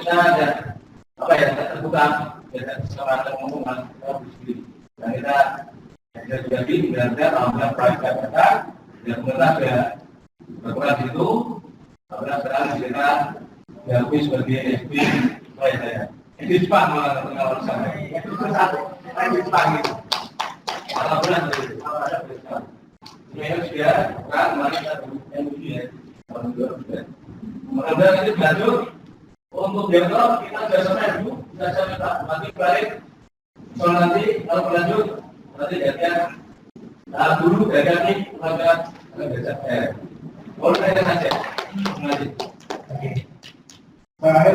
kita ada apa ya, terbuka dan kesempatan ngomongan kita berdiri dan kita jadi benar-benar alhamdulillah perangkat data dan pemerintah sudah berperan itu apabila sekarang kita diakui sebagai SP apa ya saya SP Jepang malah sana itu satu SP Jepang itu alhamdulillah itu sebenarnya sudah kan mari kita berikan ini ya mudah-mudahan itu lanjut untuk dialog kita sudah sampai dulu kita minta nanti balik soal nanti kalau berlanjut nanti jadikan guru dari lembaga boleh saya saja mengaji. Oke. Saya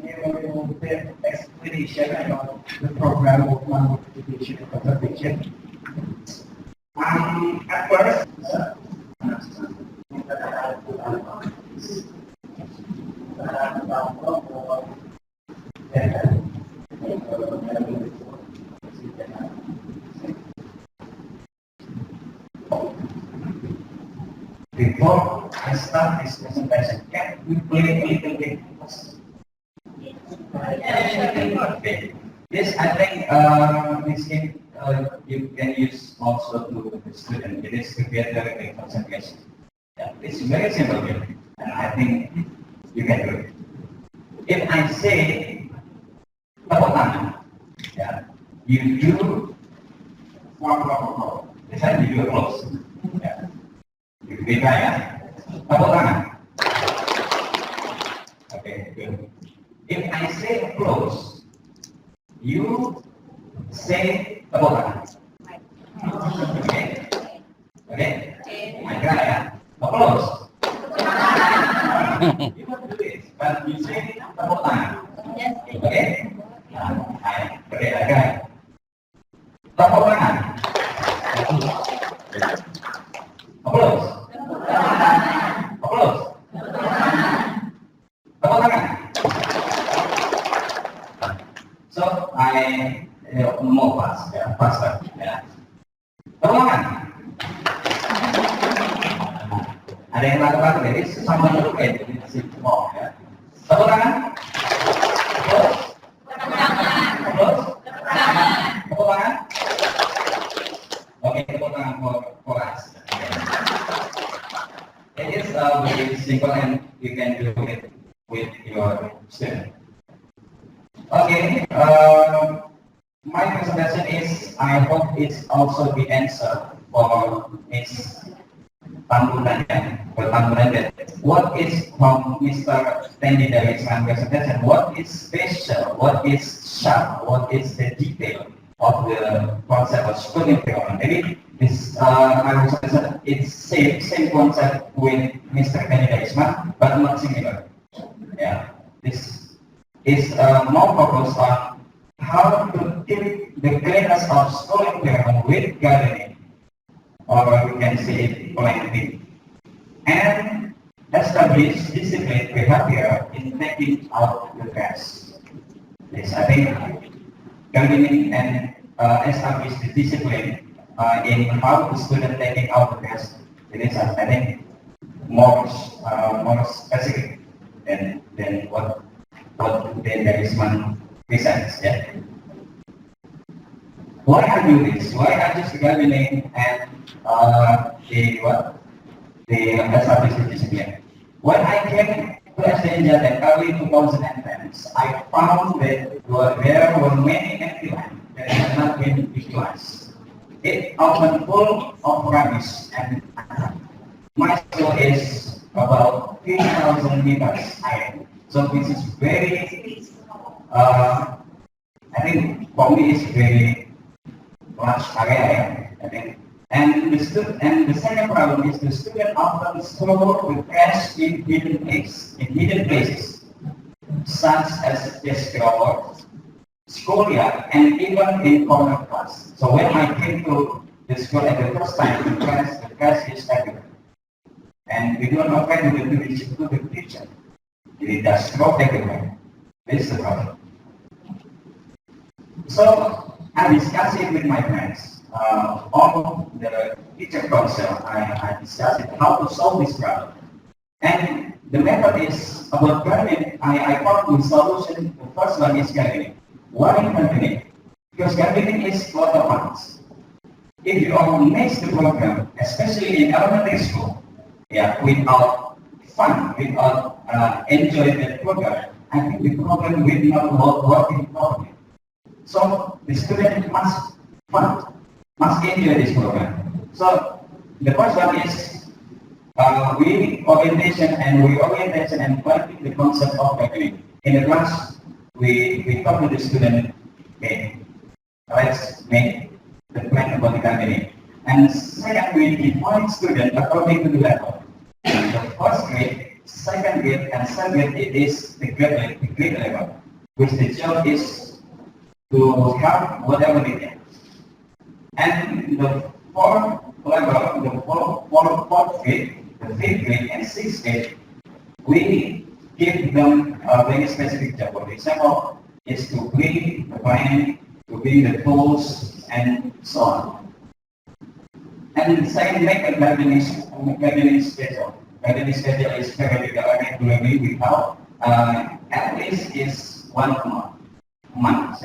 ingin memberikan explanation about the program of non-notification and conservation. At first, before I start this presentation, can we play a little bit? Okay. This I think this game you can use also to the student. It is together in concentration. Yeah, it's very simple game, and I think you can do it. If I say tepuk tangan, yeah, you do one. This time you do a close. Yeah. Beda ya, tepuk tangan. Okay, good. If I say close, you say tepuk tangan. Okay, okay. Maka ya, close. You have to do this, but you say tepuk tangan. Okay. Okay, okay. Tepuk tangan. Close. Close. Tepuk tangan. So I more fast, yeah, faster, yeah. Tepuk tangan. Ada yang lakukan jadi sama dulu kayak jadi simple, ya. Tepuk tangan. Close. Tepuk tangan. Close. Tepuk tangan. Oke, tepuk tangan for us. It is very simple and you can do it with your student. Okay, my presentation is, I hope it's also the answer for Ms. Tambunan. What is from Mr. Tendi dari my presentation? What is special? What is sharp? What is the detail of the concept of school environment? Maybe this my presentation it's same concept with Mr. Tendi dari but not similar. Yeah, this is more focused on how to keep the cleanness of school environment with gardening, or we can say it planting, and establish disciplined behavior in taking out the trash. Yes, I think gardening and establish the discipline in how the student taking out the trash. It is, I think, more specific than what there is one presents. Yeah. Why I do this? Why I just gardening and the established discipline? When I came to SDN Jateng early 2010, I found that there were many activities that had not been utilized. It often full of rubbish, and my school is about 3,000 meters high. So this is very, I think for me it's very large area, I think. And the second problem is the student often store the trash in hidden places, such as desk drawer, schoolyard, and even in corner class. So when I came to the school at the first time, the trash is everywhere, and we don't know when we will reach to the future. It does throw everywhere. This is the problem. So I discussed it with my friends. On the teacher council, I discussed it, how to solve this problem. And the method is about gardening. I found the solution. The first one is gardening. Why gardening? Because gardening is lot of fun. If you mix the program, especially in elementary school, yeah, without fun, without enjoy the program, I think the program will not working properly. So the student must enjoy this program. So the first one is we orientation and practice the concept of gardening. In the class, we talk to the student, okay, let's make the plan about the gardening. And second, we define student according to the level. And the first grade, second grade, and third grade, it is the grade level, which the job is to help whatever they can. And the fourth level, the fourth grade, the fifth grade, and sixth grade, we give them a very specific job. For example, is to bring the plant, to bring the tools, and so on. And second, make a gardening schedule. Gardening schedule is regularly without at least is 1 month.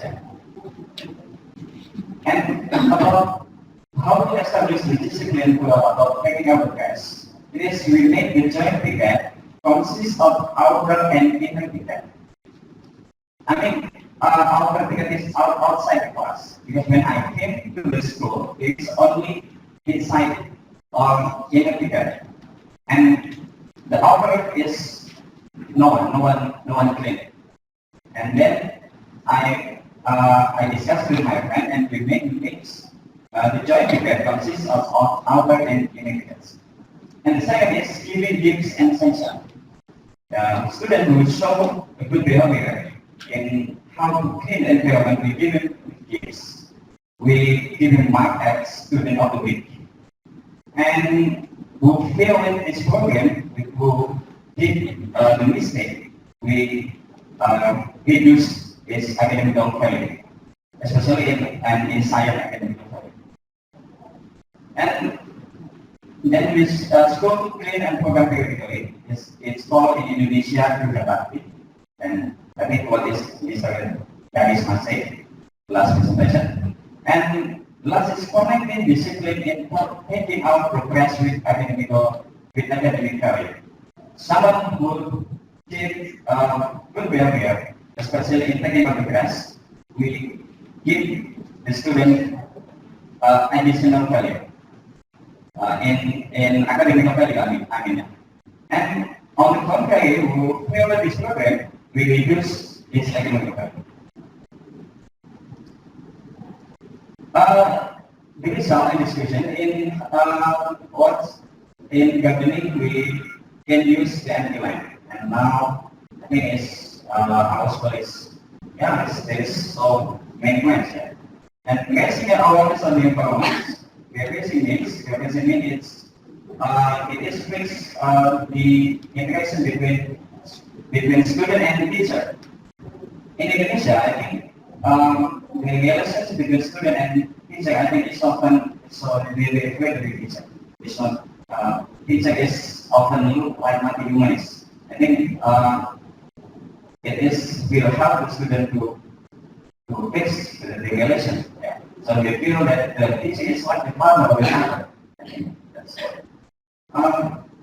And about how to establish the discipline about taking out the gas. It is we make the joint picket consists of outer and inner picket. I mean, outer picket is outside the class, because when I came to the school, it's only inside or inner picket, and the outer is no one clean. And then I discussed with my friend, and we make mix. The joint picket consists of outer and inner pickets. And the second is giving gifts and sanction. Students who show a good behavior in how to clean the environment, we give them gifts. We give them mark as student of the week. And who fail in this program, who did the mistake, we reduce his academic failure, especially in science academic failure. And then this school clean and program periodically. It's called in Indonesia Kudabakti. And I think what is Garis must say, last presentation. And last is connecting discipline in taking out progress with academic career. Someone who did good behavior, especially in technical progress, we give the student additional value. In academic value, I mean. And on the contrary, who fail this program, we reduce its academic value. The result in discussion in in gardening we can use the anti-line, and now I think it's our school is there is so many points here. And raising awareness on the environment, we are raising this. We are raising it is fix the interaction between student and teacher. In Indonesia, I think the relationship between student and teacher, I think is often really referred to the teacher. It's not teacher is often looked like anti-humanist. I think it will help the student to fix the relationship. Yeah. So they feel that the teacher is like the father of the child. I think that's it.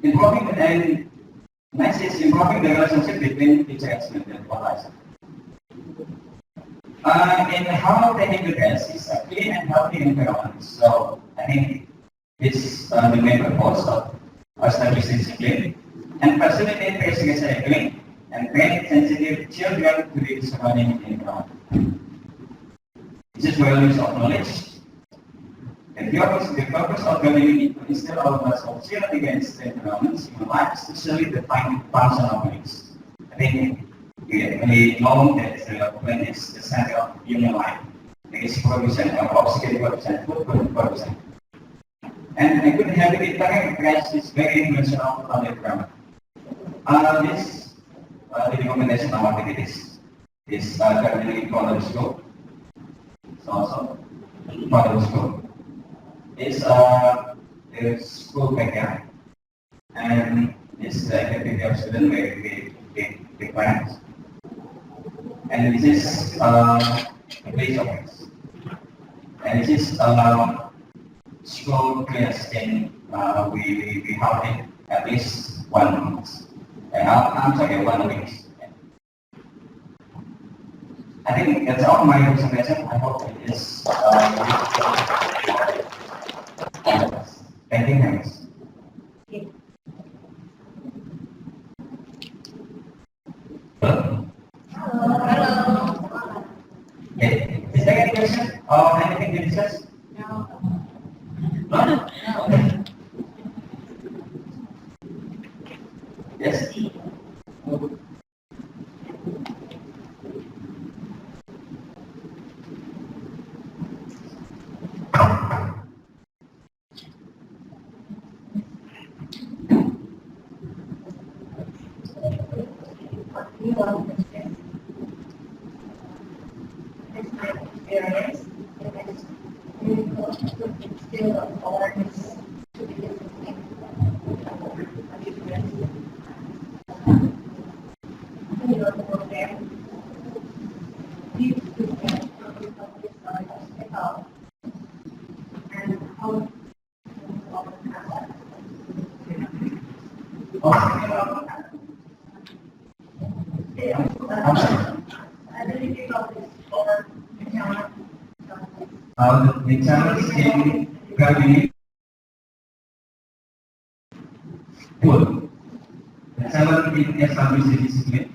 Improving and next is improving the relationship between teacher and student. What I said. And how technical test is a clean and healthy environment. So I think it's the main purpose of establishing discipline and facilitate basic recycling and train sensitive children to the surrounding environment. This is values of knowledge. The purpose of learning is to instill awareness of children against the environment, human life, especially the function of things. I think we know that the plant is the center of human life. It is production of oxygen production, food production. And a good habit in practice is very influential on the environment. This the recommendation of activities is currently part of the school. So also part of the school is school backyard, and This is the activity of student where we grants. And this is a place of this. And this is school class in we have it at least 1 month. I'm sorry, 1 week. I think that's all my presentation. I hope it is thank you, thanks. Hello. Okay. Is there any question or anything to discuss? No. No? Okay. Yes. The challenge can be good. The challenge is establish the discipline.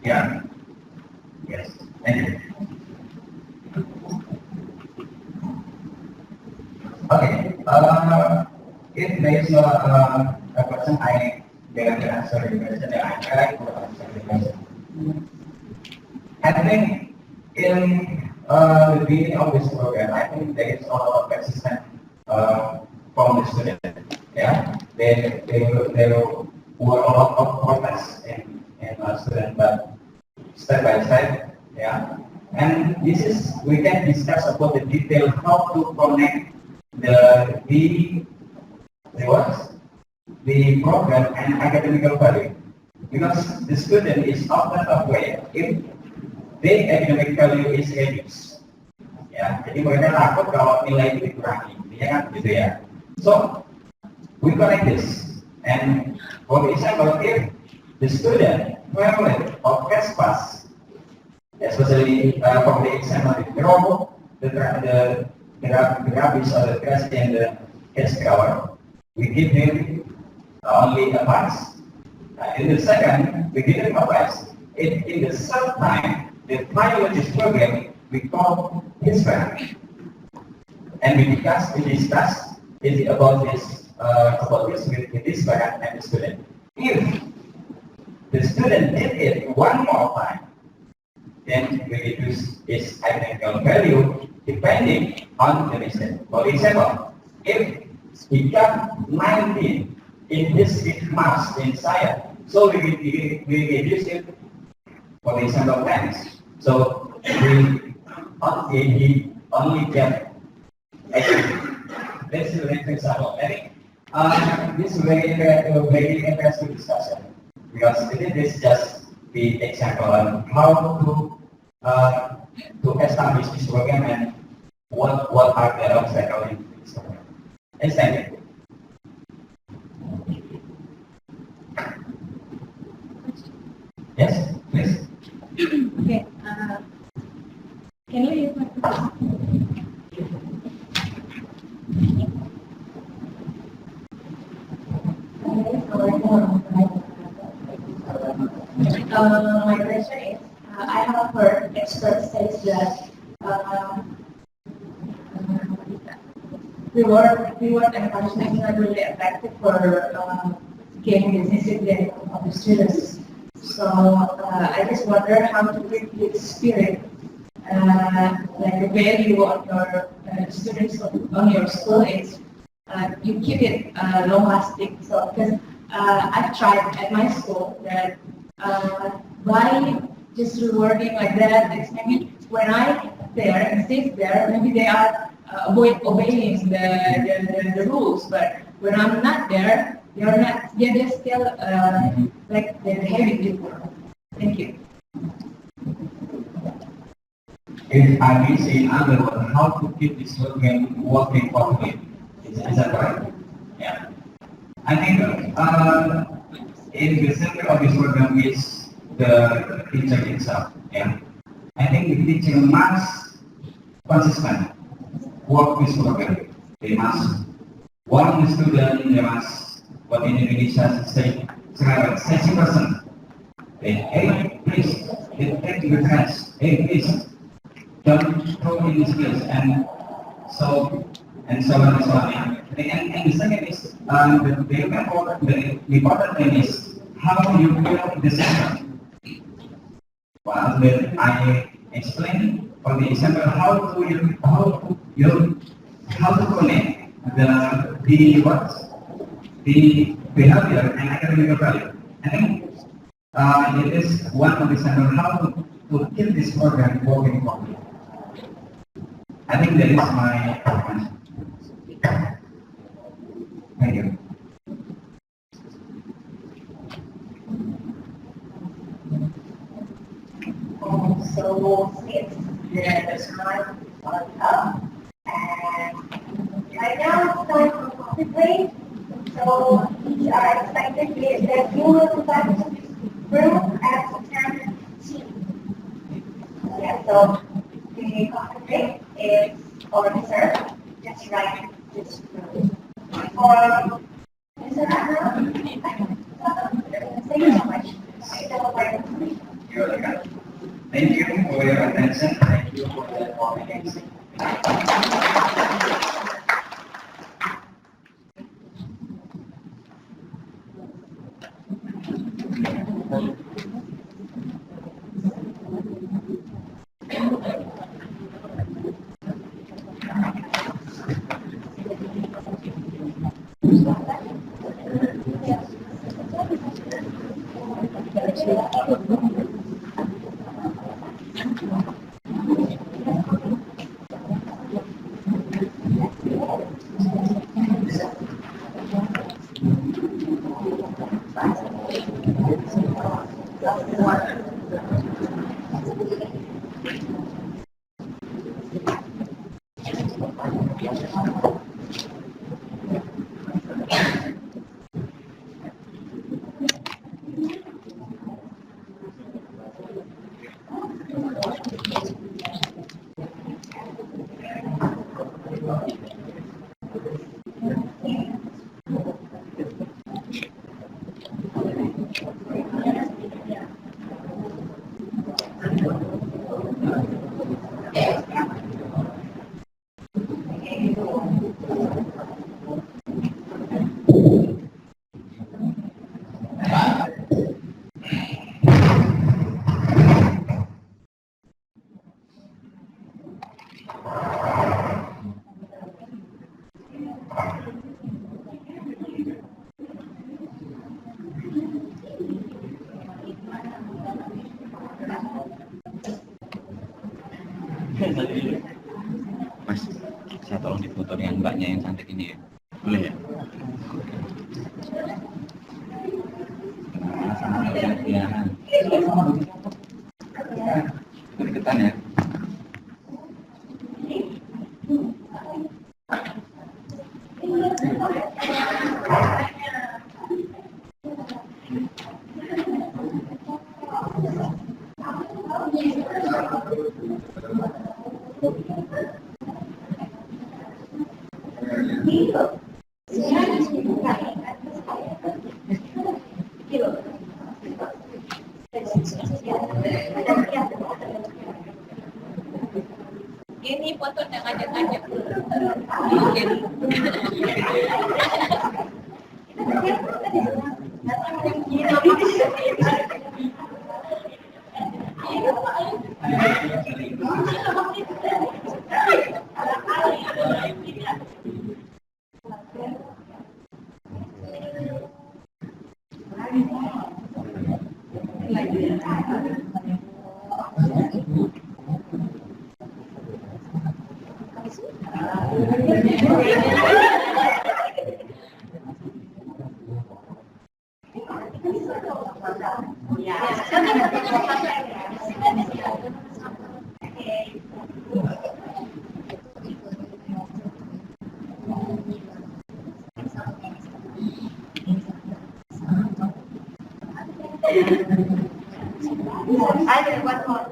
Yeah. Yes. Thank you. Okay. If there is a question, I can answer the question. I try to answer the question. I think in the beginning of this program, I think there is a lot of persistence from the student. Yeah, there were a lot of protests in student, but step by step, yeah. And this is we can discuss about the detail how to connect the program and academical value, because the student is often afraid if the academic value is reduced. Ya, jadi mereka takut kalau nilai itu dikurangi, ya kan, gitu ya. So we connect this, and for example, if the student failed or pass, especially for the example, the rubbish or the trash in the case cover, we give him only a pass. In the second, we give him a pass. In the third time, the biology program, we call his friend, and we discuss about this with this friend and the student. If the student did it one more time, then we reduce his academic value depending on the reason. For example, if he got 19 in his maths in science, so we reduce it, for example, 10. So he only get 18. This is an example. I think this is very interesting discussion, because this is just the example on how to establish this program and what are the obstacles in this program. Thank you. Yes, please. Okay. Can you use my question? My question is, I have heard experts say that reward and punishment are really effective for gaining the discipline of the students. So I just wonder how to bring this spirit, like the value of your students on your school is you keep it long lasting. So because I've tried at my school that by just rewarding like that, it's maybe when I'm there and sit there, maybe they are obeying the rules, but when I'm not there, You're not, they're still like they're heavy before. Thank you. If I may say in other words, how to keep this working properly. Is that right? Yeah. I think in the center of this program is the teacher itself. Yeah. I think the teacher must consistent work this program. They must warn the student, they must what in Indonesia say sesi person. Hey, please, take the trash. Hey, please, don't throw in this place, and so on and so on. And the second is the important thing is how you build the system. Well, then I explain for the example how to connect the behavior and academic value. I think it is one of the example how to keep this program working properly. I think that is my answer. Thank you. So since the time is up, and right now it's time for coffee break. So we are expected that you will start room at 10:15. Yeah, so the coffee break is already served. Just right this room. For Mr. Rahman, thank you so much. You're welcome. Thank you for your attention. Thank you for the audience. Mas, saya tolong difoto dengan mbaknya yang cantik ini ya. Boleh ya? Sama ya. Deketan ya. Ini foto yang ngajak-ngajak. Mungkin. Ada one more.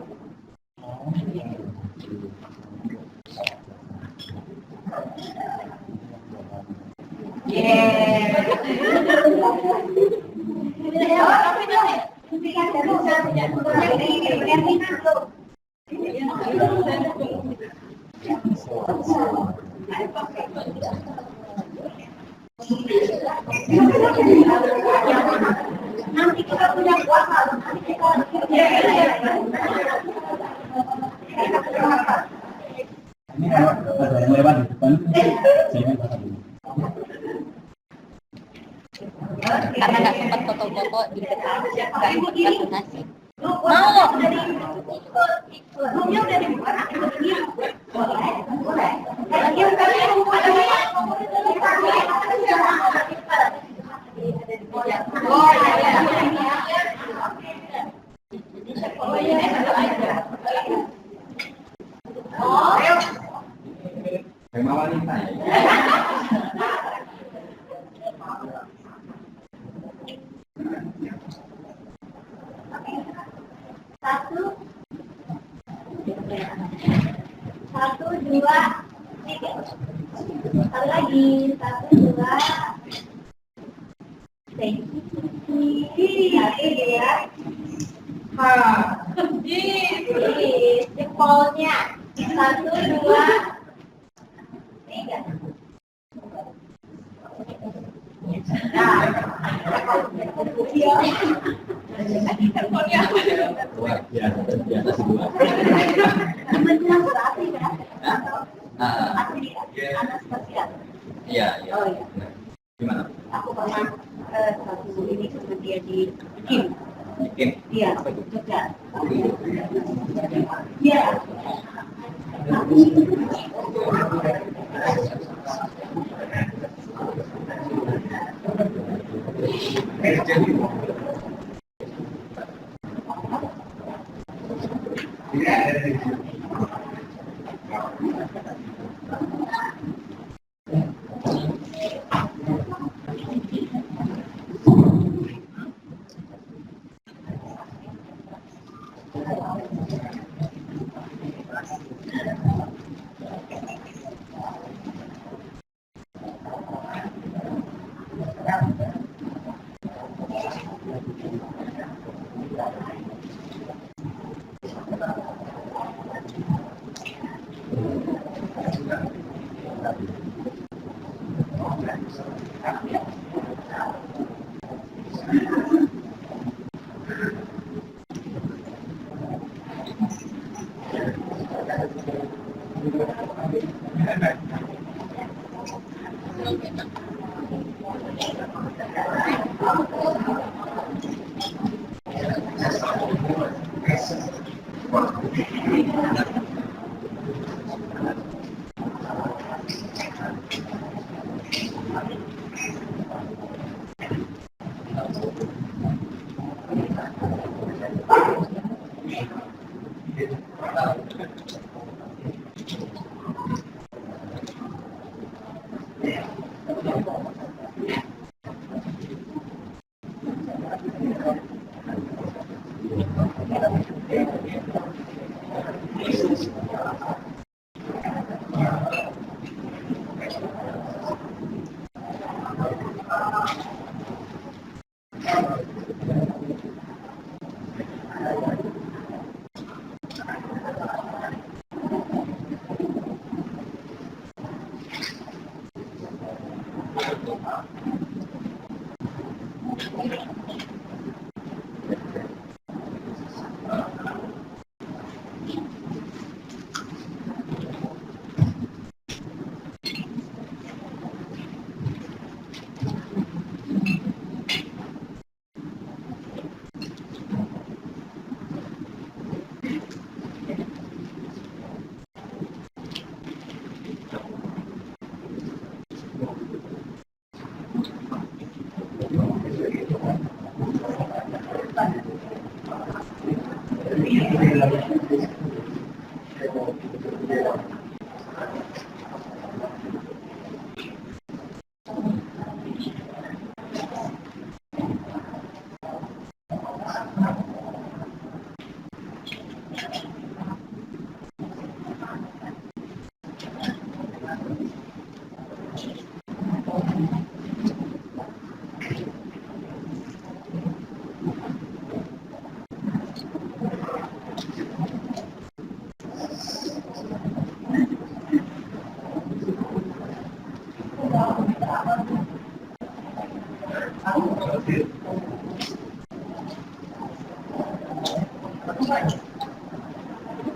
Nanti kita punya kuasa, nanti kita Ini ada yang lewat di depan. Saya pasang dulu. Karena nggak sempat foto-foto di depan, nggak donasi. mau dari grupnya udah dibuat, boleh. Lagi yang kami Tema wanita ya. Satu, dua, tiga. Sekali lagi, satu, dua. Thank you. Satu, dua. Jempolnya. Satu, dua, tiga. Dua, di atas dua. Iya, iya. Oh iya. Gimana? Aku pernah satu ini sama dia di Kim. Bikin. Iya, juga. Iya.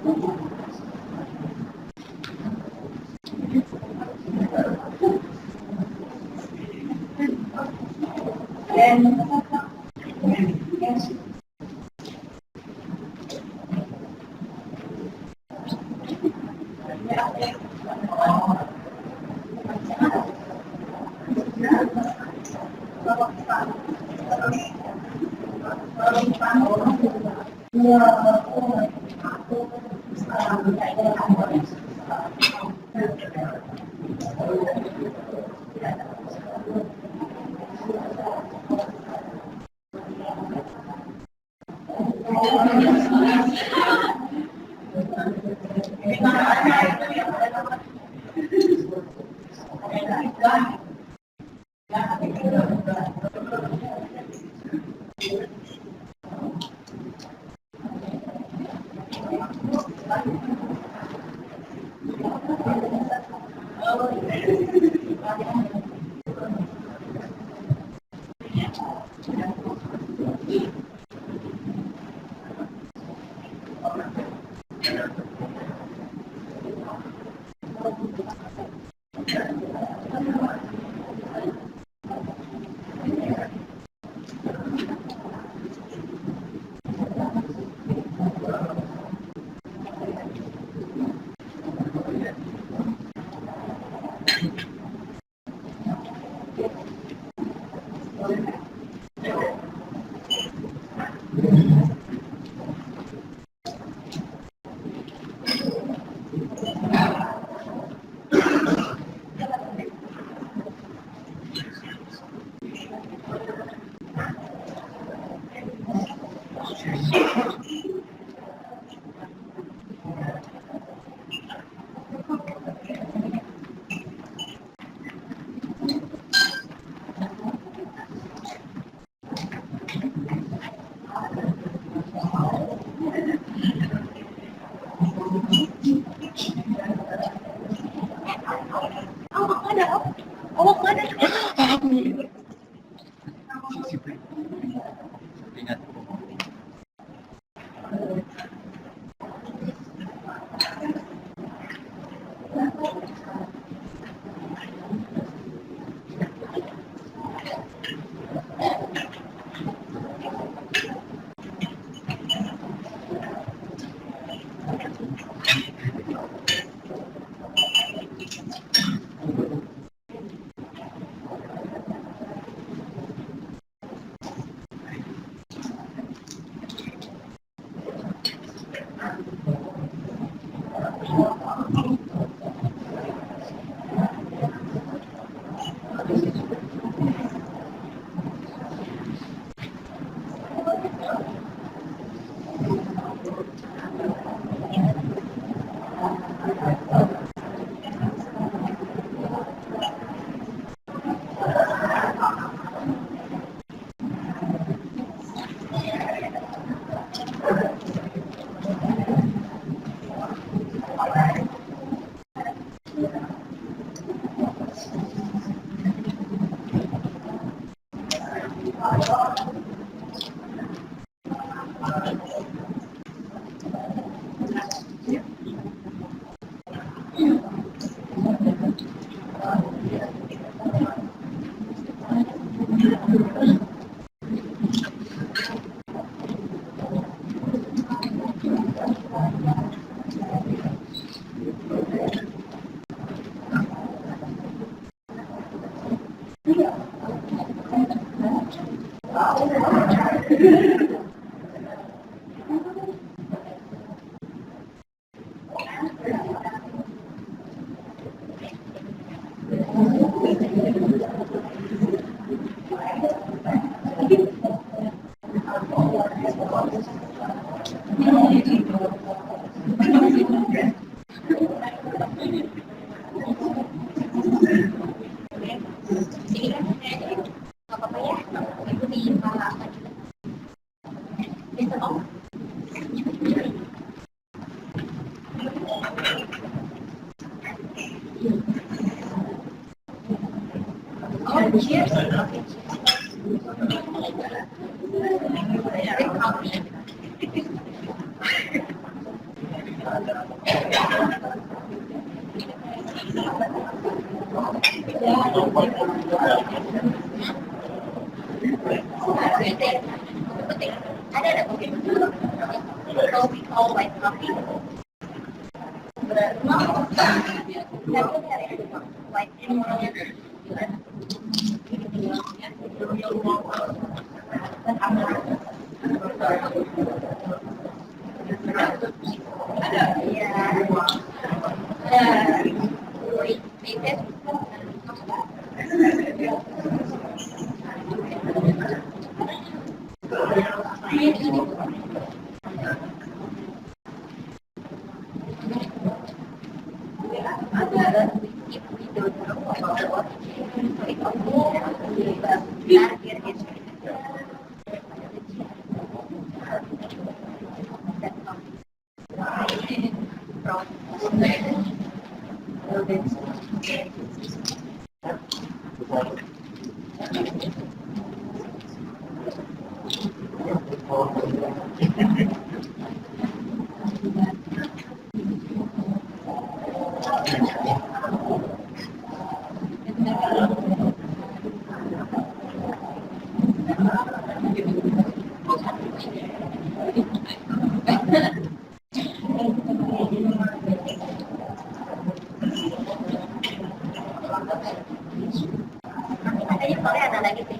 Yes. Ingat. Ada mungkin kalau white coffee. Ada lagi sih.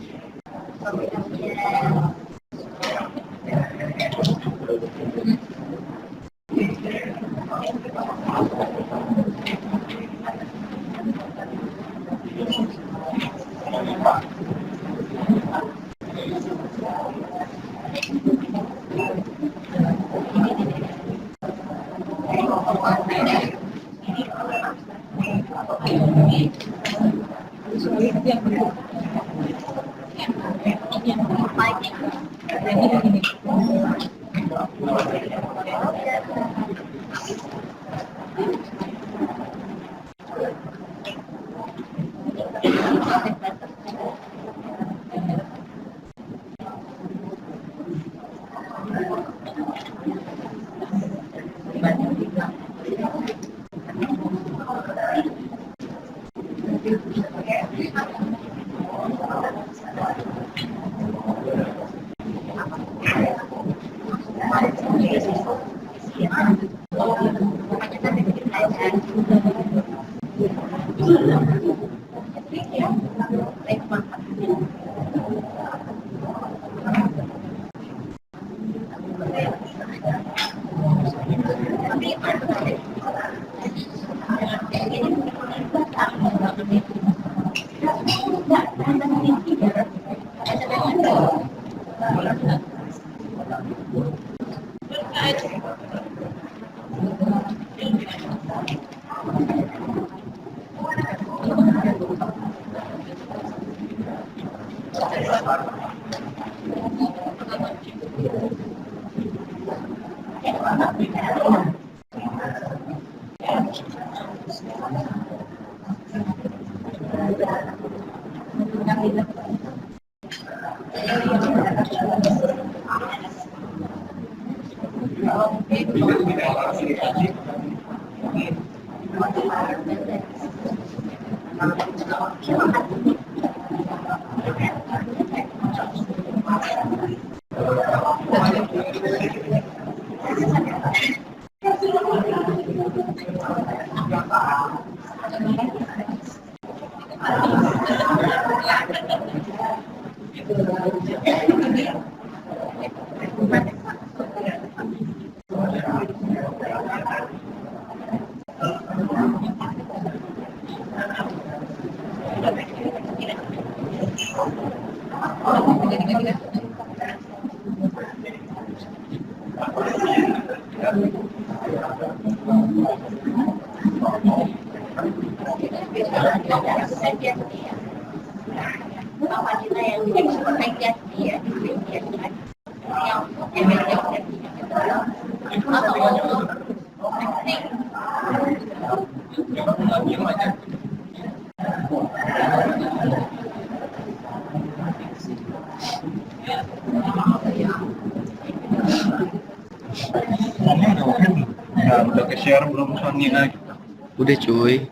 Ya, udah ke share belum soalnya gitu. Udah cuy.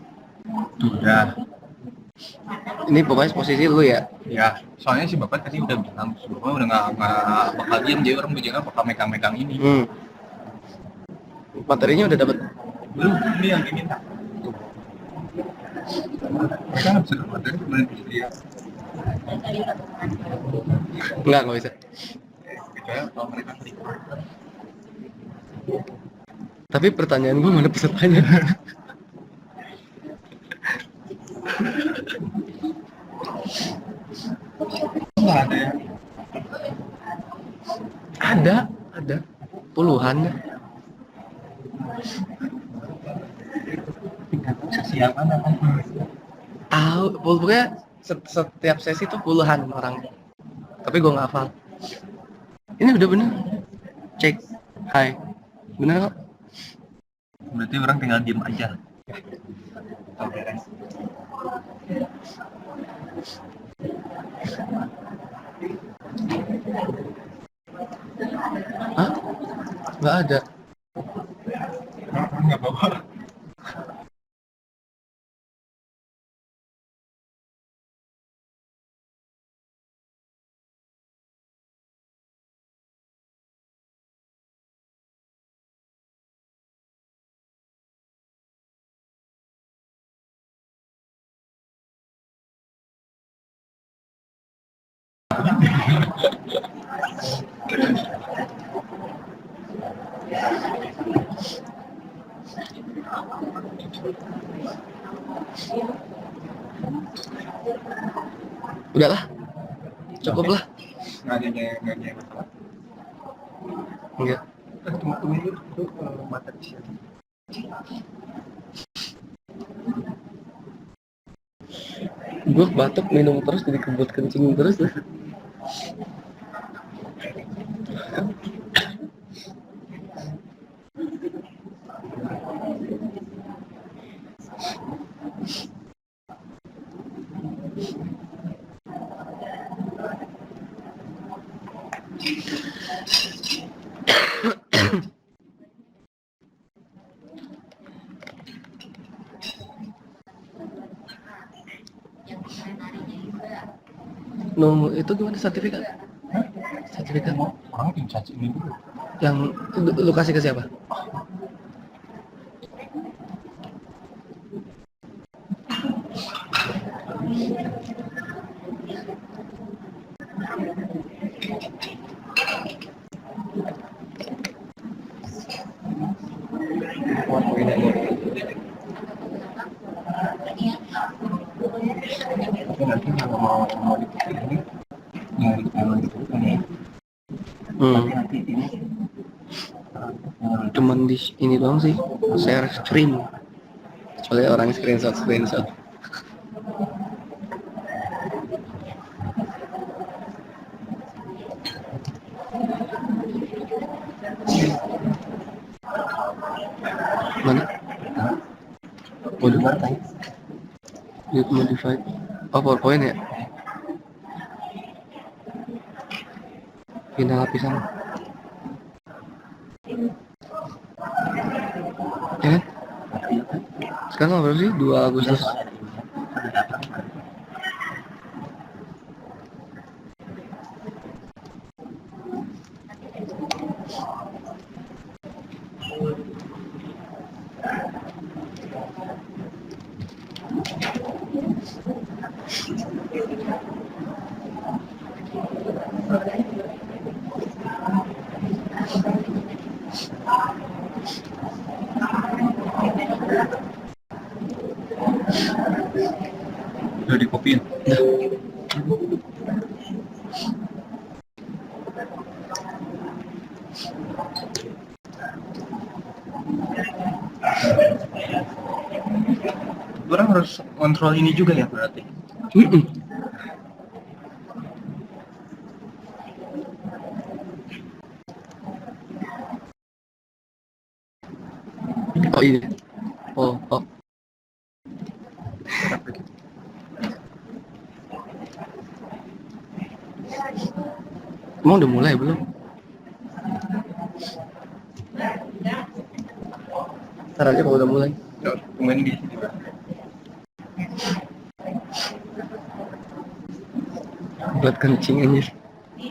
Udah. Ini pokoknya posisi lu ya. Ya, soalnya si bapak tadi udah bilang sebelumnya udah nggak bakal diam, jadi orang bicara bakal megang-megang ini. Materinya udah dapet. Belum, ini yang diminta. Mereka nggak bisa dapat materi sebenarnya dia. Nggak bisa. Kayak kalau mereka Tapi pertanyaan gue mana pesertanya? nggak ada ya. Ada puluhan. Sesi yang mana kan? Tahu, pokoknya setiap sesi tuh puluhan orang. Tapi gue nggak hafal. Ini udah bener. Cek. Hai. Bener kok? Berarti orang tinggal diem aja. Hah? Nggak ada. Nggak bawa. Udahlah. Cukup lah. Nggak ada masalah. Enggak. Tunggu itu materi siapa? Gue batuk minum terus jadi kebut kencing terus. No, itu gimana sertifikat? Sertifikat Orang tim caci ini dulu. yang lu kasih ke siapa? Tapi nanti kalau mau dipakai ini, yang itu kan ya. Nanti ini Cuman di ini doang sih, share screen. Soalnya orang screenshot. Mana? Modify. Lihat modified. Oh, PowerPoint ya? Pindah lapisan. Ya kan? Sekarang berapa sih? 2 Agustus. Udah dikopiin. Orang harus kontrol ini juga ya berarti. Oh ini. Oh. Emang udah mulai belum? Ntar aja kalau udah mulai. Main di sini, Pak. Buat kencing anjir.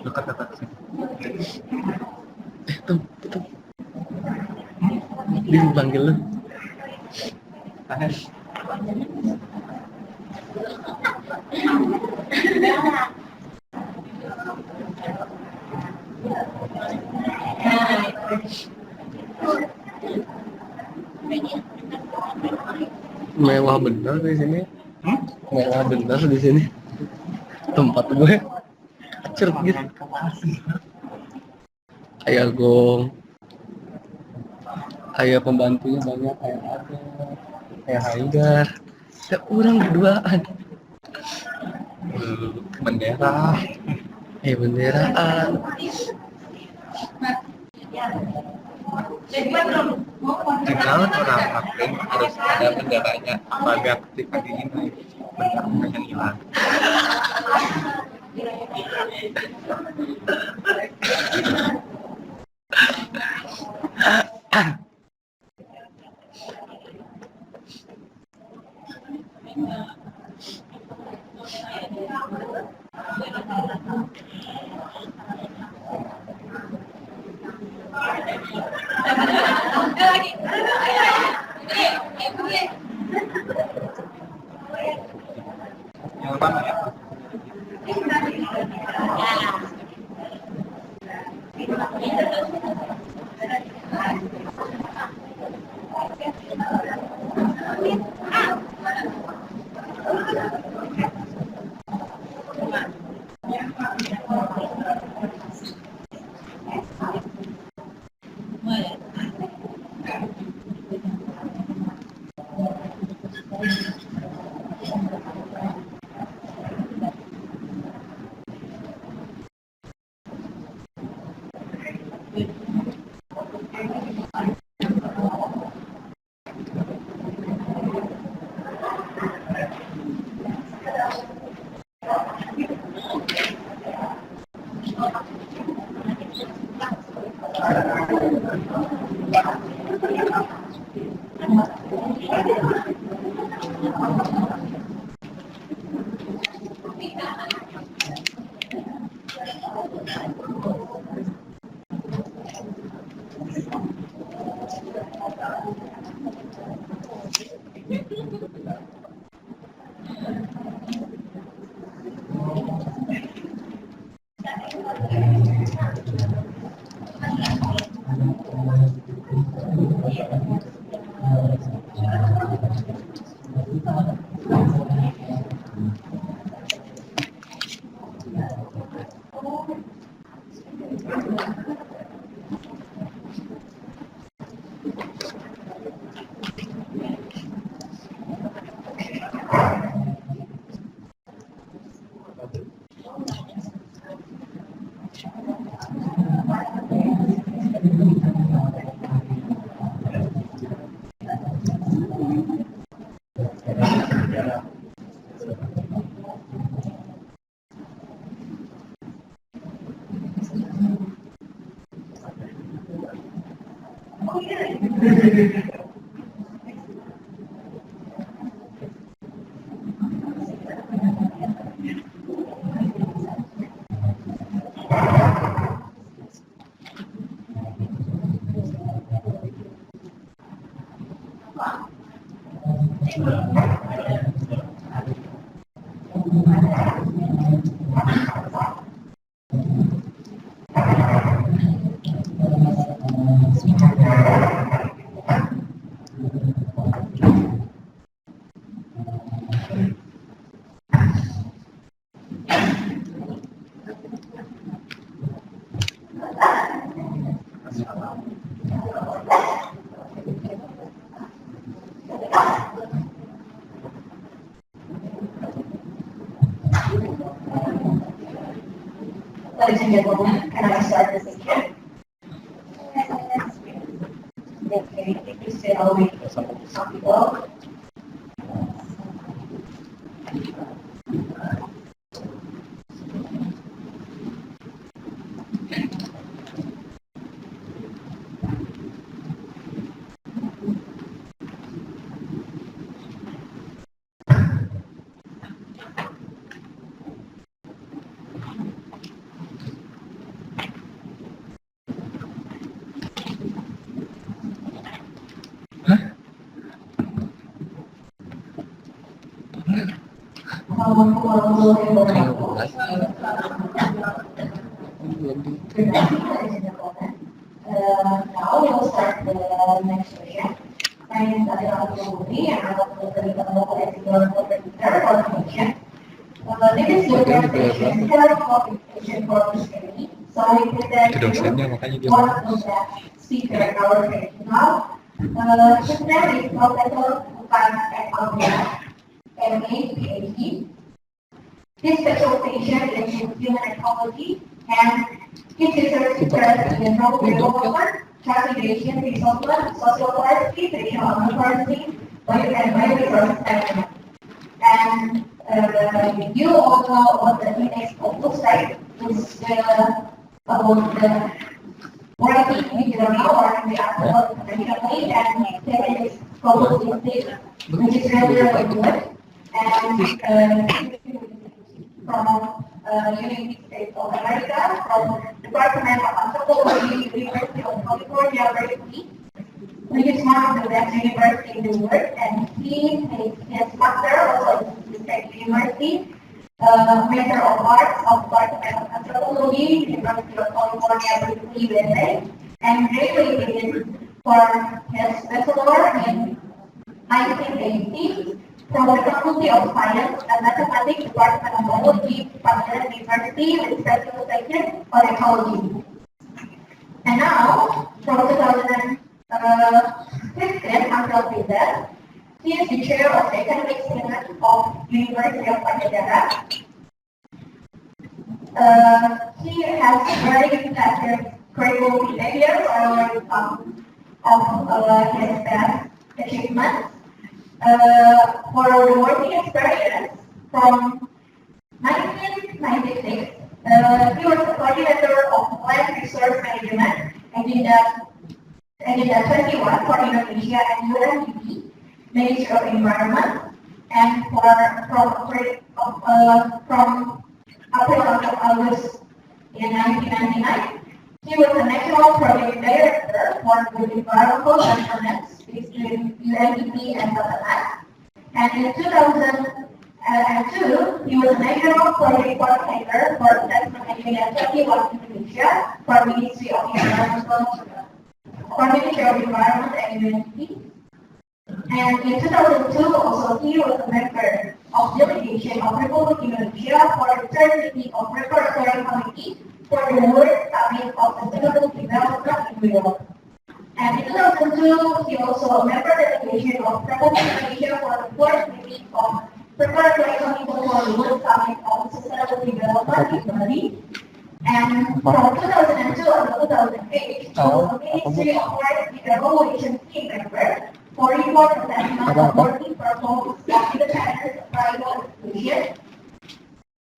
Dekat-dekat sini. Tuh. Dia panggil lu. Ahes. Mewah bener di sini. Mewah bener di sini. Tempat gue. Cerut gitu. Kayak gong. Kayak pembantunya banyak, kayak ada, kayak Haidar. Ada orang berduaan. Bendera. Benderaan. Kalau orang Muslim harus ada benderanya agar ketika diinai benderanya yang hilang. Yang pertama ya. Ladies and gentlemen, can I start this again? Okay, thank you, stay all week for some people. Now we'll start the next session. My name is Adela Purwudi, and I will be the coordination. This is the presentation for this training. So we present one of the speaker in our training now. His name is Professor Bukan Alvia, MA, PhD. His specialization is in human ecology and his research interests in novel development, transmigration, resettlement, social forestry, traditional agriculture, bioresource management. And you all know what the UNESCO looks like. It's about the quality individual or the actual professionally, and second is global state, which is really, really good. And from United States of America, from Department of Anthropology, University of California, Berkeley, which is one of the best universities in the world, and he has master also in the State University, Master of Arts of Department of Anthropology, University of California, Berkeley, USA, and graduated for his bachelor in 1980 from the Faculty of Science and Mathematics, Department of Biology, Pasteur University, with specialization on ecology. And now, from 2015 until present, he is the chair of the Economic Senate of University of Pajajaran. He has very credible behavior of his past achievements. For the working experience from 1996, he was the coordinator of land resource management and Agenda 21 for Indonesia and UNDP, Ministry of Environment, and from April until August in 1999, he was the National Project Director for the Environmental Governance between UNDP and Bapak. And in 2002, he was National Project Coordinator for Assessment Agenda 21 Indonesia for Ministry of Environment and UNDP. And in 2002, also he was a member of delegation of Republic Indonesia for the third meeting of Preparatory Committee for the World Summit of Sustainable Development in New York. And in 2002, he also a member delegation of Republic Indonesia for the fourth meeting of Preparatory Committee for the World Summit of Sustainable Development in Bali. And from 2002 until 2008, he was a Ministry of Forest Evaluation team member for report assessment of working performance of the China's private institution.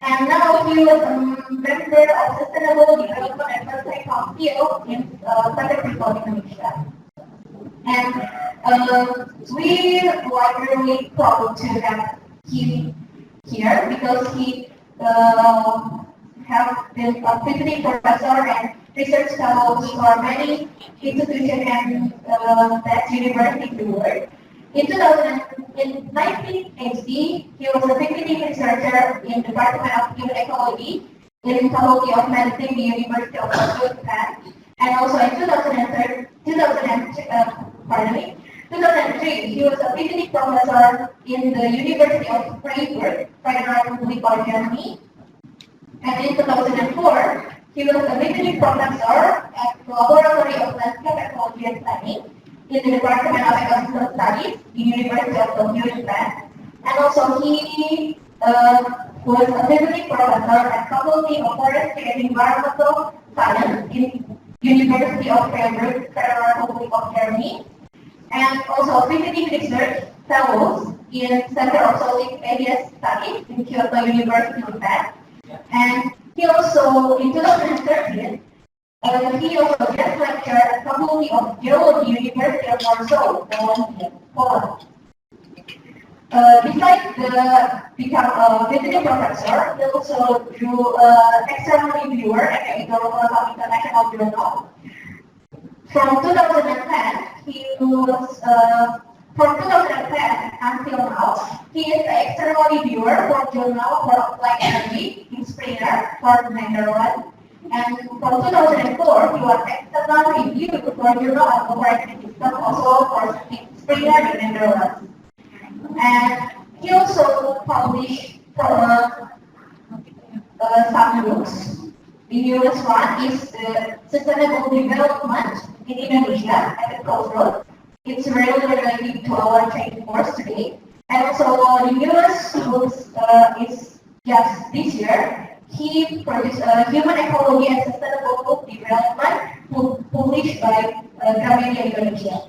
And now he was a member of Sustainable Development Advisory Council in Southern Republic Indonesia. And we are really proud to have him here because he have been a visiting professor and research fellows for many institutions and best universities in the world. In 1980, he was a visiting researcher in the Department of Human Ecology in Faculty of Medicine, the University of Tokyo, Japan. And also in 2003, he was a visiting professor in the University of Freiburg, Federal Republic of Germany. And in 2004, he was a visiting professor at the Laboratory of Landscape Ecology and Planning in the Department of Ecological Studies, the University of Tokyo, Japan. And also he was a visiting professor at Faculty of Forestry and Environmental Science in University of Freiburg, Federal Republic of Germany. And also visiting research fellows in Center of Southeast Asia Studies in Kyoto University, Japan. And he also, in 2013, he also guest lectured at Faculty of Geology, University of Warsaw, Poland. Besides become a visiting professor, he also drew external reviewer at the International Journal. From 2010, he was From 2010 until now, he is the external reviewer for Journal for Applied Energy in Springer for Netherlands. And from 2004, he was external review for Journal of Operating System, also for Springer in Netherlands. And he also published some books. The newest one is Sustainable Development in Indonesia at the Crossroads. It's really related to our training course today. And also the newest books is just this year. He produced Human Ecology and Sustainable Development, published by Gramedia Indonesia.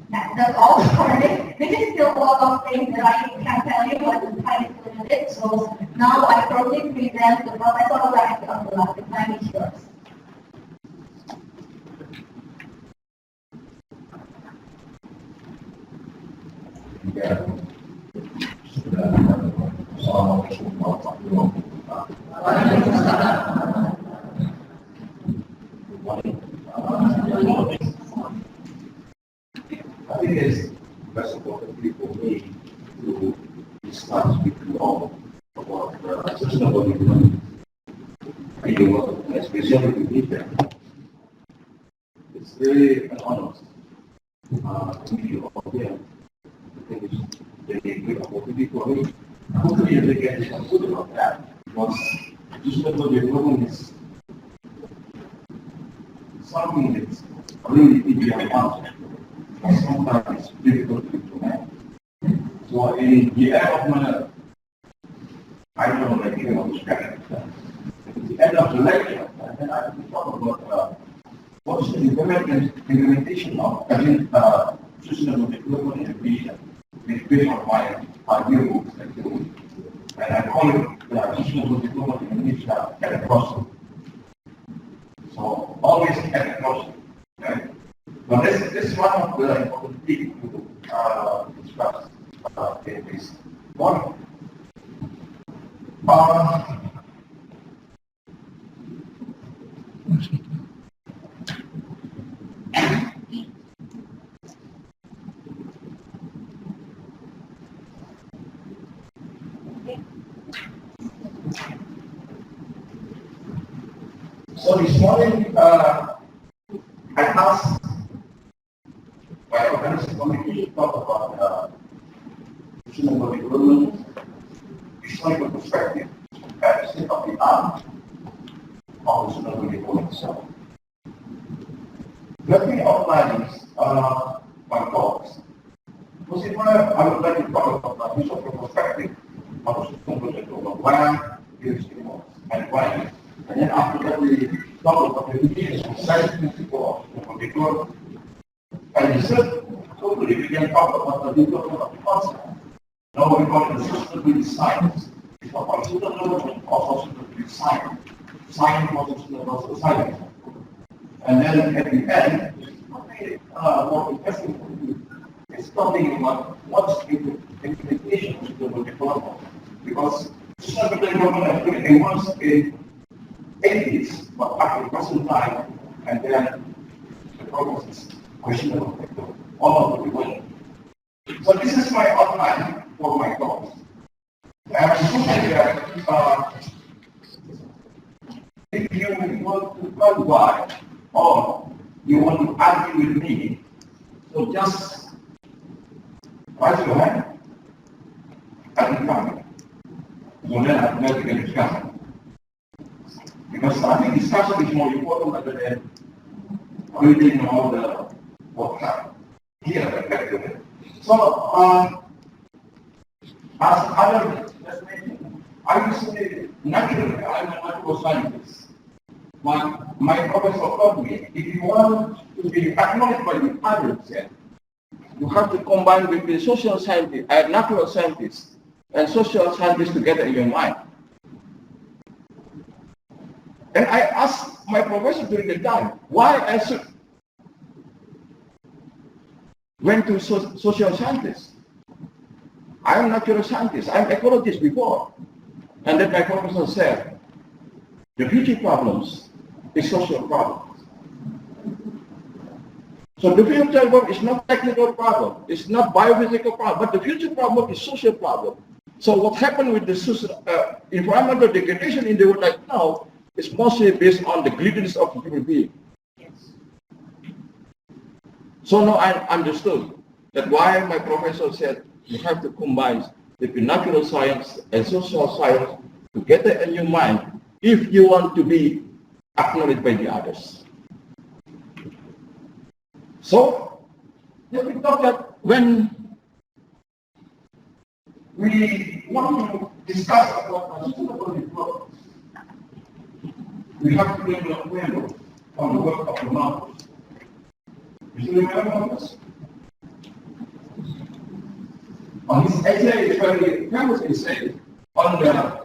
That's all for this. This is still a lot of things that I can tell you, but the time is limited. So now I proudly present the Professor Rafi Abdullah. The time is yours. I think it's best important for me to discuss with you all about sustainable development. Especially with ITEP. It's really an honor to meet you all here. I think it's very great opportunity for me. Hopefully they get something about that, because sustainable development is something that's really beyond us. Sometimes it's difficult to implement. So in the end of my, I don't know, like you know, at the end of the lecture, and then I will talk about what is the implementation of sustainable development in Asia, based on my view, and I call it sustainable development in Asia at a crossroad. So always at a crossroad, right? But this is one of the important things to discuss in this one. So this morning, I asked my organizing committee to talk about sustainable development, historical perspective, at the state of the art of sustainable development itself. Let me outline my thoughts. First of all, I would like to talk about the historical perspective of sustainable development, why it is involved and why. And then after that, we talk about the indigenous society principle of sustainable development. And the third, totally, we can talk about the development of the concept. Now we call it the sustainability science. It's not about sustainable development, also sustainability science. Science for sustainable society. And then at the end, it's probably more interesting for you. It's talking about what's the implementation of sustainable development. Because sustainable development actually involves in 80s, but at the present time, and then the progress is questionable all over the world. So this is my outline for my thoughts. And if you want to talk why, or you want to argue with me, so just raise your hand. I will come. So then I will make a discussion. Because I think discussion is more important rather than reading all the workshop here effectively. So, as other just mentioned, I would say naturally I'm a natural scientist. My professor told me if you want to be acknowledged by the others, you have to combine with the social scientist, natural scientists, and social scientists together in your mind. And I asked my professor during the time why I should went to social scientists. I am natural scientist. I am ecologist before. And then my professor said, the future problems is social problems. So the future problem is not technical problem, it's not biophysical problem, but the future problem is social problem. So what happened with the environmental degradation in the world right now is mostly based on the greediness of human beings. So now I understood that why my professor said you have to combine the natural science and social science together in your mind if you want to be acknowledged by the others. So, let me talk that when we want to discuss about sustainable development, we have to bring the window on the work of the mountains. You still remember this? On this essay is very famously said on the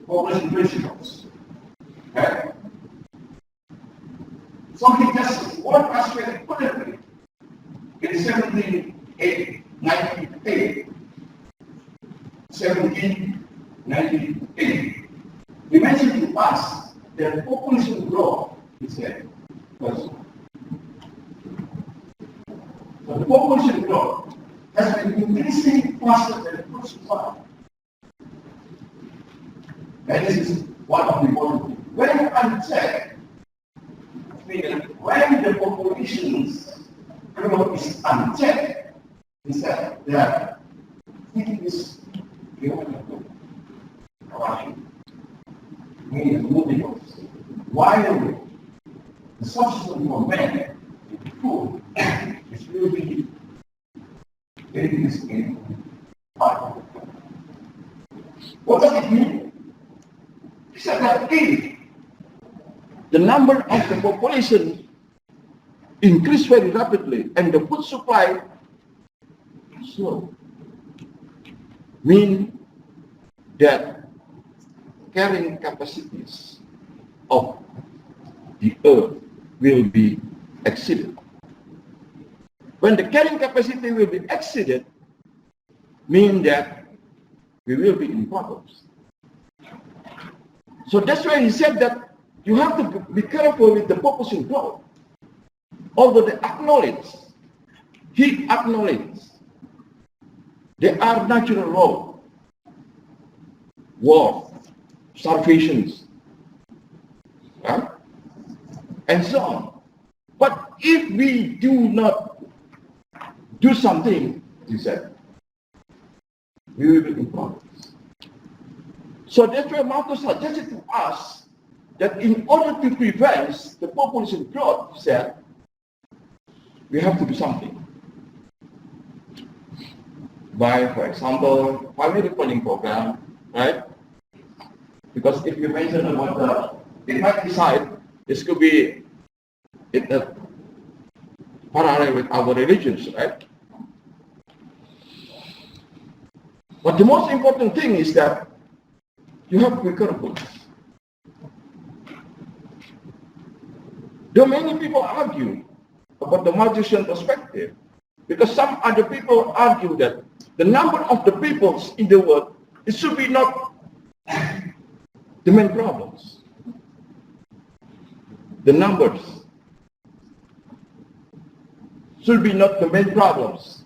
population principles. Okay? So he just one aspect put it in 1798. He mentioned to us that population growth, he said, was so the population growth has been increasing faster than food supply. And this is one of the important things. When you uncheck, when the population's growth is unchecked, he said that it is moving on. While the substance for men in food is really very part. What does it mean? He said that if the number of the population increased very rapidly and the food supply slow, mean that carrying capacities of the earth will be exceeded. When the carrying capacity will be exceeded, mean that we will be in problems. So that's why he said that you have to be careful with the population growth. Although he acknowledges there are natural laws, war, starvations, and so on. But if we do not do something, he said, we will be in problems. So that's why Marcus suggested to us that in order to prevent the population growth, he said, we have to do something. By, for example, family planning program, right? Because if you mention about the infanticide, this could be parallel with our religions, right? But the most important thing is that you have to be careful. Though many people argue about the Malthusian perspective, because some other people argue that the number of the peoples in the world, it should be not the main problems. The numbers should be not the main problems.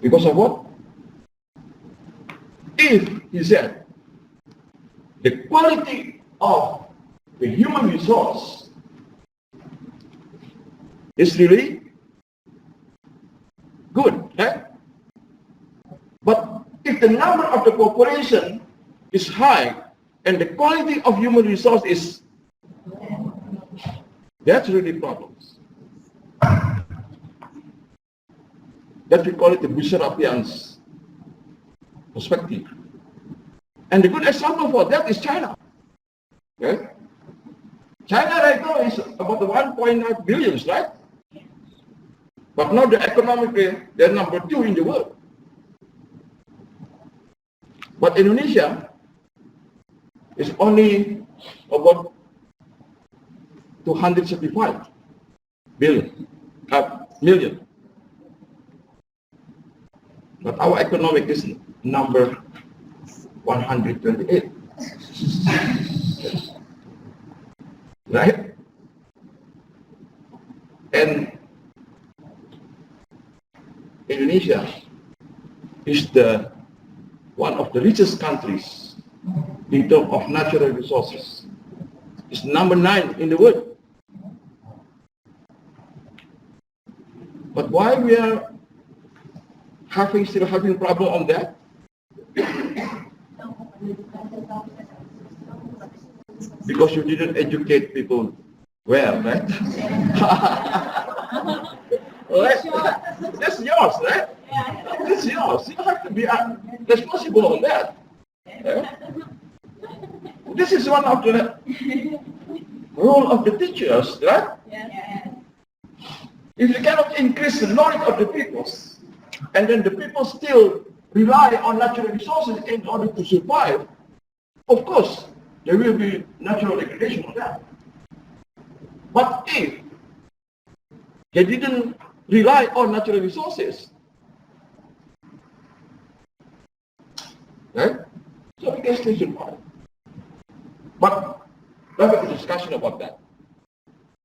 Because of what? If, he said, the quality of the human resource is really good, right? But if the number of the population is high and the quality of human resource is, that's really problems. That we call it the Bisharapian's perspective. And the good example for that is China. Okay? China right now is about 1.9 billion, right? But now economically, they're number 2 in the world. But Indonesia is only about 275 million. But our economic is number 128. Right? And Indonesia is one of the richest countries in terms of natural resources. It's number 9 in the world. But why we are still having problem on that? Because you didn't educate people well, right? Right? That's yours, right? That's yours. You have to be responsible on that. Yeah? This is one of the role of the teachers, right? If you cannot increase the knowledge of the people, and then the people still rely on natural resources in order to survive, of course, there will be natural degradation of that. But if they didn't rely on natural resources, right? So we can still survive. But we'll have a discussion about that.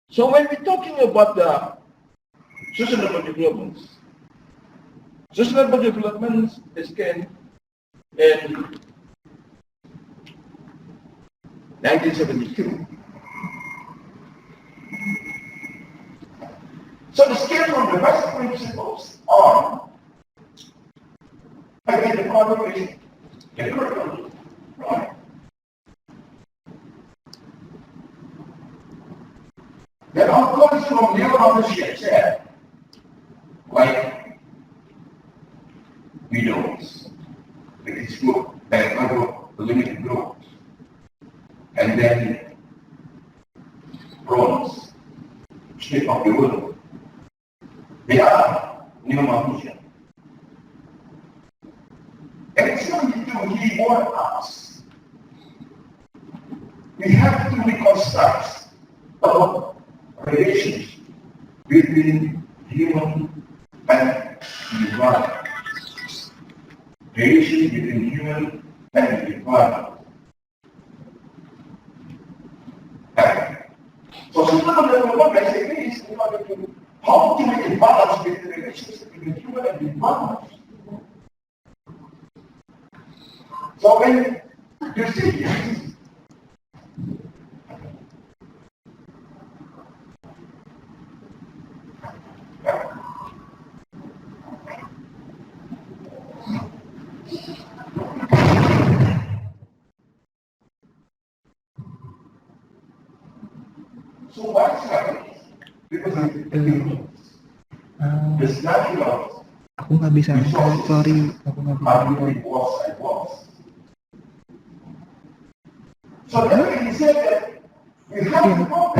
So when we're talking about the sustainable development is came in 1972. So the scale from the basic principles on, again, the problem is the curriculum, right? Then of course from neurology said, like widows, with its group, that other limited growth, and then bronze, shape of the world. They are pneumonia. And it's not to reward us. We have to reconstruct our relations between human and environment. Relations between human and environment. So sustainable development basically is in order to how to make a balance between the relationship between human and environment. So when you see this, so what is happening? Because the natural. Aku nggak bisa, sorry, aku nggak bisa. So then he said that we have to go.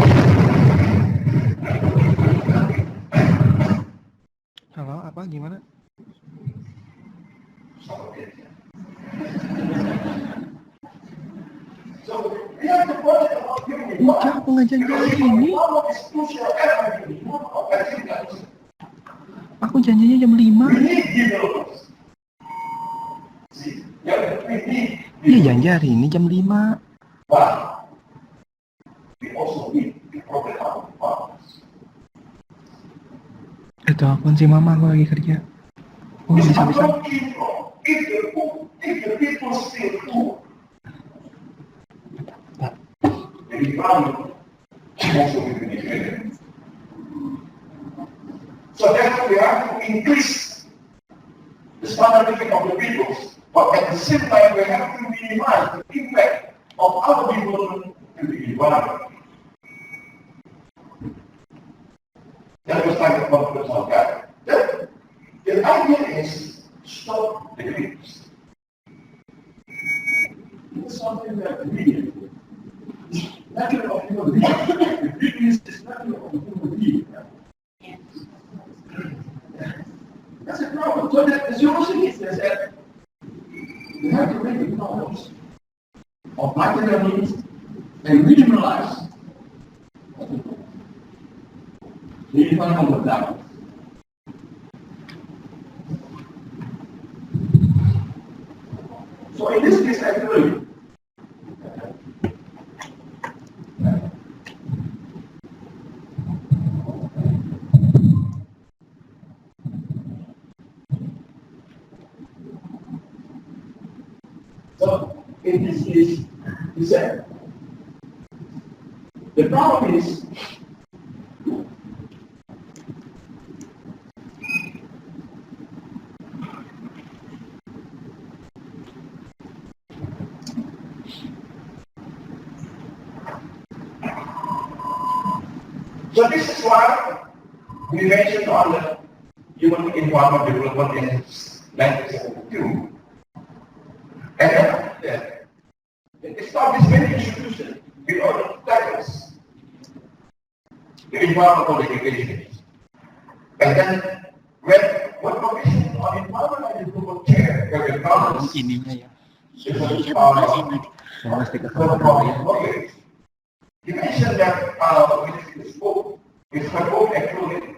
Halo, apa gimana? So we have to project about human Enggak, aku nggak janji hari ini. Aku janjinya jam 5. Iya, janji hari ini jam 5. Itu apaan sih mama, aku lagi kerja. Oh, bisa-bisa. So therefore we have to increase the standard living of the people, but at the same time we have to minimize the impact of other people to the environment. That was like a conference on that. The idea is stop the greens. It's something that we nothing of human being. The greens is nothing of human being. That's a problem. So the solution is that we have to make the problems of material needs and minimize the environmental damage. So in this case, actually, in this case, he said, the problem is, so this is why we mentioned on the human environment development in 1972. And then after that, they established many institutions in order to tackle the environmental degradation. And then when Commission on Environment and Development Chair, Kevin Collins, ininya ya. he mentioned that with his book, his book actually,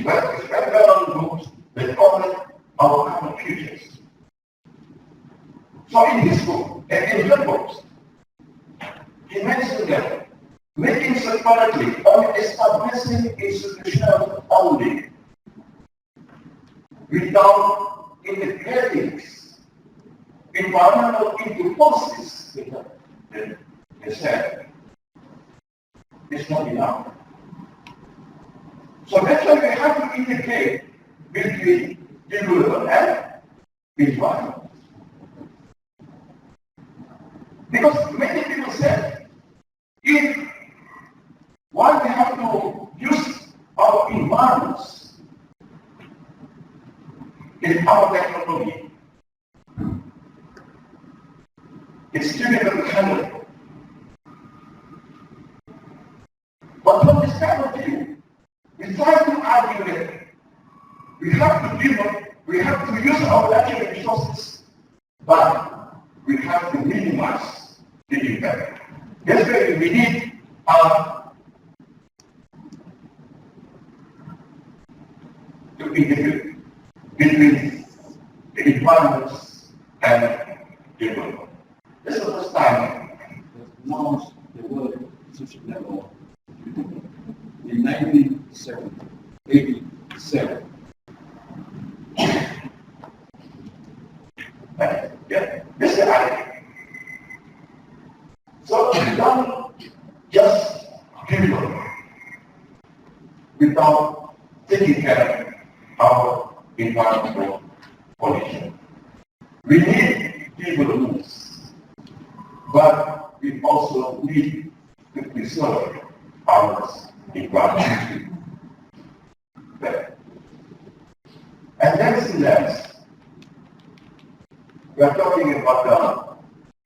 but it's background books that cover our common futures. So in his book, and in her books, he mentioned that making separately or establishing institutions only without integrating environmental into policies, they said, it's not enough. So that's why we have to integrate between development and environment. Because many people said, if while we have to use our environments in our technology, it's difficult to handle. But from this kind of view, we try to argue that we have to use our natural resources, but we have to minimize the impact. That's why we need to integrate between the environments and development. This is the first time launched the word social level in 1987. Yeah, this is the idea. So we don't just develop without taking care of our environmental condition. We need developments, but we also need to preserve our environment. And next, we are talking about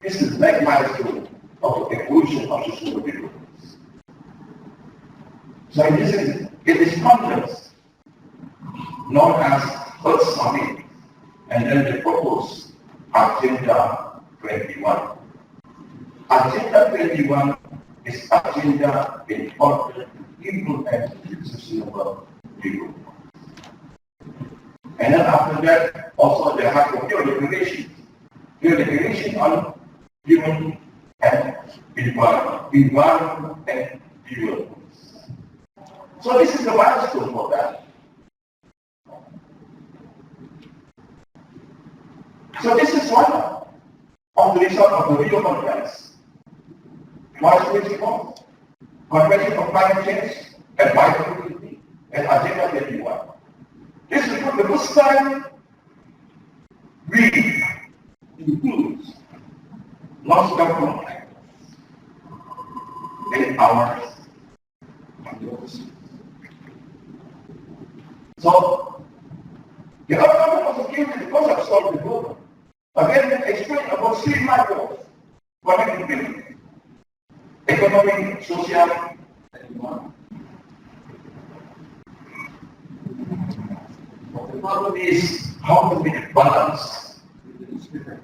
this is like milestone of the evolution of sustainable development. So in this conference, known as Earth Summit, and then they propose Agenda 21. Agenda 21 is agenda in order to implement sustainable development. And then after that, also they have the pure declaration on human and environment and development. So this is the milestone for that. So this is one of the result of the Rio Conference. March 24, Convention on Climate Change and Biodiversity and Agenda 21. This is the first time we include non-government actors in our policy. So the outcome was given because of solving the problem. Again, explain about three macros: connectivity, economic, social, and environment. The problem is how to make balance with these different.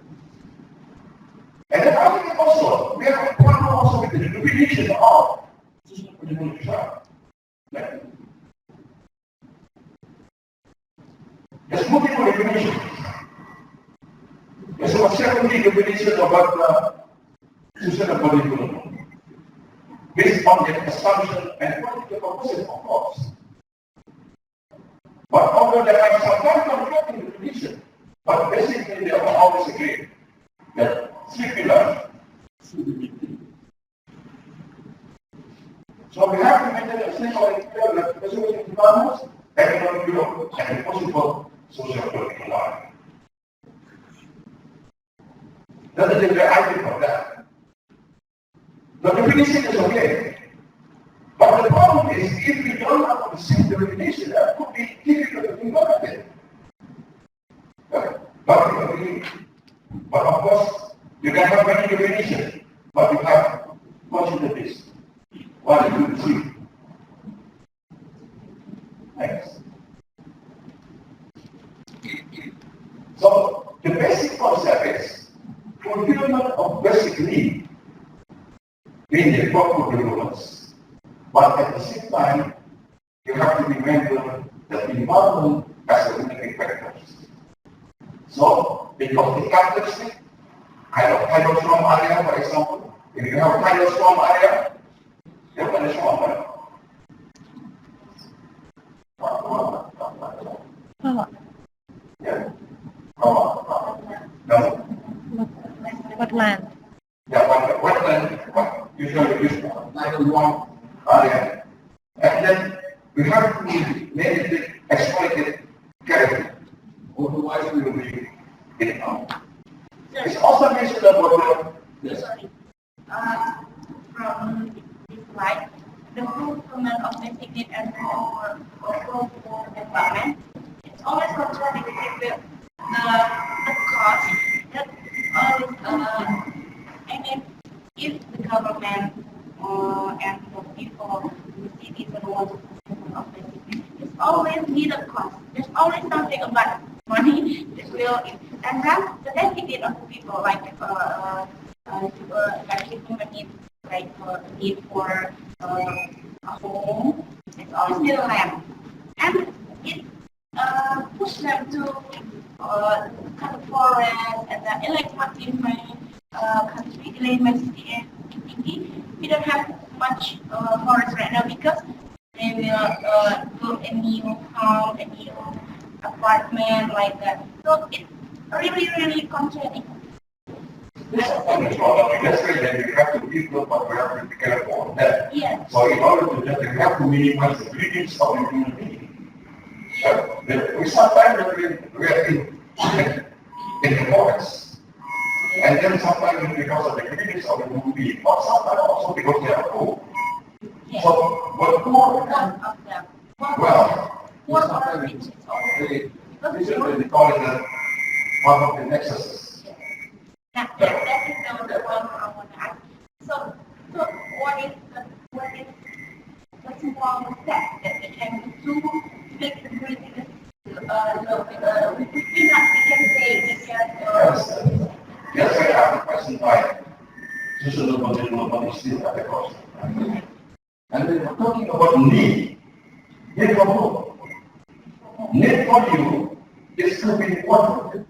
And then I think also we have a problem also with the definition of sustainable development. There's multiple definitions. There's about 70 definitions about sustainable development, based on the assumption and political purposes, of course. But although there are some conflicting definitions, but basically they are always agree that three pillars should be maintained. So we have to maintain a stable and preserving environment, economic growth, and a possible social-political life. That is the idea of that. The definition is okay. But the problem is, if we don't have the same definition, that could be difficult to implement it. But of course, you can have many definitions, but you have consider this. 1, 2, 3. Next. So the basic concept is fulfillment of basic need in the proper developments. But at the same time, you have to remember that the environment has a limiting factors. So, because the characteristic, tidal storm area, for example, if you have a tidal storm area, you have a storm area. Yeah. No. Wetland. Yeah, wetland, usually use tidal storm area. And then we have to make it exploited carefully. Otherwise, we will be getting out. It's also mentioned about the yes. From this slide, the fulfillment of basic need and for development, it's always contradictory with the cost that always, if the government and the people in the cities and want to fulfill of basic needs, it's always need a cost. There's always something about money that will, and then the basic need of the people, like human needs, like need for a home, it's always need a land, and it pushes them to cut the forest and in my country, in my city, we don't have much forest right now because they will build a new home, a new apartment like that. So it's really contradictory. That's why then you have to develop what we have to be careful of that. Yes. So in order to do that, you have to minimize the bleedings of the human being. So we sometimes we are in the forest. And then sometimes because of the bleedings of the human being, but sometimes also because they are poor. Yes. So, but poor, of them. well, Poor or rich, it's always. they call it one of the nexuses. That is the one I want to ask. So what is the small step that we can do to make the greatest we can say we can Yes, I have a question by social global still at the cost. And then we're talking about need. Need for who? Need for you is to be important.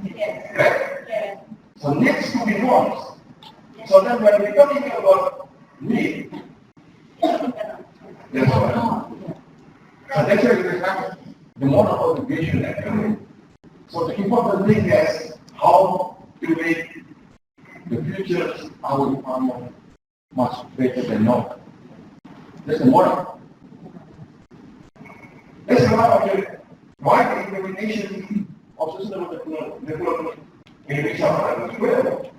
Yes. Right? Yes. So needs to be wants. So then when we're talking about need, that's what. So naturally we have the moral obligation actually. So the important thing is how to make the future our environment much better than now. That's the moral. That's why the implementation of sustainable development in which our as well.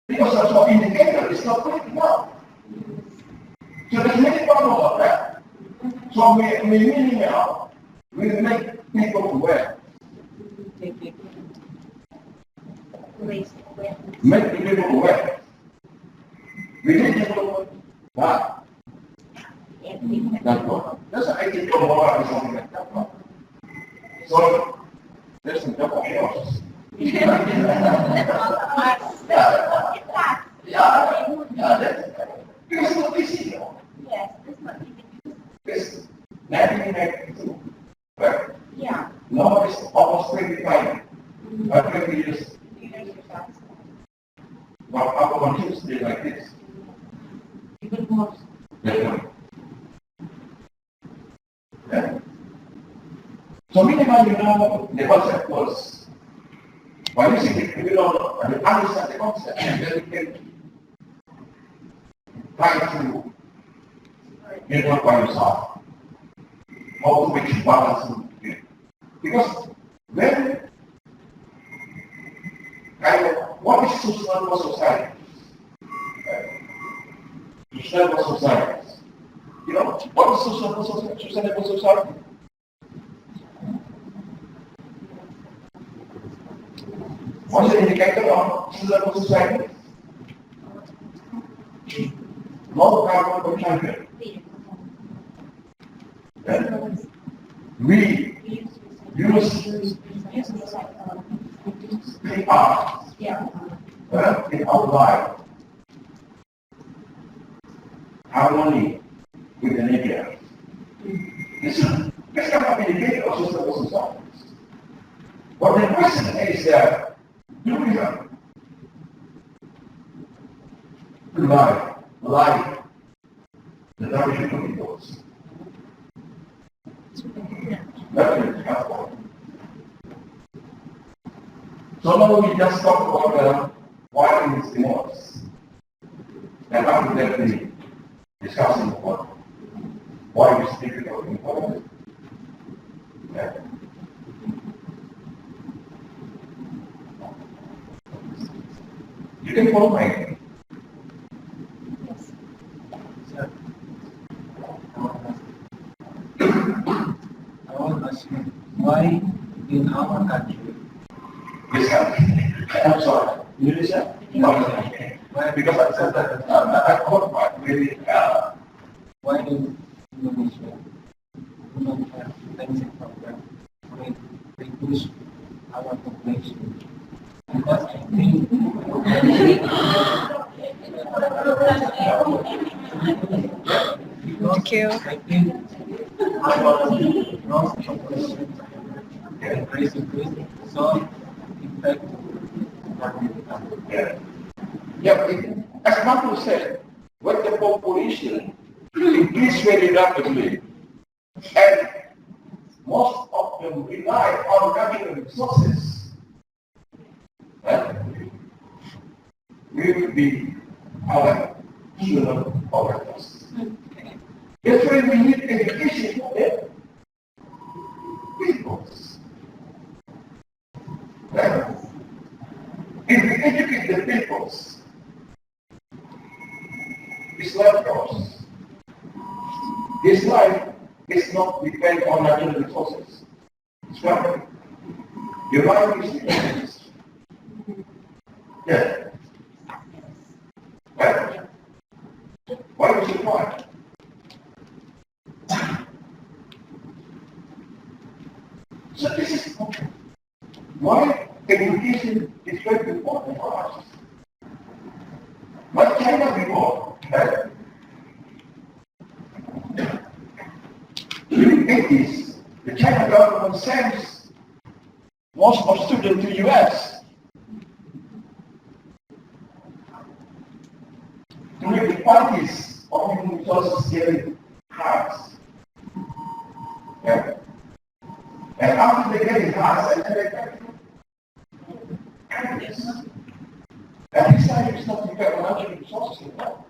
Because that's what indicator is not working now. So there's many problems of that. So we meaning out, we make people aware. Make the people aware. We need people that. That's what. That's an ethical moral or something like that. So there's some double forces. Yeah, because what we see now. Yes, that's what we can. This 1992, right? Yeah. Now it's almost 25, 20 years. But our conditions stay like this. Even more. Yeah. So meanwhile, the concept was, By using it, we don't understand the concept, and then we can try to develop by yourself how to make balance in it. Because when what is sustainable society? Sustainable society. You know, what is sustainable society? What's the indicator of sustainable society? Low carbon consumption. We use PR in our life. Harmony with the nature. This kind of indicator of sustainable society. But the question is that do we have life the direction of peoples? That is helpful. So now we just talk about why is the most. And after that we discussing about why it's difficult in Poland. Yeah. You can follow me. I want to ask you, why in our country? This country. I'm sorry. Indonesia? No. Why? Because I said that I thought really. Why in Indonesia do not have pension program to reduce our population? Because I think our gross population increase, so in fact, As Marco said, when the population increased very rapidly, and most of them rely on natural resources, we will be our children poverty. That's why we need education for them. People. If we educate the peoples, this life goes. This life is not dependent on natural resources. It's right. Your life is dependent. Yeah. Right? Why was it right? So this is why education is very important for us. Like China before, right? During the 80s, the China government sends most of students to the US to make the parties of human resources very hard. Yeah. And after they get it hard, they get it. And this time it's not dependent on natural resources anymore.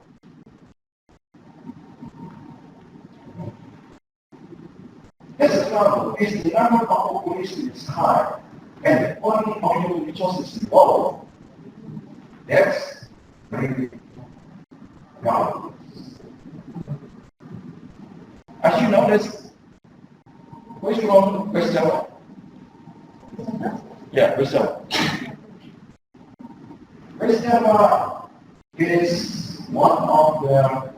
That's the problem. Is the number of population is high, and the quantity of human resources is low. That's very problem. As you notice, where's from West Java? Yeah, West Java. West Java is one of the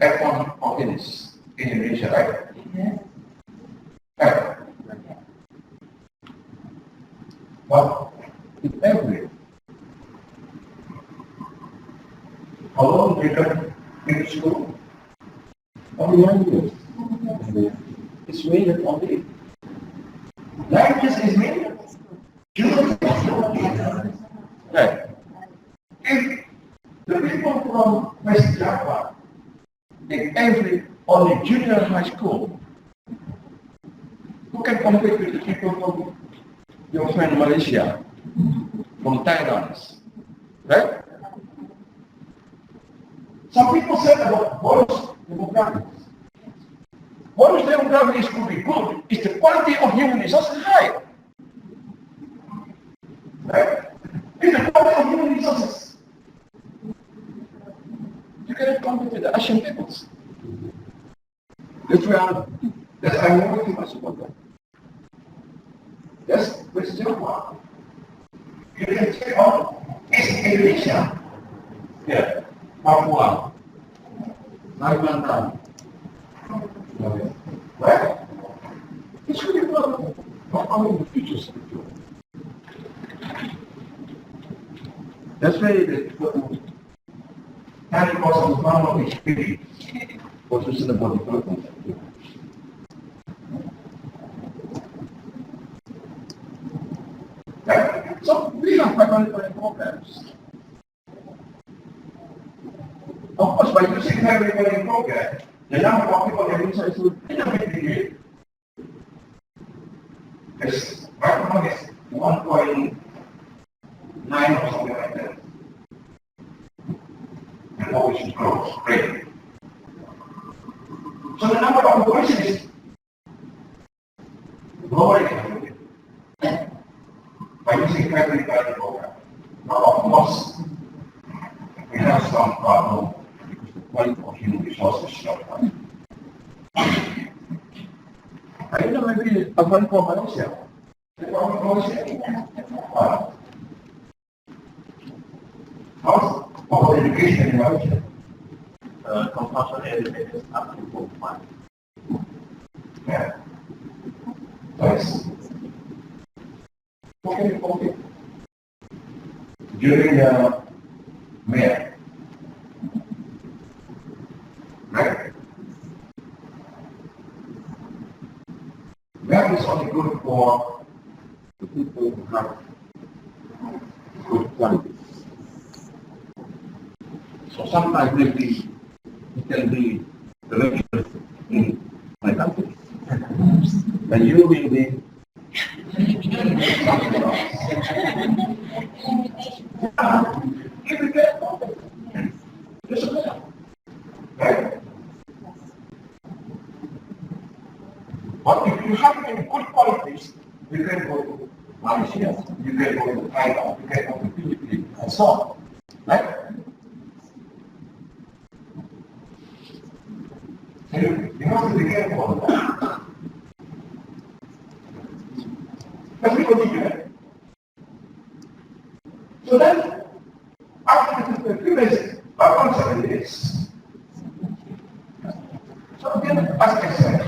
iconic continents in Indonesia, right? Yes. Right. But in every, how long did you in school? Only 9 years. It's weighted only. 9 years is weighted. Right. If the people from West Java, in every only junior high school, who can compete with the people from your friend Malaysia? from tyrants. Right? Some people said about bonus demographics. Bonus demographics could be good if the quality of human resources is high. Right? If the quality of human resources, you cannot compete with the Asian peoples. That's reality. That's I'm not working much about that. That's question one. You can check out Indonesia. Yeah. Papua. Kalimantan. Right? It's really not only the future sector. That's why the and because of the power of experience for sustainable development. Right? So we have 500 programs. Of course, by using everybody program, the number of people having sex will be a bit bigger. It's right now it's 1.9 or something like that. And always should grow, great. So the number of population is lowering a little bit by using everybody program. Now, of course, we have some problem. Quality of human resources short term. I know maybe a friend from Malaysia. How's our education in Malaysia? Compulsory education is up to book 1. Yeah. Nice. Okay. During the May. Right? That is only good for the people who have good qualities. So sometimes maybe it can be the lecturers in my country. And you will be right? But if you have any good qualities, you can go to Malaysia, you can go to Thailand, you can go to Philippines, and so on. Right? So you have to be careful of that. But we continue, right? So then, after the previous concept is, so again, as I said,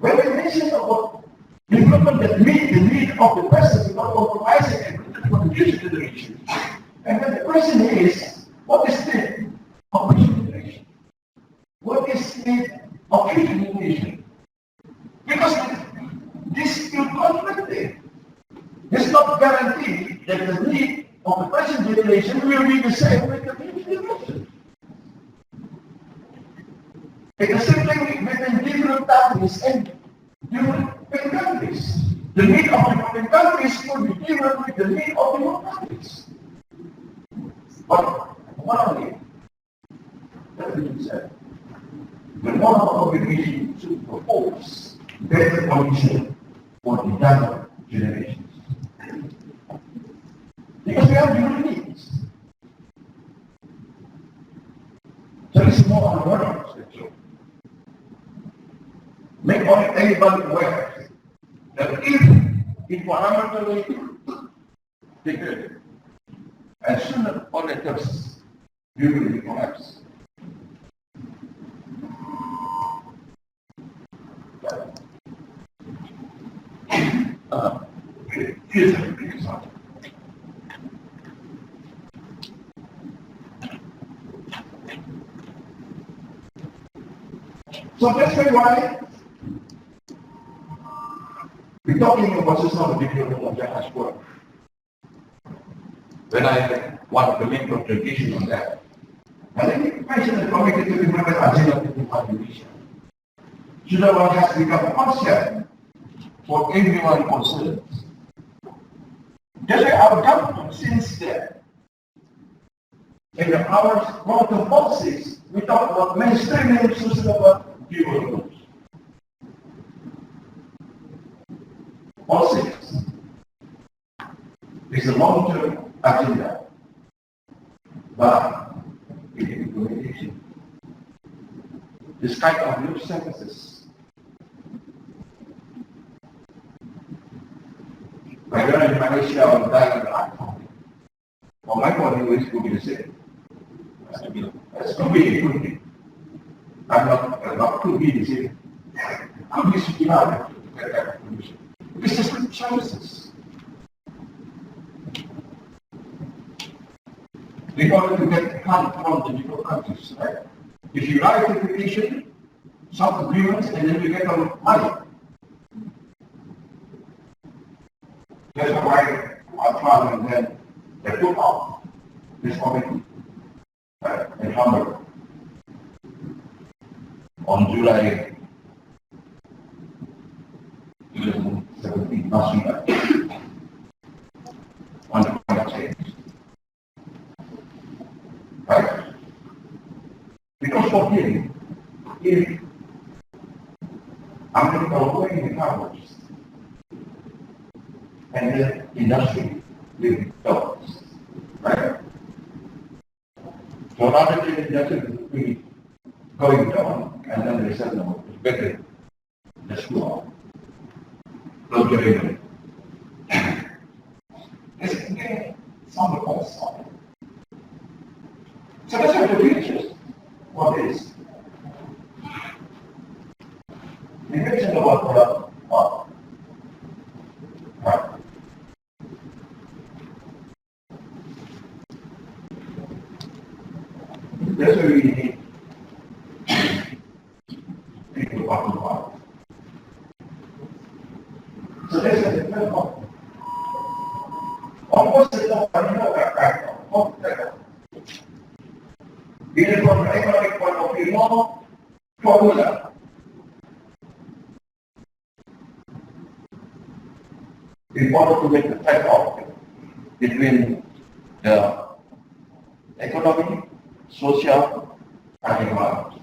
when we mention about development that meet the need of the person without compromising and for the future generation, and then the question is, what is the of future generation? What is the of future generation? Because this is still conflicting. It's not guaranteed that the need of the present generation will be the same with the future generation. It's the same thing within different countries and developing countries. The need of developing countries could be different with the need of developing countries. But morally, that being said, the moral obligation to propose better conditions for the younger generations. Because we have different needs. So this is more on the moral perspective. Make anybody aware that if environmentally degraded, and sooner or later, you will collapse. Here's a big example. So that's why we're talking about sustainable development of that as well. When I want to make contribution on that, I think mention the committee to implement agenda 21 vision. Sustainable has become a concept for everyone concerned. That's why our government, since then, in our one of the policies, we talk about mainstreaming sustainable development. Policies is a long-term agenda, but in implementation, this kind of new synthesis. Whether in Malaysia or Thailand, or my body is going to be the same. That's going to be a good thing. I'm not to be the same. Could be speaking out. This is good choices. In order to get help from the different countries, right? If you write a petition, some agreements, and then you get some money. That's why our parliament then they took out this committee in Hamburg on July 2017, last year, on the climate change. Right? Because for him, if America avoiding the powers and the industry will stop, right? So rather than the industry will be going down, and then they said, no, it's better, let's go on. Don't get in. It's again, some of the side. So that's what the future what is. You mentioned about right. That's what we need people talking about. So that's a different one. Almost the top, I know that either from the economic point of view, no formula. In order to make the trade-off between the economy, social, and environment.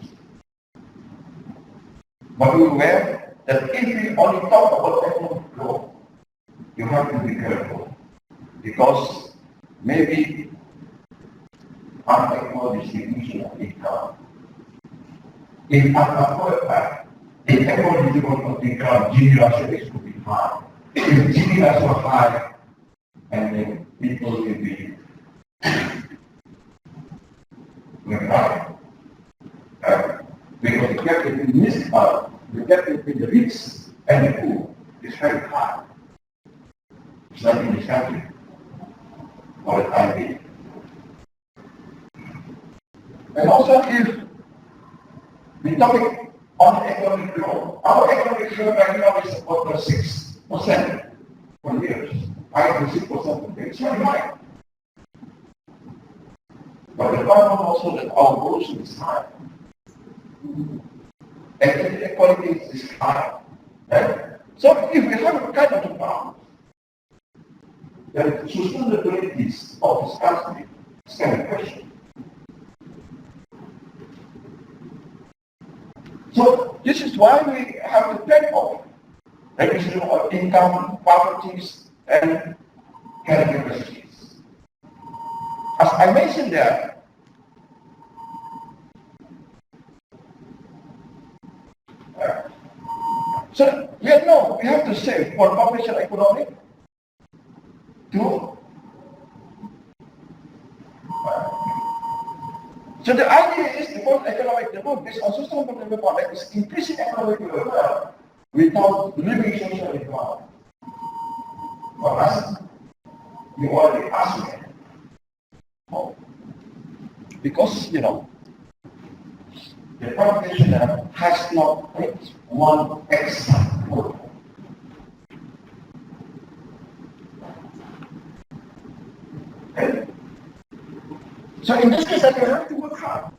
But we aware that if we only talk about economic growth, you have to be careful because maybe our technology distribution of income. In our the technology of income generation is to be high. If generation are high, and then people will be high. Because the gap between this part, the gap between the rich and the poor is very high. It's not in this country for the time being. And also, if the topic on economic growth, our economic growth right now is about 6% for years, 5 to 6%. It's very high. But the problem also that our growth is high. And inequality is high. Right? So if we have a kind of a balance, then the sustainability of this country is kind of question. So this is why we have to take off reduction of income, poverty, and health capacities. As I mentioned there, so we have to save for population economic to. So the idea is the whole economic development is also sustainable development, is increasing economic development without living social equality. For us, we already asked me. Because, the practitioner has not picked one example. Okay? So in this case, I have to work hard.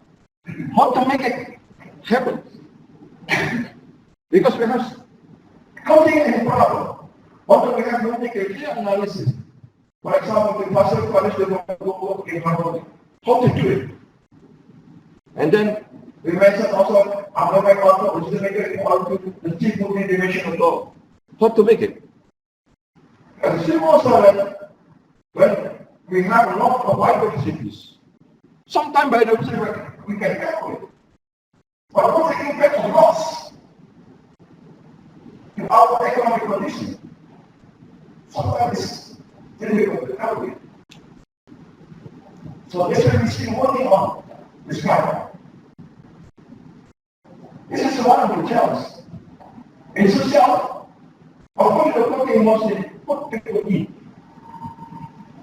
How to make it happen? Because we have counting any problem. What do we have to make a clear analysis? For example, the pastor college, they want to go work in harmony. How to do it? And then we mentioned also under my also originated into the chief motivation of God. How to make it? And the SEAMEO that when we have a lot of Bible recipes, sometimes by the way we can calculate. But what the impact of loss in our economic condition? Sometimes it's difficult to calculate. So this is we're still working on this matter. This is one of the challenges. In social, of course, the cooking mostly what people eat.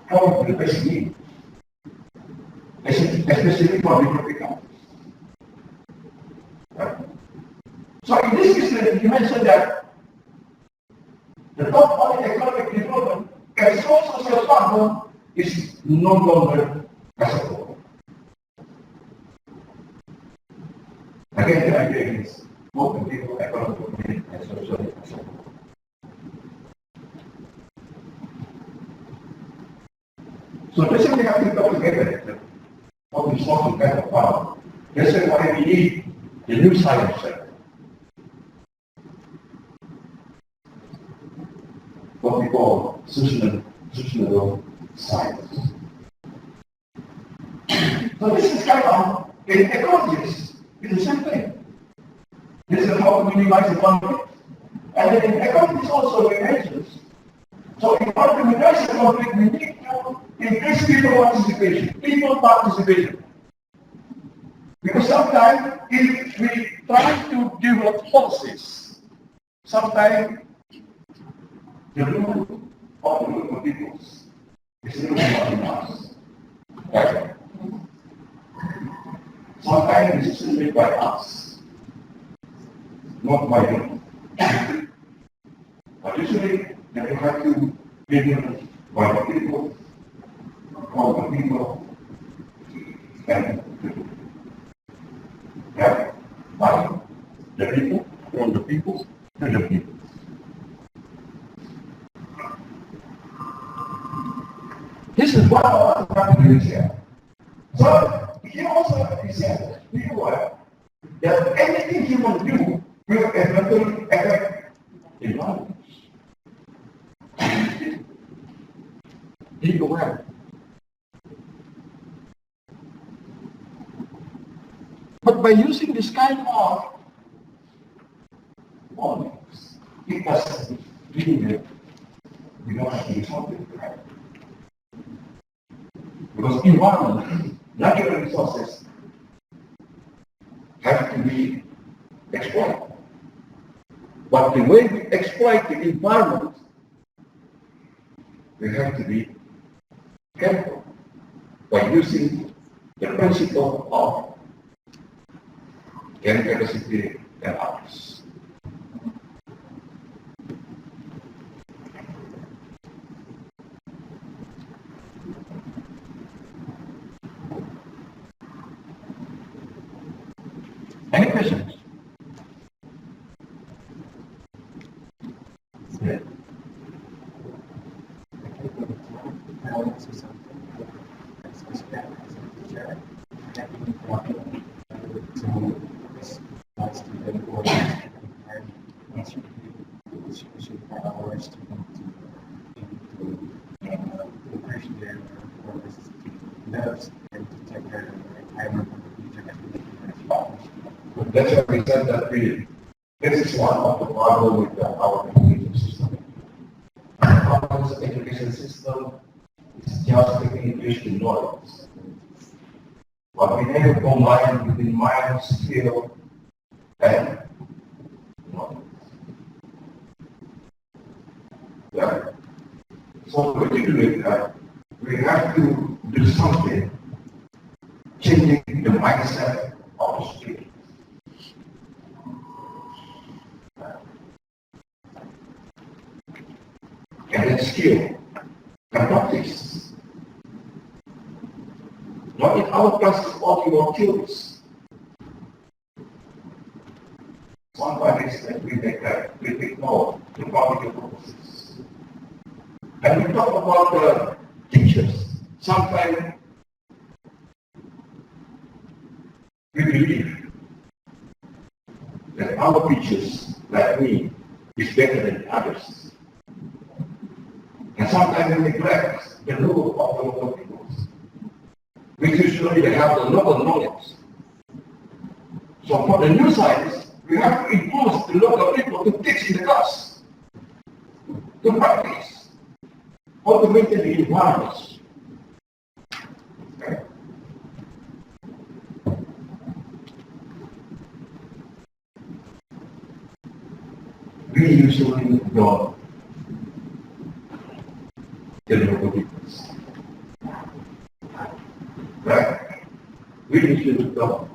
How the basic need. Especially for people become. Right? So in this case, you mentioned that the top on economic development as social partner is no longer acceptable. Again, the idea is both the people, economic and socially acceptable. So this is we have to come together how to solve the kind of power. This is why we need the new science sector. What we call sustainable science. So this is kind of, in ecologists, it's the same thing. This is how to minimize the conflict. And then in ecologists also we mentioned, so in order to minimize the conflict, we need to increase people participation. Because sometimes if we try to develop policies, sometimes the rule of the local peoples is not us. Right? Sometimes this is made by us, not by them. But usually, they have to be given by the people, from the people, and the people. Yeah? By the people, from the people, to the people. This is what our practice is here. So, he also said, you know what, that anything human do will eventually affect the environment. Be aware. But by using this kind of warnings, it doesn't really we don't have to do something, right? Because environment, natural resources have to be exploited. But the way we exploit the environment, we have to be careful by using the principle of gain capacity and others. Any questions? Yeah. That's why we said that this is one of the problems with our education system. Our education system is just taking English in knowledge. But we never combine between mind, skill, and knowledge. Yeah. So what we do is that we have to do something, changing the mindset of the student. And then skill and practice. Not in our classes of your theories. Sometimes that we take note the practical purposes. And we talk about sometimes we believe that our teachers, like me, is better than others. And sometimes we neglect the rule of the local peoples, which usually they have the local knowledge. So for the new science, we have to influence the local people to teach in the class, to practice, how to maintain the environment. Okay. We usually don't the local peoples. Right? We usually don't.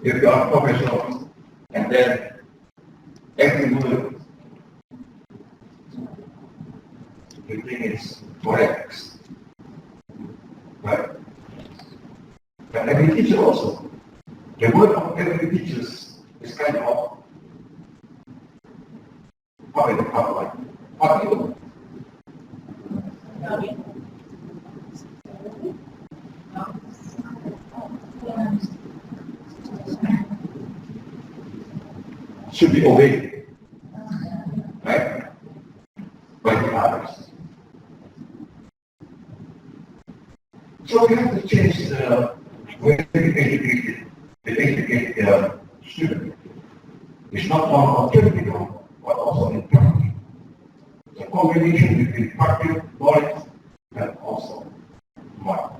If you are professional and then every word you think is correct. Right? And every teacher also. The word of every teacher is kind of how do you should be obeyed, right, by the others. So we have to change the way we educate the student. It's not only theoretical, but also in practice. The combination between practice, knowledge, and also mind.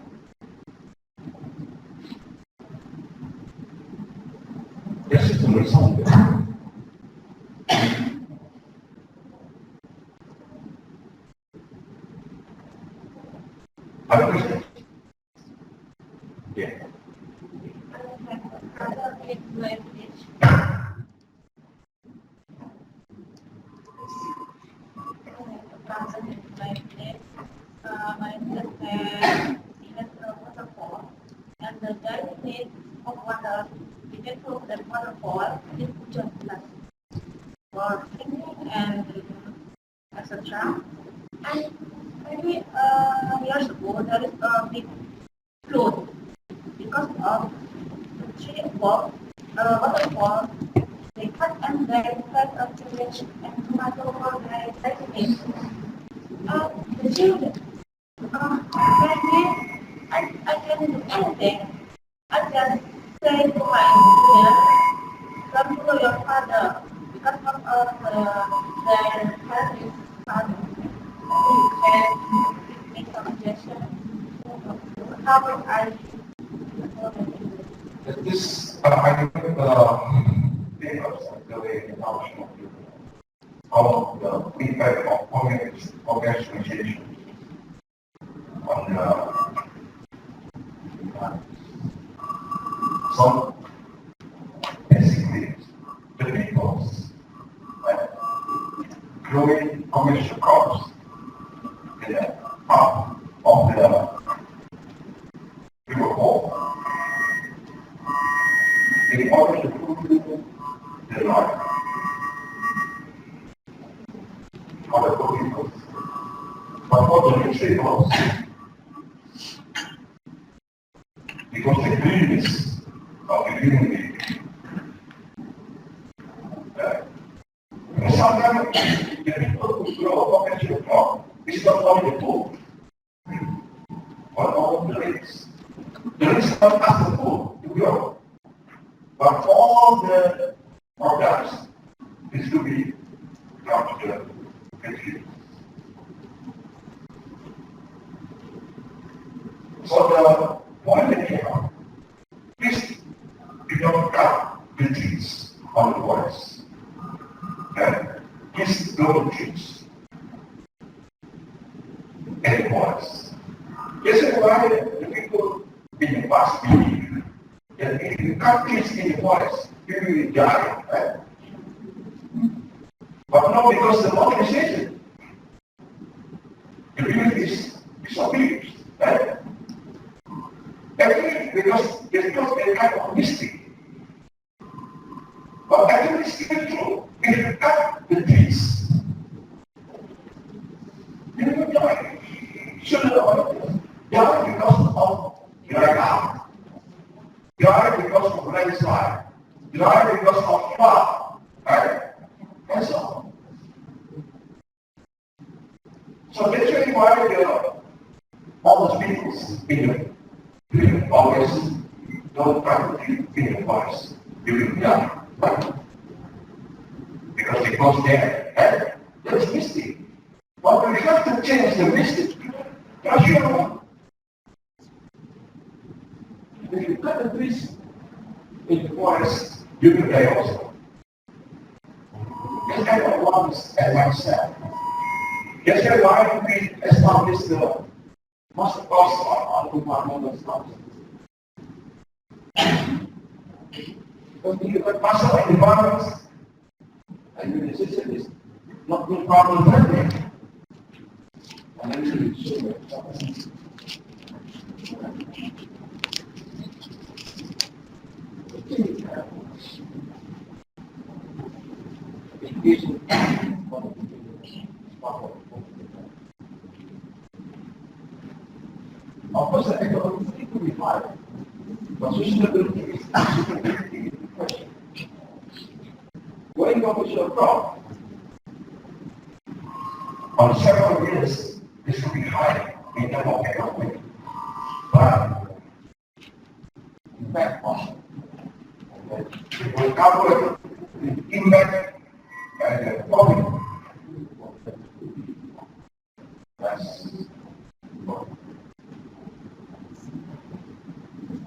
This is the result. Other questions? Yeah. And the guy made of water, we can prove that waterfall is just like for singing and etc. And maybe years ago there is a big flood because of the tree of waterfall. They cut and then cut a village and tomato for their residents. The children, I can do anything. I just say to my engineer, come to your father, because of their family's father. You can make a suggestion. How would I This, I think, papers are very emotional of the impact of organization on some basically the people's growing commercial crops in the part of the river hole. In order to fulfill the life of the people, but for the nutrients, because the greenness of the human being. Sometimes the people who grow a commercial crop is not only the food, but all the race. The race not as the food to grow, but all the products is to be brought to the country. So the point that you have is you don't cut the trees on the forest. And please grow the trees and the forest. This is why the people in the past believe that if you cut trees in the forest, you will die, right? But not because the organization, the belief is disobedience, right? Actually, because it's not a kind of mystic. But actually, it's even true. If you cut the trees, you will die. Sooner or later, they dry because of landslide, dry because of flood, right? And so on. So that's really why all those people in the always don't try to keep in the forest during the right? Because it goes there, and that's mystic. But we have to change the mystic. That's your if you cut the trees in the forest, you can die also. Yes, I don't want this as myself. That's why we established the master course on environmental studies. Because you got master of environments, and your decision is not being problem friendly. And then you show it. Of course, the economic will be high, but sustainability is absolutely the question. Going on with your crop, on several years, this will be high in terms of economic, but in fact, also, it will cover the impact and the profit. That's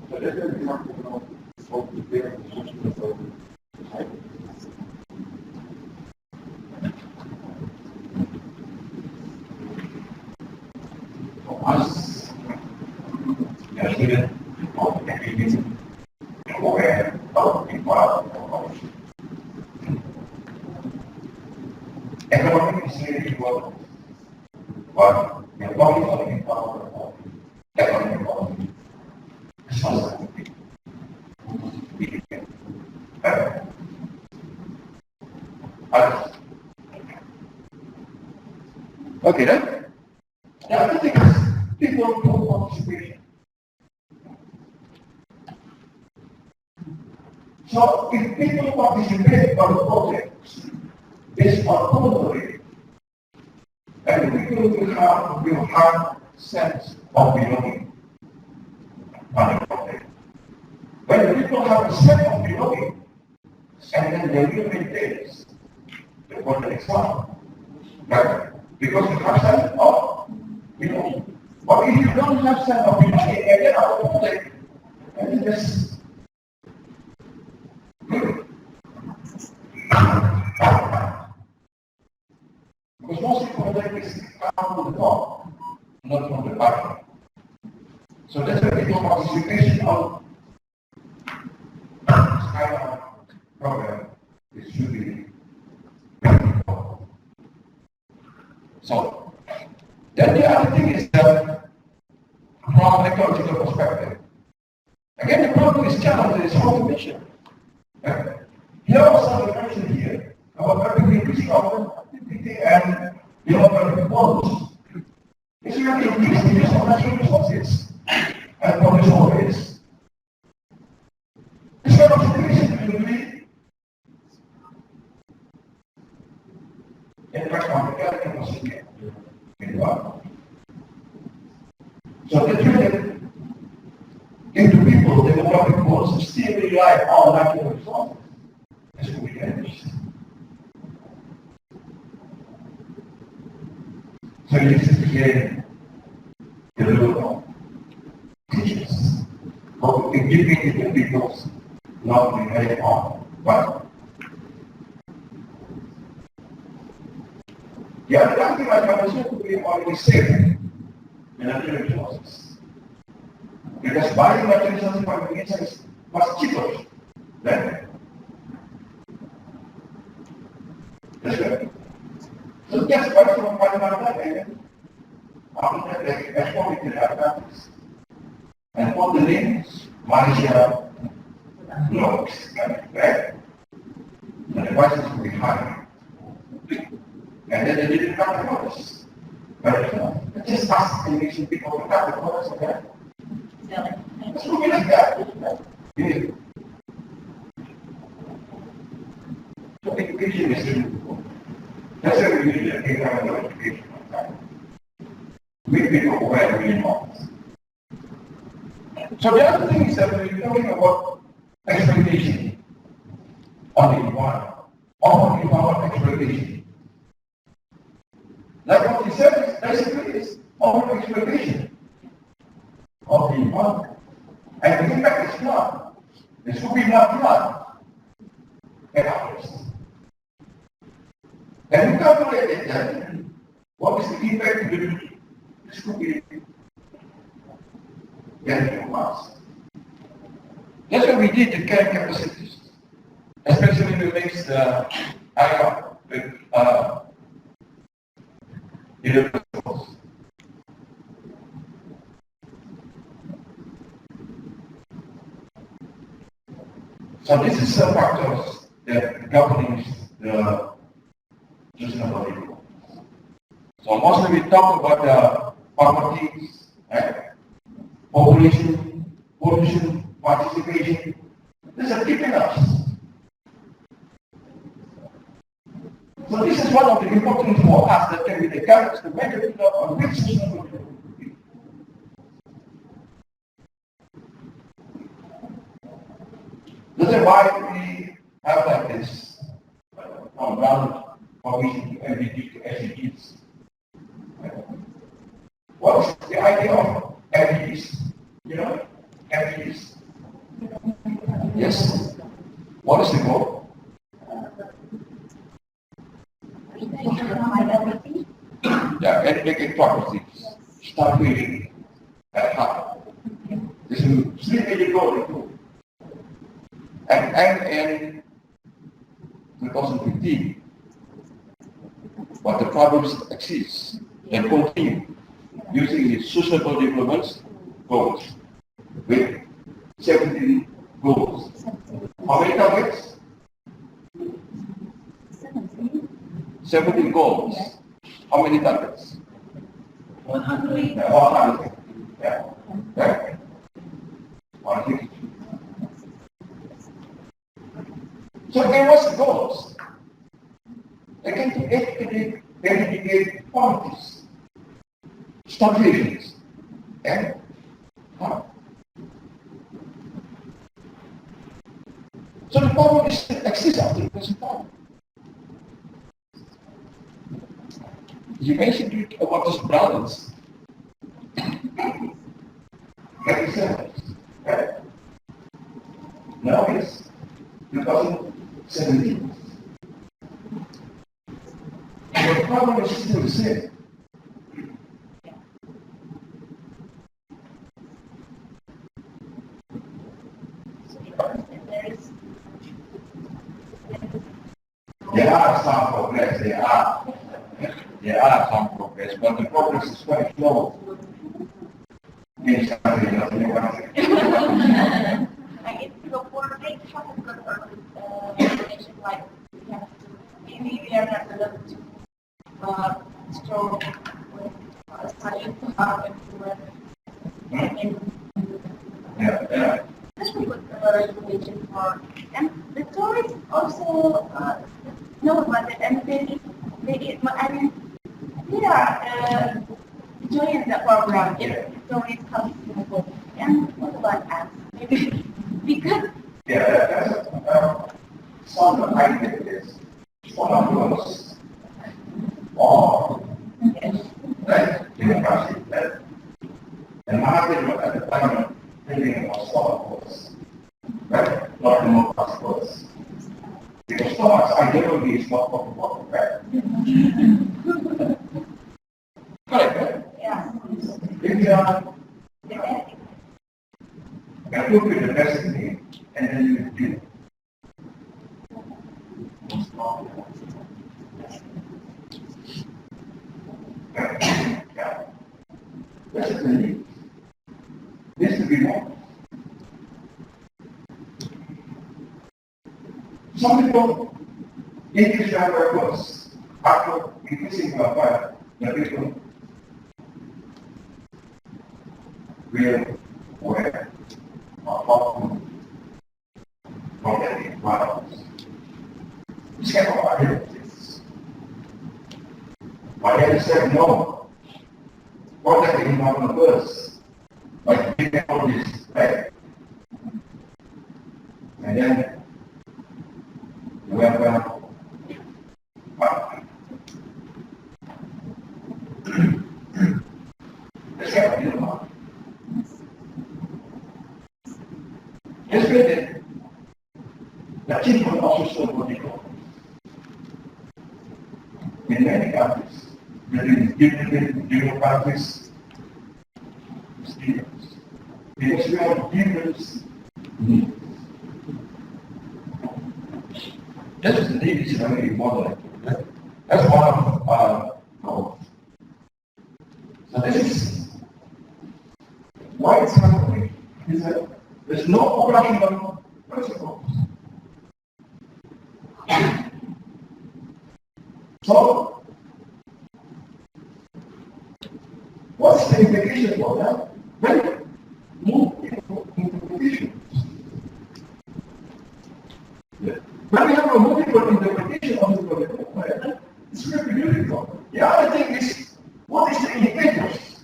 so that's an example of the very for us, as leaders of the community, aware of the environment of economic is really important, but the economic of the environment of economic of responsibility. Okay, then. The other thing is people don't participate. So if people participate on the projects based on voluntary, and people will have sense of belonging on the project. When the people have a sense of belonging, and then they will maintain the project itself, right? Because you have sense of belonging. But if you don't have sense of belonging, and then our project, and this. Because most important is come from the top, not from the bottom. So that's why people participation of this kind of program is should be very important. So then the other thing is that from an ecological perspective, again the problem is challenge is automation. Here also the question here about increasing our activity and the other bonds. It's really increasing the use of natural resources and produce always. This kind of situation will be impact on the capacity in the world. So the trend into people, the demographic goals still rely on natural resources. This will be damaged. So this is again the role of teachers. How to educate the people not rely on, but the other thing I can also be already saving the natural resources. Because buying natural resources from the nature is much cheaper than that's right. So just buy from Kalimantan and after that they export it to the other countries. And for the names, Malaysia, no, right? And the prices will be high. And then they didn't cut the forest. But just ask Indonesian people to cut the forest again. It's looking like that. Yeah. So education is really important. That's why we need to take care of education. Make people aware really more. So the other thing is that when you're talking about exploitation on the environment, or on the environment exploitation, like what he said, basically is over exploitation of the environment. And the impact is flood. This could be not flood and others. And we calculated that what is the impact of this could be getting mass. That's what we did to carry capacities, especially to mix the ion with electrons. So this is some factors that governing the sustainability. So mostly we talk about the poverty, right? Population, pollution, participation. These are keeping us. So this is one of the important for us that can be the characters to make it on which sustainability. This is why we have like this ground formation to MDG to SEGs. What is the idea of MDGs? You know, MDGs. Yes. What is the goal? Yeah, educate property. Start reading at heart. This is 3 major goals. And in 2015, but the problems exist and continue using the sustainable development goals with 17 goals. How many targets? 17 goals. How many targets? 100. 100. Yeah. Right? 150. So there was goals. Again, to educate poverties, starvations, and harm. So the power exists after the present time. You mentioned about this balance. Like you said, right? Now it's 2017. The problem is still the same. There are some progress, there are some progress, but the progress is quite slow. In some areas, If you go for a big traffic information like maybe we are not allowed to stroke with studying to have yeah. that's pretty good information for, and the tourists also know about it, and they I mean they are join the program if tourists come to Singapore. And what about us? Maybe because Some of the ideas, one of those, or right, democracy, and market at the time thinking of Stomachs, right? Not democracy. Because Stomachs ideology is not what right? Correct, right? yeah. If you are, and look at the best thing, and then you do. Yeah. That's the thing. This to be more. Some people increase their purpose after increasing their fire, the people will aware of how This kind of identities. My dad said no. What does it mean on the verse? Like giving all this, right? And then we went around. Let's get a little. Let's get it. The people also so political. In many countries, there is different countries, students. Because we have different needs. That is the need is very important. That's one of our goals. So this is why it's happening. Is that there's no operational principles. So, what's the implication for that? When move into interpretations. When we have a multiple interpretation of the political, it's very beautiful. The other thing is, what is the indicators?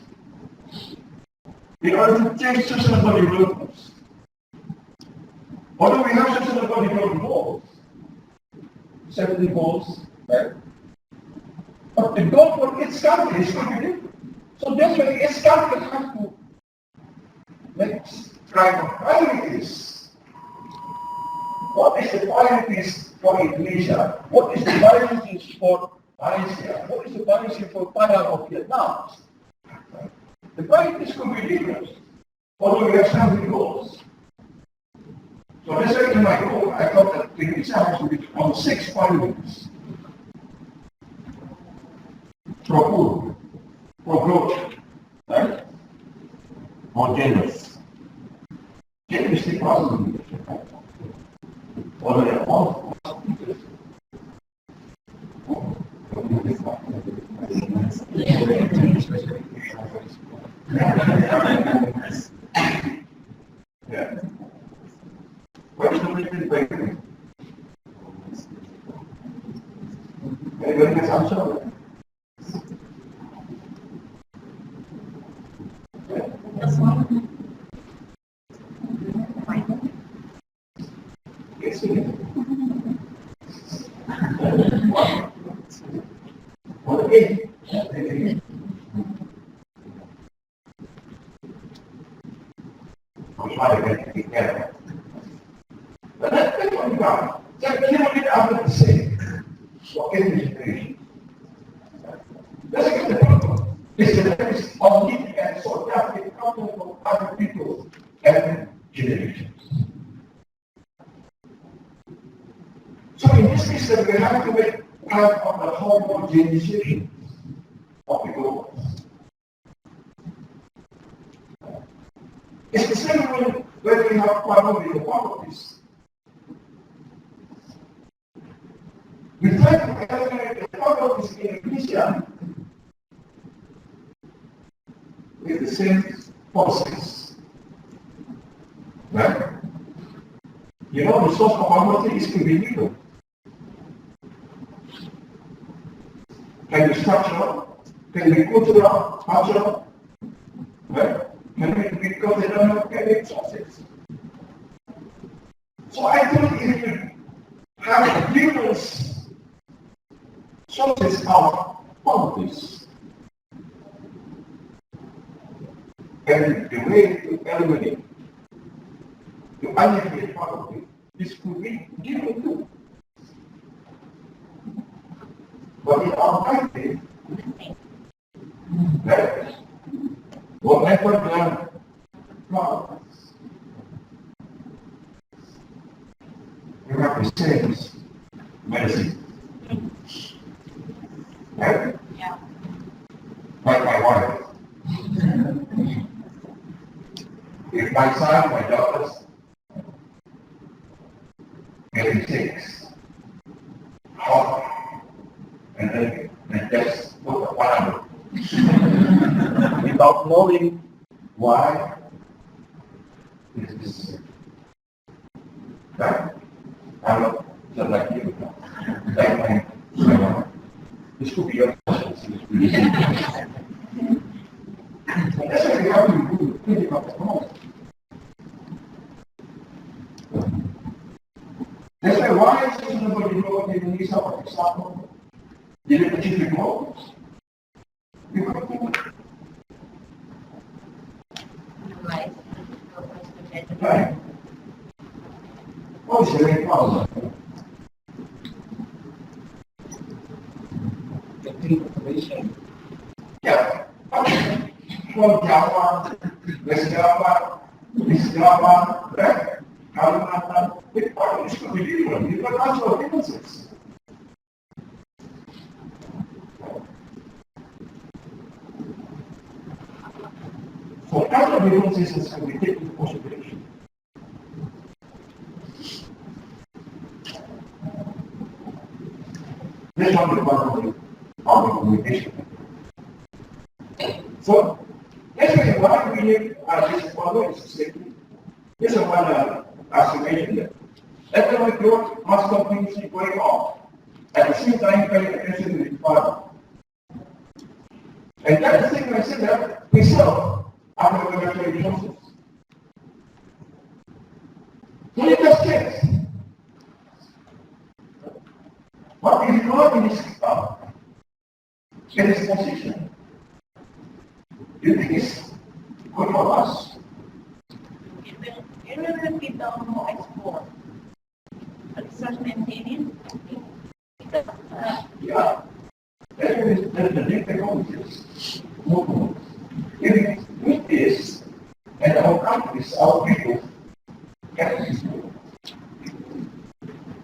In order to change sustainable development. Although we have sustainable development goals, 70 goals, right? But the goal for each country is going to be different. So that's why each country has to make priorities. What is the priorities for Indonesia? What is the priorities for Malaysia? What is the priority for Thailand or Vietnam? The priorities could be different, although we have 70 goals. So that's why in my goal, I thought that Indonesia has to be on 6 priorities. For food, for growth, right? More generous. Generous is possible. Or they are all yeah. What is the reason for it? Anybody has answer? So in this case, we have to make part of the homogenization of the goals. It's the same way when we have problem with the policies. We try to eliminate the policies in Indonesia with the same policies. Right? You know, the source of poverty is individual. Can be structural, can be cultural, right? Can be continental, can be sources. So I think if you have different sources of poverty, and the way to eliminate, to annihilate poverty, this could be different too. But in our country, right, whatever the problems, you have to change medicine. Right? Yeah. Like my wife. If my son, my daughters, getting sick, hot, and then just put a panel without knowing why this is right. I'm not just like you. like my this could be your questions. That's what we have to do, think about the moment. That's why is it nobody know in Indonesia, for example, they didn't achieve the goals? You can't do it. Right. What is the main problem? Getting information. Yeah. From Java, West Java, East Java, right? Kalimantan, it always could be different. You can cultural differences. So cultural differences can be taken into consideration. This one is part of the communication. So, actually, what we need this follow is safety. This is one estimation that economic growth must continuously going on. At the same time, paying attention to the environment. And that is the thing I said that we serve our regulatory resources. So it just change. What is not in this position? You think it's good for us? It will be the more export. But such maintaining. Yeah. There's the new technologies. If with this, and our countries, our people, can use it.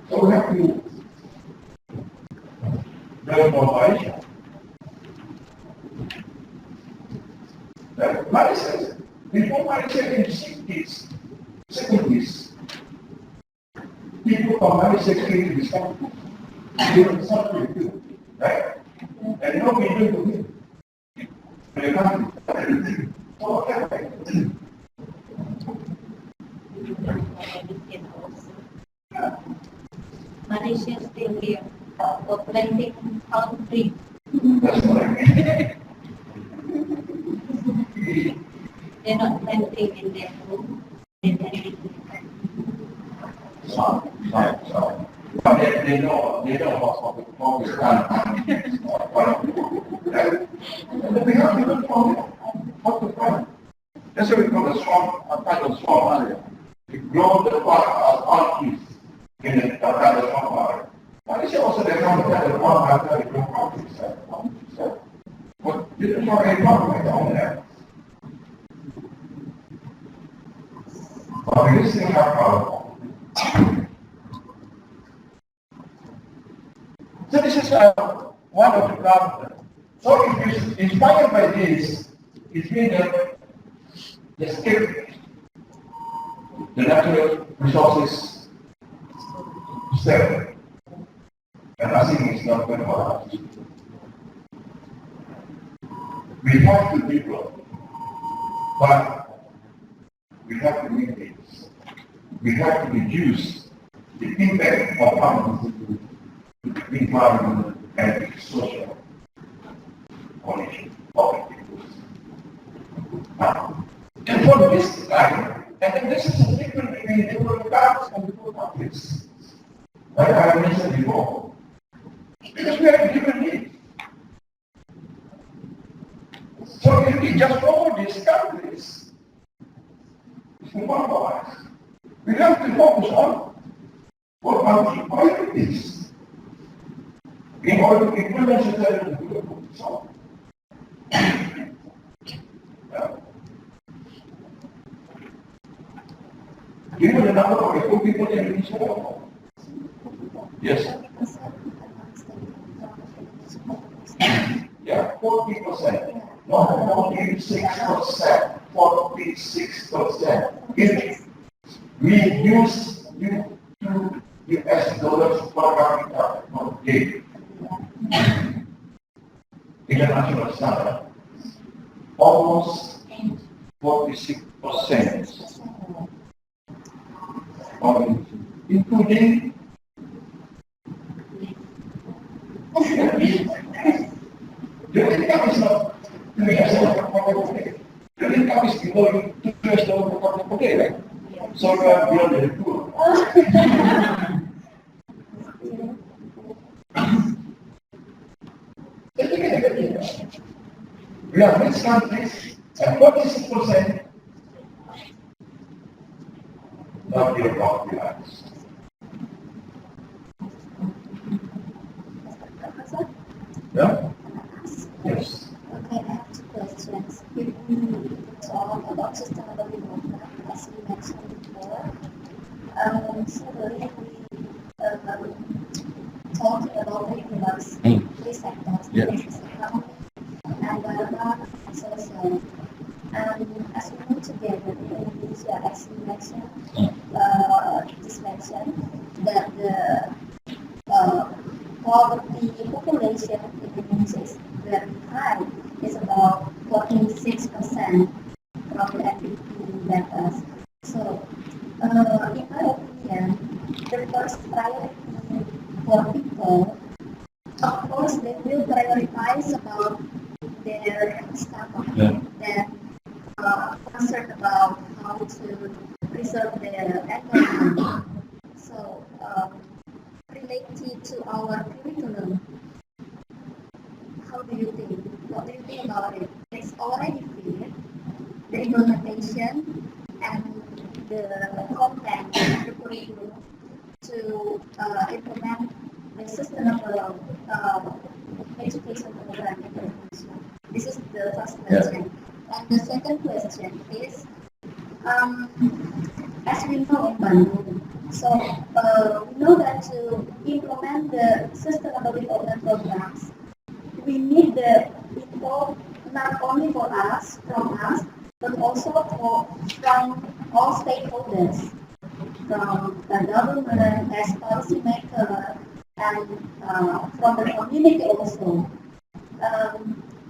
So we have to learn more Malaysia. Malaysia, before Malaysia in the 60s, 70s, people from Malaysia came to this country. They were suffering too, right? And now we do to them. They can't. So, Malaysia is still here. For planting palm tree. that's what I mean. They're not planting in their home. They're planting. But they know what we're done. We have to look for what to find. That's what we call a strong, a kind of strong area. To grow the palm trees in a kind of strong area. But it's also the kind of palm after the grow palm trees. But you don't have any problem with all that. But we still have problems. So this is one of the problems. So if you're inspired by this, it means that the state, the natural resources, step, and nothing is not going to happen. We have to develop, but we have to make this. We have to reduce the impact of harm to the environment and the social condition of the people. And for this time, and then this is a difference between different countries and different countries. Like I mentioned before. Because we have different needs. So if we just follow these countries, it's not for us. We have to focus on what country priorities in order to implement society development. So, do you know the number of poor people in Indonesia? Yes. Yeah, 40%. No, 46%. 46%. If we use US dollars per capita per day, international standard, almost 46%, including somewhere beyond the pool. We have rich countries, and 46% not yet popularized. Yeah? Yes. Okay, I have two questions. If we talk about sustainable development, as we mentioned before, suddenly we talking about three pillars, three sectors, Yeah. business, economy, environment, and social. As we know together in Indonesia, as you mentioned, just mentioned that the poverty population in Indonesia is very high. It's about 46% from the NPP data. So, in my opinion, the first priority for people, of course, they will prioritize about their stuff, then concerned about how to preserve their environment. So, related to our curriculum, how do you think? What do you think about it? It's already clear, the implementation and the content of the curriculum to implement the sustainable education program in Indonesia. This is the first question. And the second question is, as we know in Bandung, so we know that to implement the sustainable development programs, we need the input not only for us, from us, but also from all stakeholders, from the government as policymaker, and from the community also.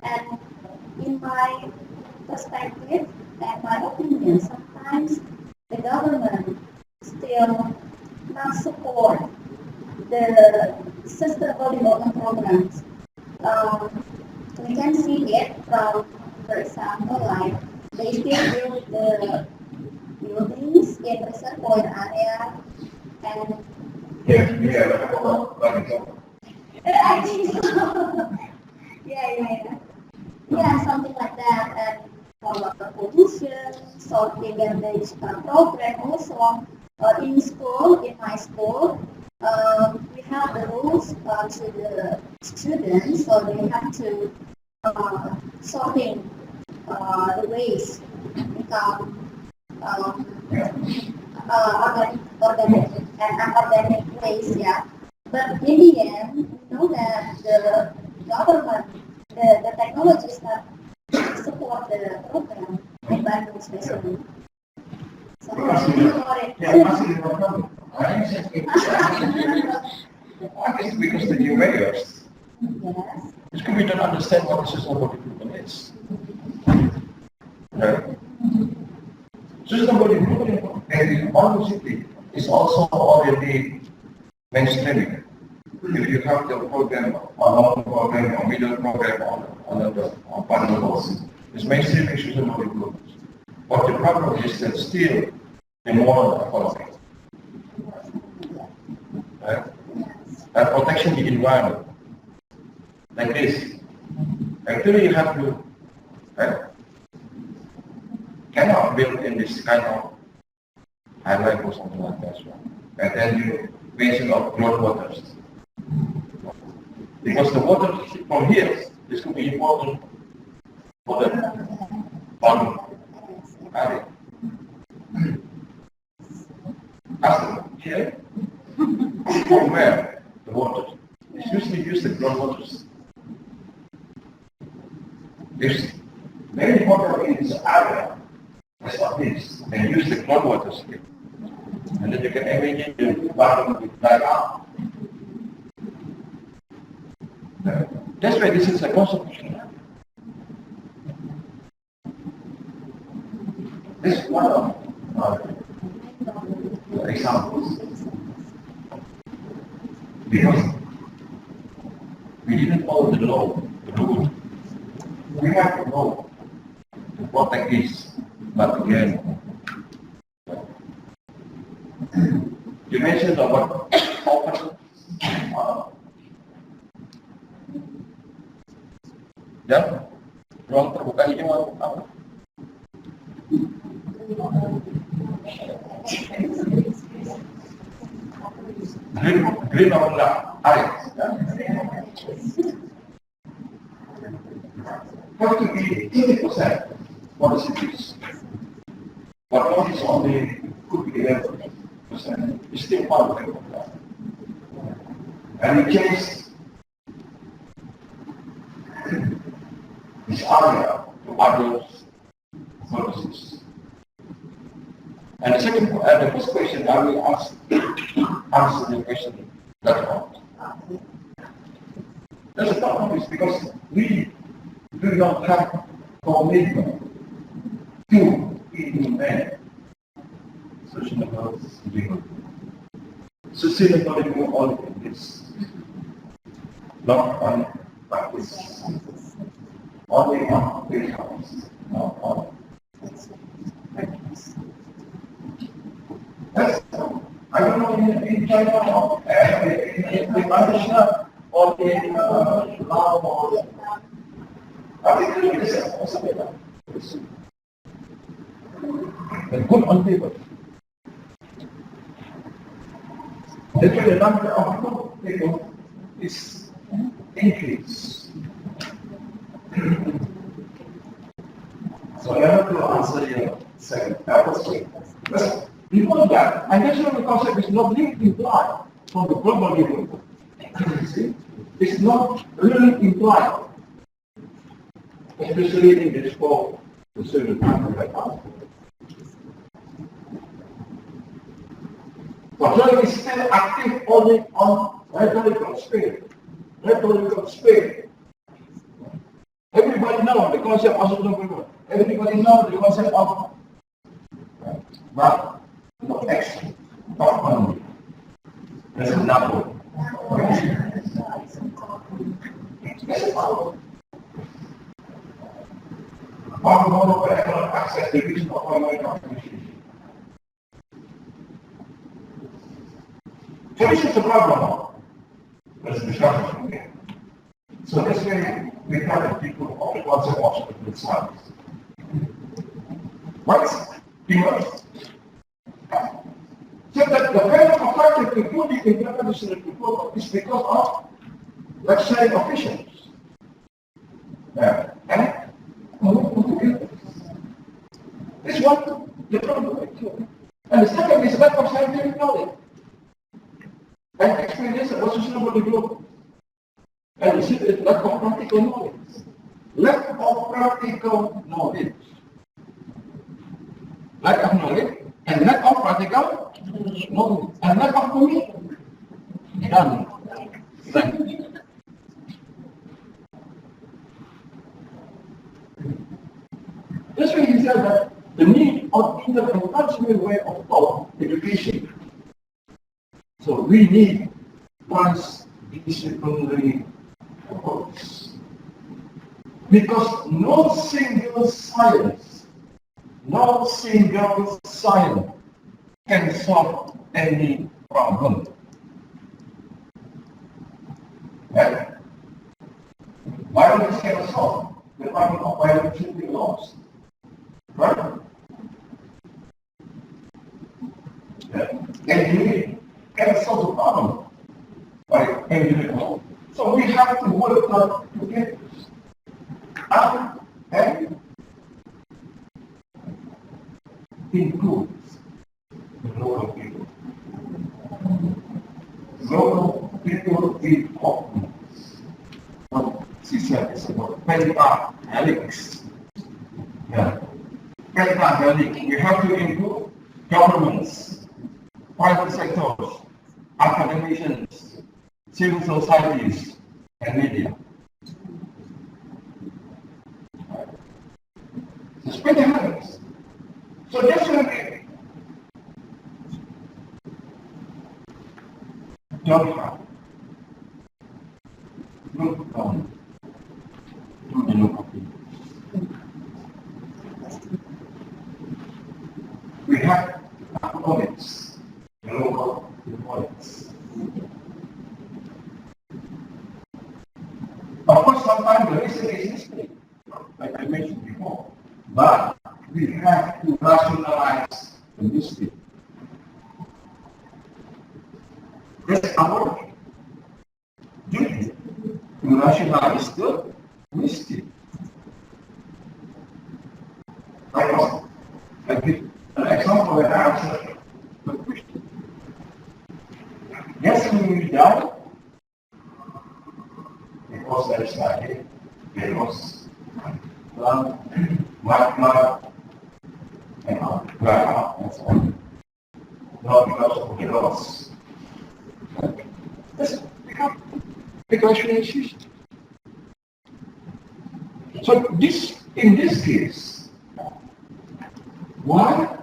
And in my perspective and my opinion, sometimes the government still not support the sustainable development programs. We can see it from, for example, like they still build the buildings in reservoir area and I think so. Yeah, something like that. And for water pollution, sorting garbage program also. In school, in my school, we have the rules to the students, so they have to sorting the waste become organic and unorganic waste, yeah. But in the end, we know that the government, the technologies that support the program in Bandung especially. So how do you think about it? I guess because the new mayors, Yes. it's because we don't understand what the sustainable development is. Right? Sustainable development in one city is also already mainstreaming. If you have the program, a long program, or middle program, on part levels, it's mainstreaming sustainable development. But the problem is that still the moral economy. Right? And protection the environment. Like this. Actually you have to, right? Cannot build in this kind of highlight or something like that. And then you mention of groundwaters. Because the water from here is going to be important for the farming area. After here, from where the water is usually used the groundwaters. There's very important in this area, as like this, and use the groundwaters here. And then you can imagine the bottom with dry out. That's why this is a conservation. This is one of the examples. Because we didn't follow the law, the rule. We have to know to protect this, but again, mentioned about open. Ya, ruang terbuka hijau apa? Green or enggak? Air. Have to be 80% for the cities. But what is only could be 11%. It's still part of it. And we changed this area to other services. And the first question I will answer the question. That's all. That's the problem is because we do not have commitment to implement sustainability on this, not on practice, only on greenhouse, not on practice. That's, I don't know in China or in Malaysia or in Laos. I think there is a possibility. But good on paper. That's why the number of good people is increased. So I have to answer your second question. But before that, identifiable concept is not really implied from the global level. It's not really implied, especially in this for the certain country like us. But is still active only on rhetorical spirit. Rhetorical spirit. Everybody knows the concept of social people. Everybody knows the concept of but not action, not money. That's another. That's a power. Power of economic access, the reason of economic contribution. So this is the problem. Let's discuss it again. So this way we have people of the concept of good science. What's the so that the kind of effect we put in the people is because of, let's say, officials. And this one, the problem. And the second is lack of scientific knowledge and experience about sustainable development. And you see the lack of practical knowledge. Lack of practical knowledge. Lack of knowledge and lack of practical knowledge. And lack of commitment. Done. That's why he said that the need of intercultural way of thought, education. So we need transdisciplinary approach. Because no single science can solve any problem. Right? Biology cannot solve the problem of biological laws. Right? Engineering can solve the problem by engineering law. So we have to work on together and improve the local people. Local people important. She said it's about pentahelix. Yeah. Pentahelix. We have to improve governments, private sectors, academicians, civil societies, and media. It's pentahelix. So definitely don't have look down to the local people. We have acknowledge the local sometimes the reason is mistake, like I mentioned before. But we have to rationalize the mistake. That's our duty to rationalize the mistake. I give an example when I answer the question. Yes, when we die, because there is life, there was blood, and blood, and so on. Not because of the loss. That's big rationalization. So this, in this case, why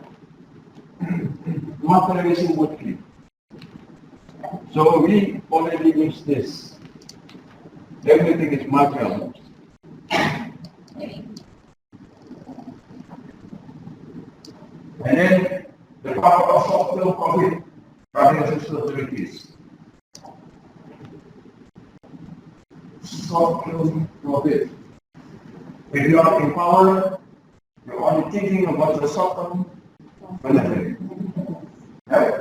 materialism would be? So we already use this. Everything is material. And then the power of software profit, rather than activities. Software profit. If you are empowered, you're only thinking about the short-term benefit. Right?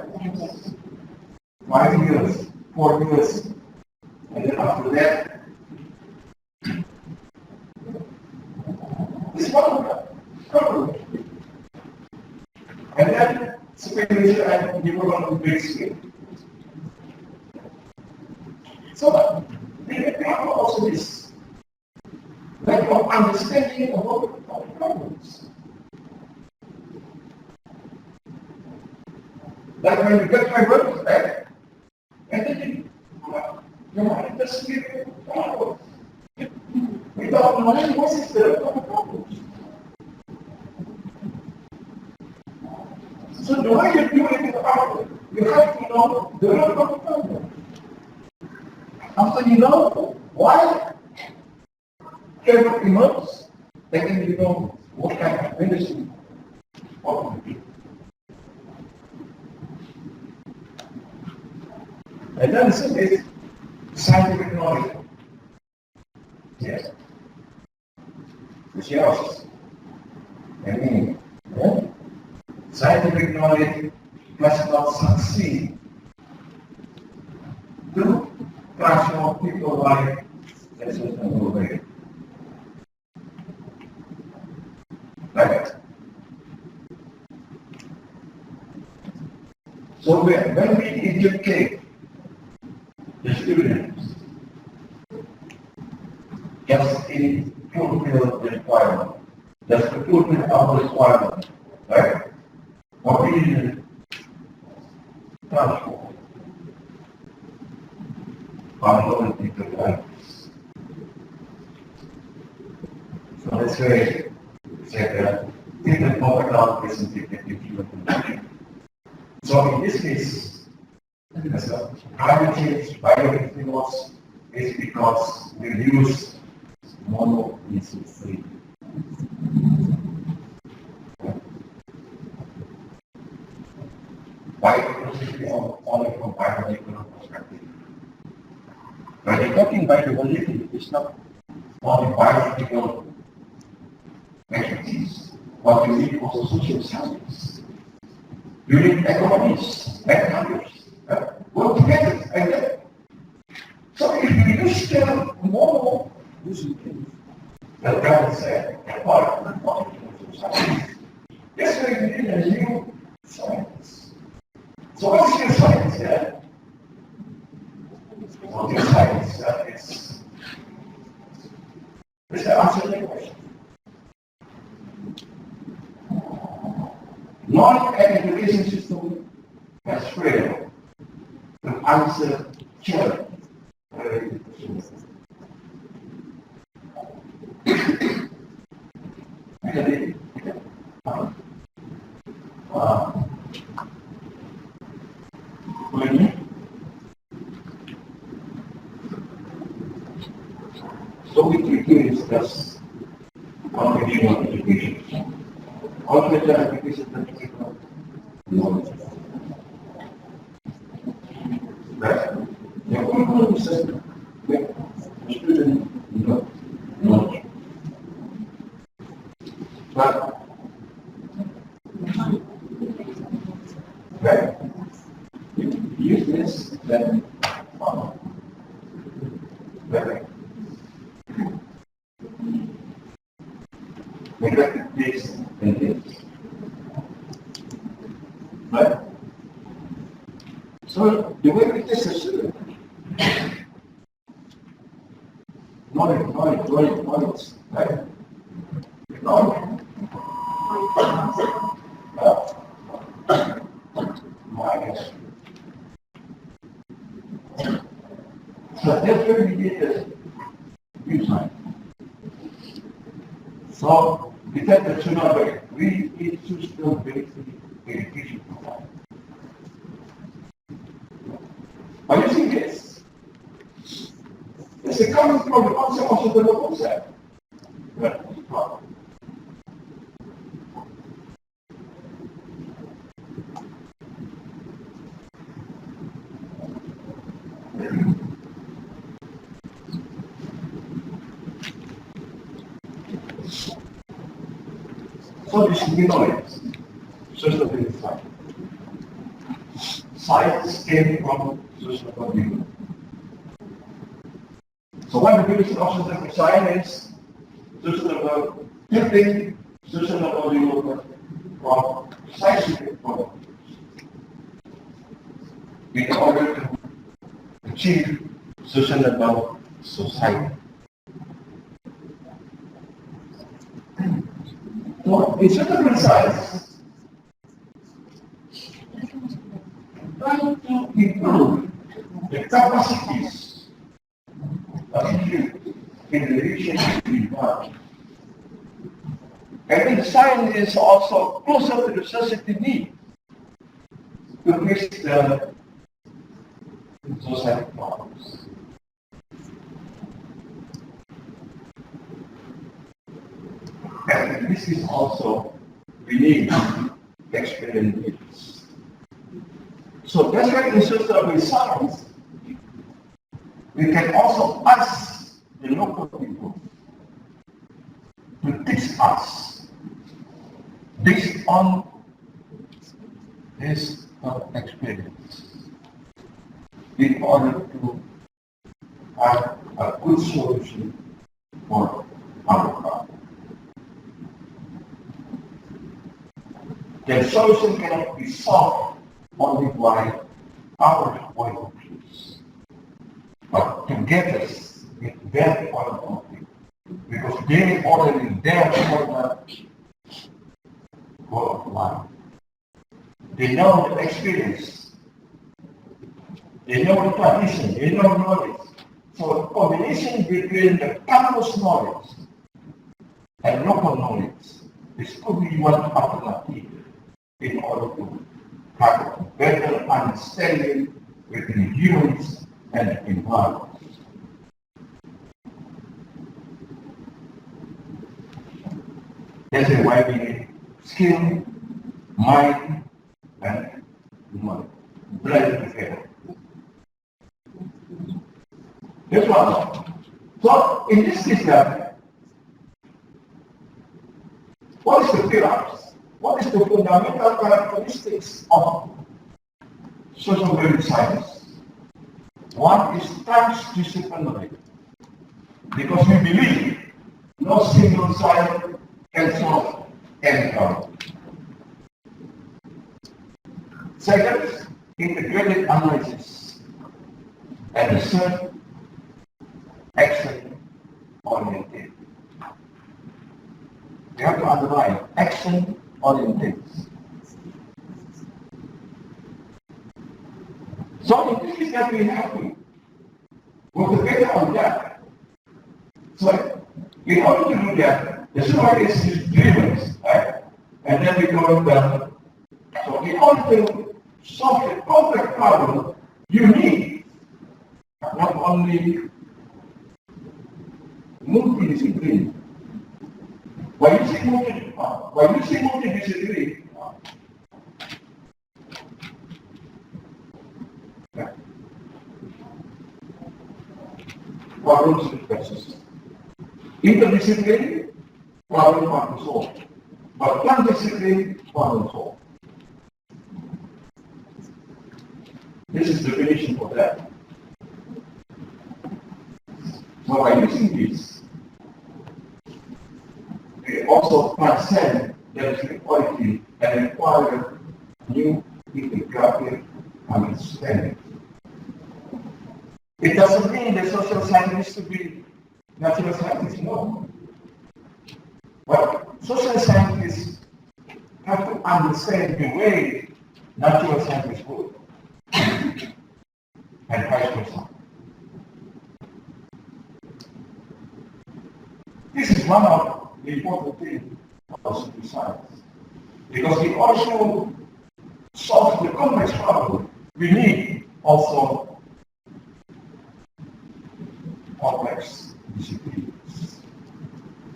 5 years, 4 years, and then after that, it's problem. And then speculation and development on big scale. So the power also is like of understanding about problems. Like when you get my work back, and then your mind doesn't give problems. Without knowing what is the problems. So the way you do it in the problem, you have to know the root of the problem. After you know why ever emerges, then you know what kind of medicine problem it is. And then the second is scientific knowledge. Yes. It's yours. I mean, yeah? Scientific knowledge must not succeed to transform people like a sustainable way. Right? So when we educate the students, just in fulfill the requirement, just to fulfill our requirement, right? What we need transform our into lives. So that's why different overall is different. So in this case, climate change, biodiversity loss is because we use mononucleosis. Biodiversity is only from biological perspective. When you're talking biodiversity, it's not only biological activities. What you need also social science. You need economists, economics, work together. And so if you use the mono, the government said, part of the science. That's why you need a new science. So what's your science? Yeah? Well, your science is the answer to the question. Non-education system has failed to answer challenge. So we quickly discuss conventional education. Conventional education is knowledge. Right? The curriculum system, the student knows. then follow. Very. Neglect this and this. Right? So the way we take a student, knowledge, right? Knowledge. Minus. So that's where we get the new sign. So we take the tsunami, we need to still basic education program. By using this, it's a common from the concept of the concept. So this should be knowledge. Social science. Science came from social behavior. So one definition of social science is social thinking, social behavior from scientific problems in order to achieve social society. So in social science, trying to improve the capacities of youth in the relationship with God. And the science is also closer to the society need to fix the society problems. And this is also we need experience. So that's why in social science, we can also ask the local people to teach us based on his experience in order to have a good solution for our problem. The solution cannot be solved only by our point of views, but together with their point of view, because they already there for the goal of life. They know the experience, they know the tradition, they know knowledge. So the combination between the campus knowledge and local knowledge is could be one alternative in order to have a better understanding between humans and the environment. That's why we need skill, mind, and money. Blend together. That's one. So in this system, what is the pillars? What is the fundamental characteristics of social science? One is transdisciplinary, because we believe no single science can solve any problem. Second, integrated analysis. And the third, action-oriented. You have to underline action-oriented. So in this is that we have to motivate on that. So in order to do that, the story is driven, right? And then we go down. So in order to solve a complex problem, you need not only multidiscipline. When you say multidiscipline, problems with persist. Interdiscipline, problem not solved. But transdiscipline, problem solved. This is the definition for that. So by using this, we also transcend the inequality and require new integrative understanding. It doesn't mean that social scientists to be natural scientists, no. But social scientists have to understand the way natural scientists work, and vice versa. This is one of the important things of social science, because we also solve the complex problem. We need also complex disciplines.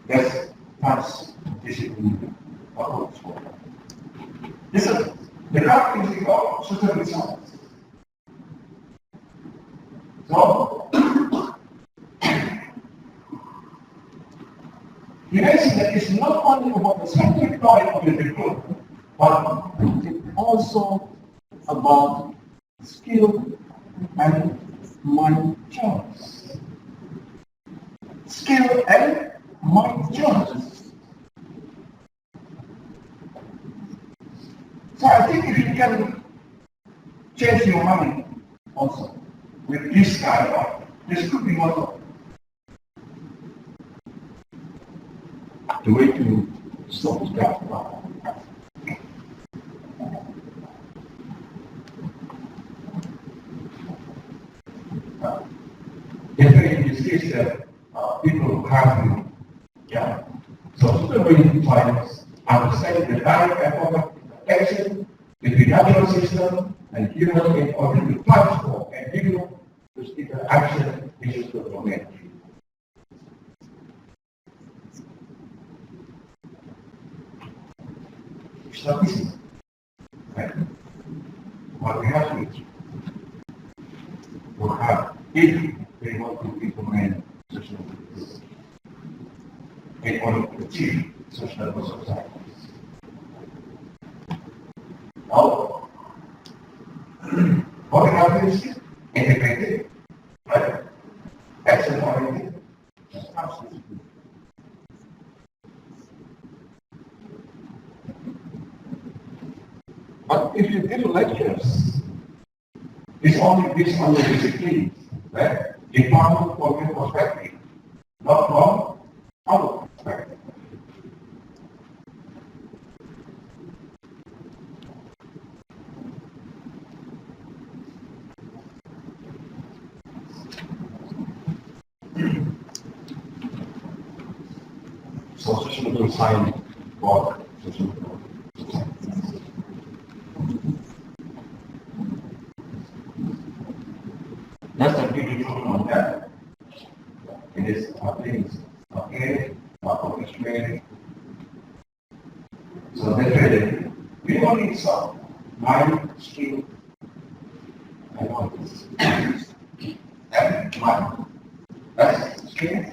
That's transdisciplinary approach. This is the characteristic of social science. So, you can see that it's not only about the scientific knowledge of the people, but it's also about skill and mind choice. Skill and mind choice. So I think if you can change your mind also with this kind of, this could be one of the way to stop that problem. In this case, people have to, yeah. So supervision science understand the direct economic action between natural system and human in order to transform and develop this interaction into the domain. It's not easy, right? What we have to do, we have, if they want to implement social justice in order to achieve social society. Now, what we have is integrated, right? Action oriented, and absolutely. But if you give lectures, it's only based on the discipline, right? Department from your perspective, not from our perspective. So social science or social that's a beautiful on that. It is things okay, orchestrated. So that's really we don't need some mind, skill, and all this. And mind. That's skill.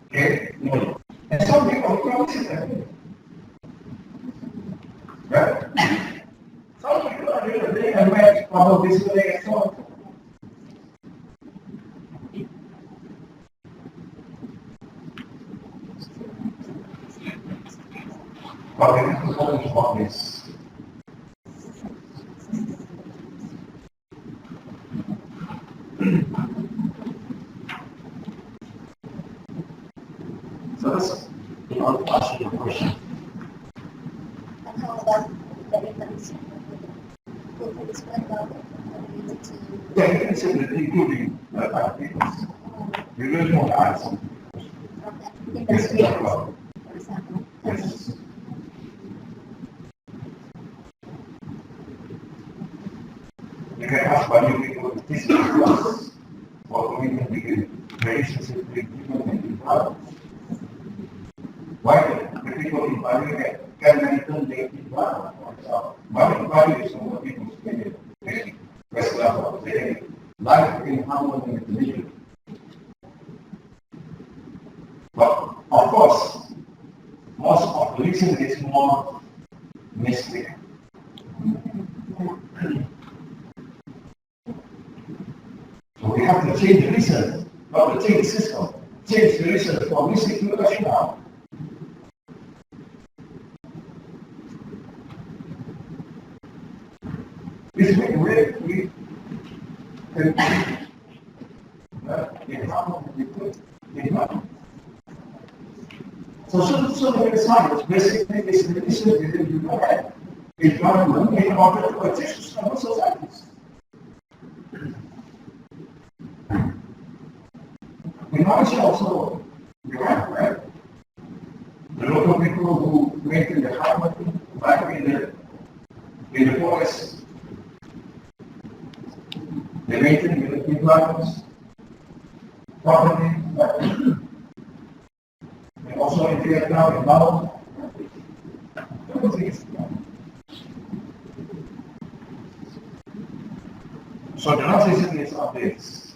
Okay, no. And some people promise it. Right? Some people are doing the and match problem this way and so on. But we have to focus on this. So let's ask you a question. And how about the reference? Could you explain about it related to? Yeah, you can say that including activities. We really want to add something. Okay. Yes, For example. yes. You can ask why you think what this is class, or we can begin relationship with human and environment. Why the people in Bali can mention the environment, for example. Bali is what people say in West Level, they life in harmony with nature. But of course, most of the reason is more mystic. So we have to change the reason But to change the system, change the research from this situation now. It's really so many science basically is the research that you have in government in order to achieve sustainable societies. Technology also, right? The local people who maintain the harmony back in the forest, they maintain the environments, property, and also in Vietnam and Laos. So the narcissism is of this.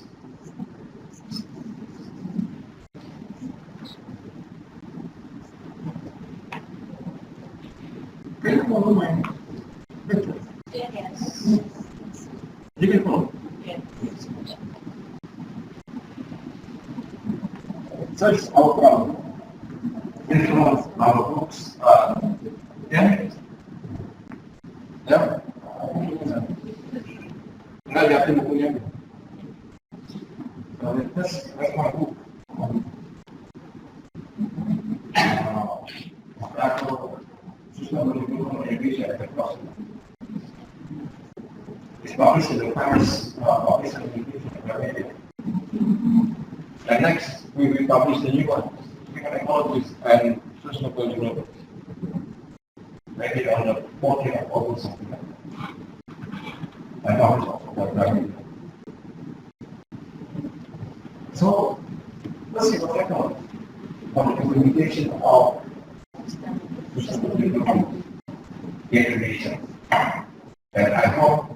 Yes. You can follow. So it's our problem. Influence our books. Yeah. Yeah. Enggak lihatin bukunya. That's my book. Aku susah menunjukkan Indonesia ada cross. It's published in the Paris, published in English. And next, we will publish the new one. Human ecologists and sustainable development. Maybe on the 14th of August, something like that. I publish also that. So, let's see what's happening on the implementation of sustainable development in Indonesia. And I hope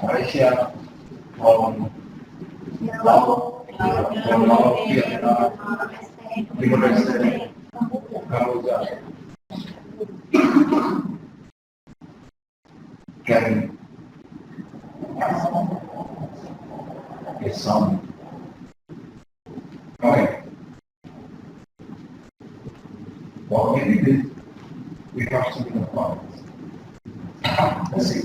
Malaysia, from Vietnam, Indonesia, Cambodia can get some going. What we did, we have to be the problems. Let's see.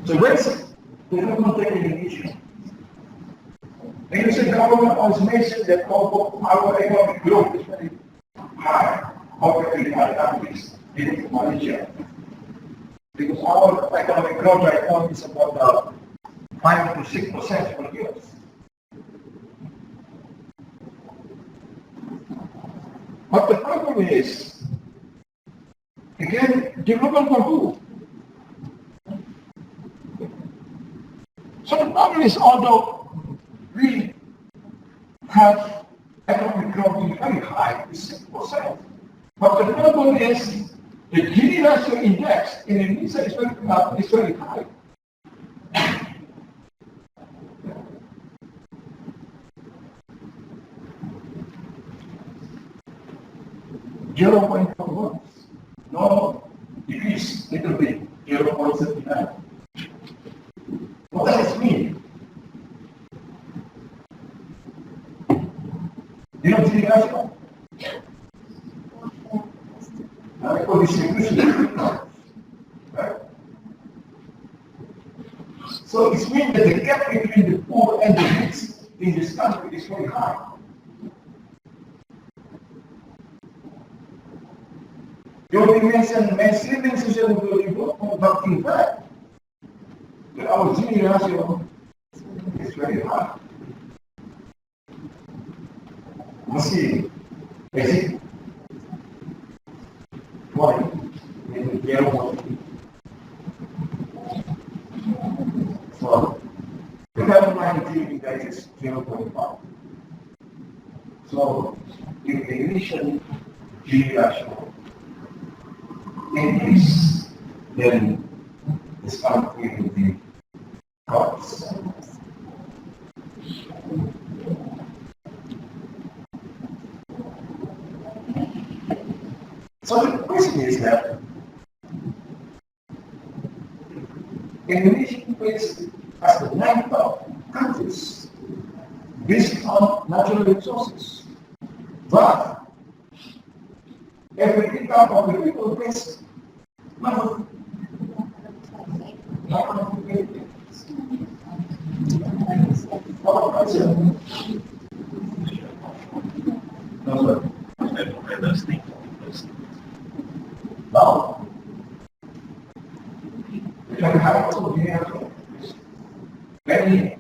So where's the government taking the issue? And you say government has mentioned that our economic growth is very high, very high countries in Malaysia. Because our economic growth right now is about 5 to 6% per year. But the problem is, again, development for who? So the problem is, although we have economic growth very high, it's 6%, but the problem is the Gini ratio index in Indonesia is very high. 0.41. No, decrease little bit, 0.79. What does it mean? You know Gini ratio? Equal distribution. Right? So it means that the gap between the poor and the rich in this country is very high. You only mentioned mainstreaming social development, but in fact, our Gini ratio is very high. Masih basic point in the so the bottom line Gini that is 0.5. So if the initial Gini ratio increase, then this country will be collapsed. So the question is that Indonesia places as the ninth top countries based on natural resources. But every income of the people pays money. Now, we can have also many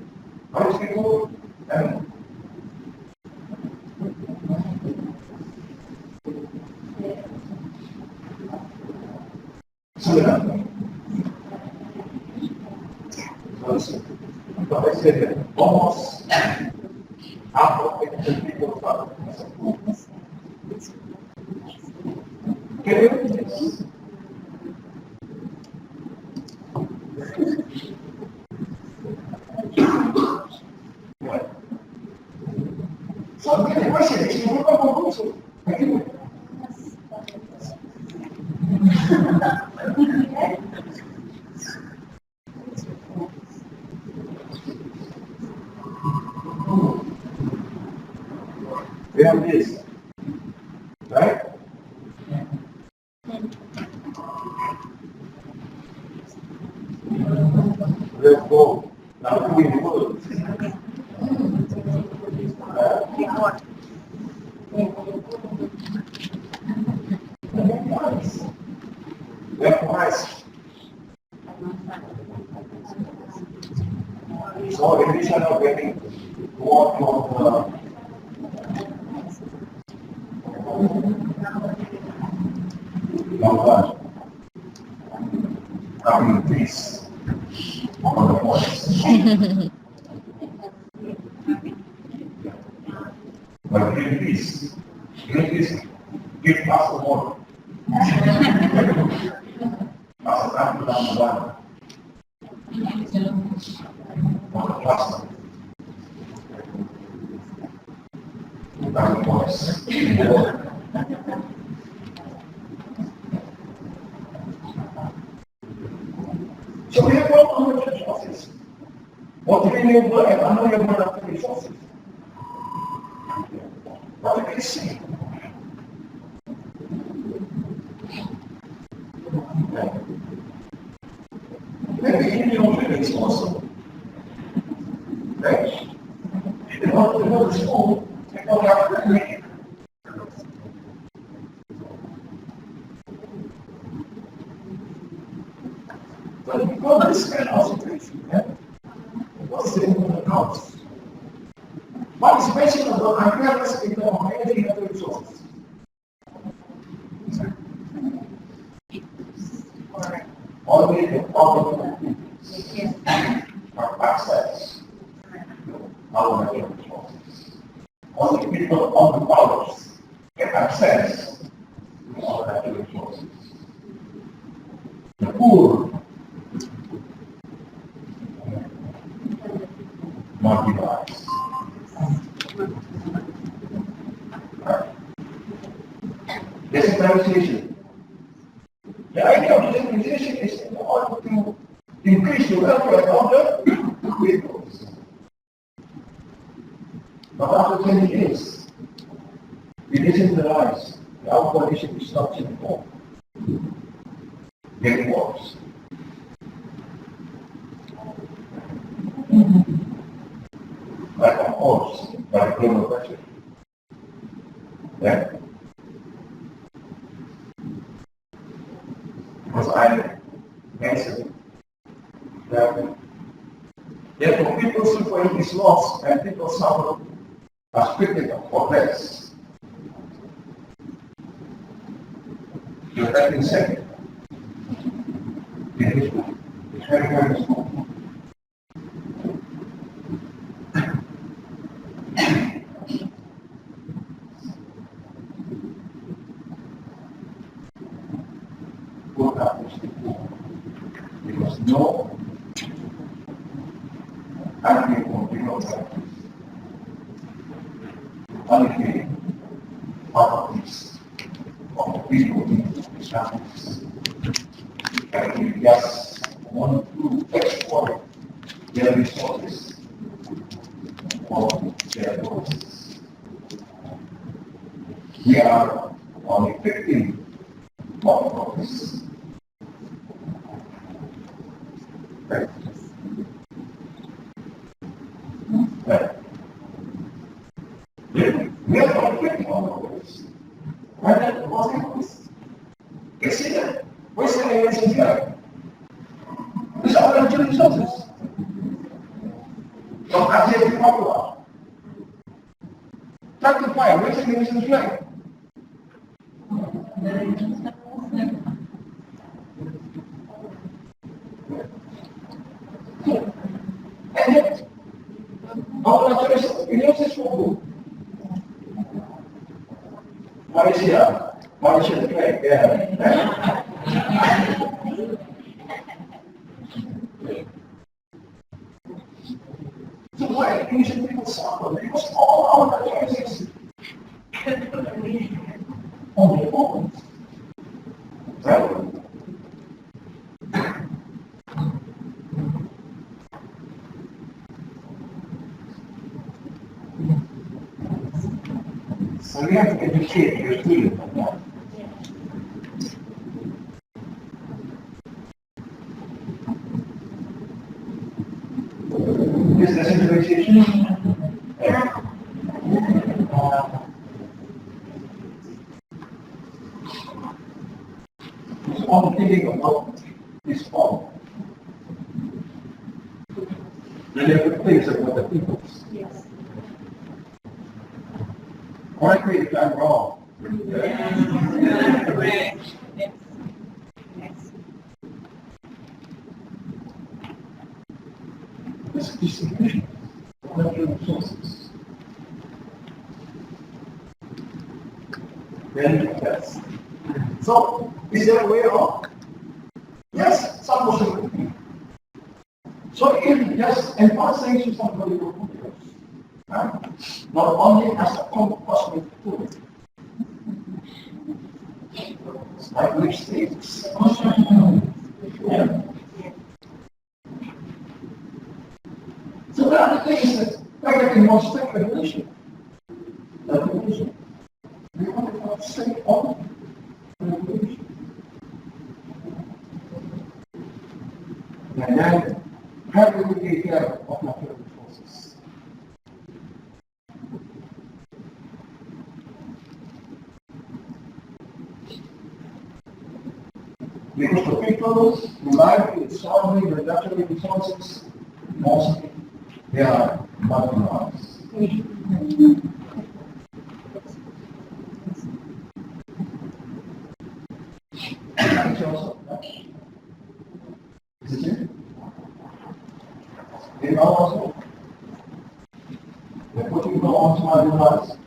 rich people and almost half of the people are. So the question is, you also. We have this, right? Let's go. Now we will. Likewise. So in addition of getting what of having peace on the voice. But please, give us the more. As a number one. On the cluster. Without the voice. So we have 100 resources. What renewable and unrenewable resources? What do we see? Maybe renewable is also. Right? In order to go to school, people have to make it. But because this kind of situation, what's the cost? Participation of the awareness in the managing of the resources. Only the public have access to our natural resources. Only people on the powers get access to our natural resources. The poor marginalized. Decentralization. The idea of decentralization is in order to increase the welfare of the people. But after 20 years, we decentralize. Our coalition is not anymore. Getting worse. Like of course, by global pressure. Yeah? Because I mentioned that therefore people suffering is loss and people suffer as critical or less. The second second is very, very small. Because no agricultural practice only part of this of the people in these families. And we just want to exploit their resources or their resources. We are only victim of this. Right. Right. We are not victim of this. Right? What happens? It's it. What's the name of this guy? It's all natural resources. From Aceh to Papua. Track the fire, where's the nation's flag? And yet, our natural resources for who? Malaysia. Malaysian flag, yeah. So why Asian people suffer? Because all our choices on their own. Right? So we have to educate your students on that. Is this civilization? It's all thinking about this all. And there things about the people. Yes. Correct me if I'm wrong. This is sufficient. Natural resources. Then, yes. So, is there a way out? Yes, some possibility. So, if just enforcing to somebody will put it, not only as a cosmic tool, like lipsticks. Yeah. So the other thing is that we're getting more strict regulation. Regulation. We want to have strict on regulation. And then, how do we take care of natural resources? Because the people who like solving the natural resources, mostly they are marginalized. Is it here? They are also. They're putting people on marginalized.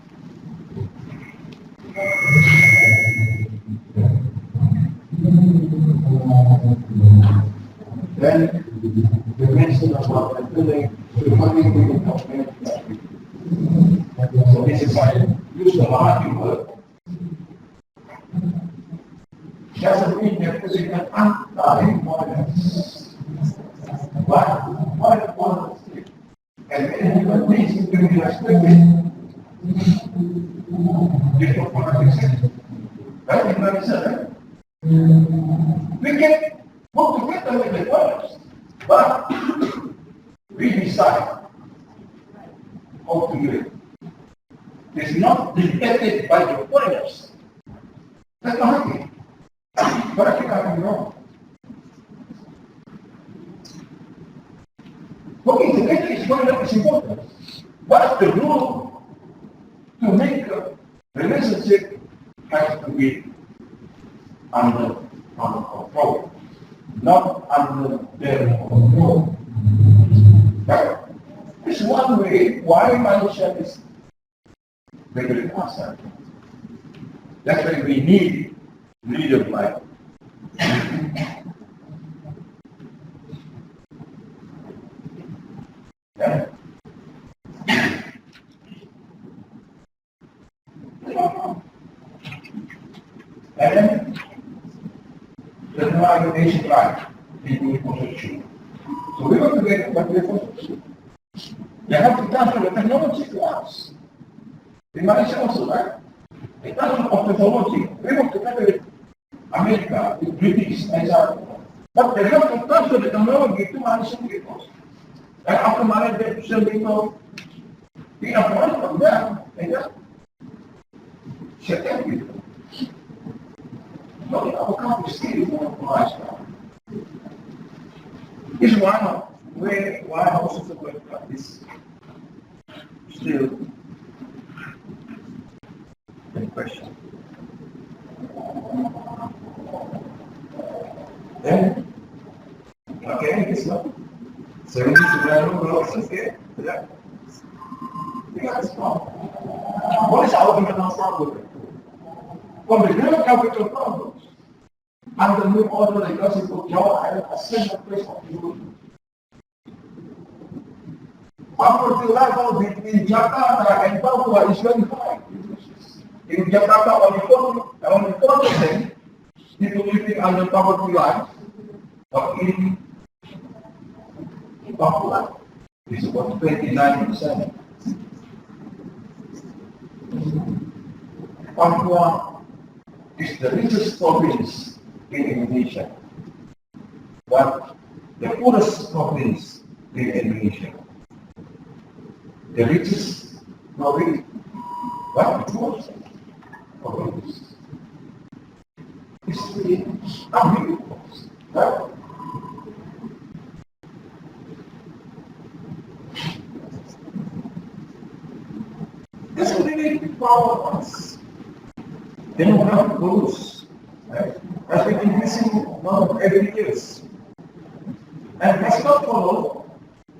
Then the mention about the building, the funding we can help manufacturing. So this is why use the marketing word. Doesn't mean they're putting an anti-modernist. But what is modernist? And then human beings will be restricted. Different politics. Right? You understand, right? We can work together with the foreigners, but we decide how to do it. It's not dictated by the foreigners. That's not happening. But I think I'm wrong. Working together is going to be important. But the rule to make a relationship has to be under control, not under their control. Right? This is one way why Malaysia is very awesome. That's why we need leaders like. Yeah. And then the nation right, people position. So we want to get what we're supposed to do. They have to transfer the technology to us. In Malaysia also, right? The transfer of technology. We want to have with America, with British, and so on. But they have to transfer the technology to Malaysian people. And after Malaysian people, we apply from them, and just share them with them. But in our country, still more Malaysia. It's why also support this still in question. Then, okay, this one. 79 rules, okay? Yeah. We got this problem. What is our fundamental problem? From the real capital problems, and the new order because it will draw a central place of development. Poverty level between Jakarta and Papua is very high. In Jakarta, only 4% people living under poverty line, but in Papua, it's about 29%. Papua is the richest province in Indonesia, but the poorest province in Indonesia. The richest province, but the poorest province. It's really unbelievable, right? This is really big problem for us. They don't have rules, right? Has been increasing now every year. And has not followed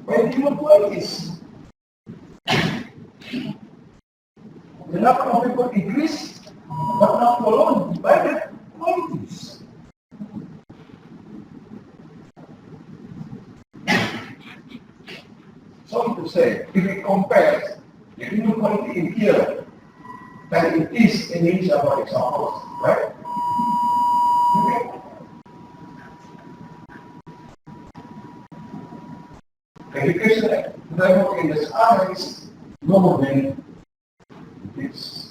by human qualities. The number of people increased, but not followed by the qualities. So to say, if we compare the human quality in here than it is in Asia, for example, right? Okay. Education level in the sky is lower than this.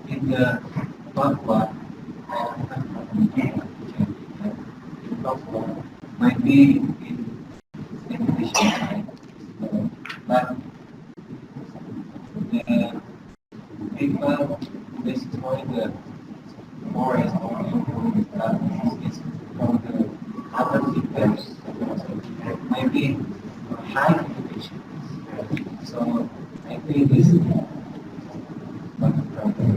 In the Papua, might be in Indonesia side, but the people destroy the forest or improve the is from the other peoples, maybe high education. So I think this is one of the problems.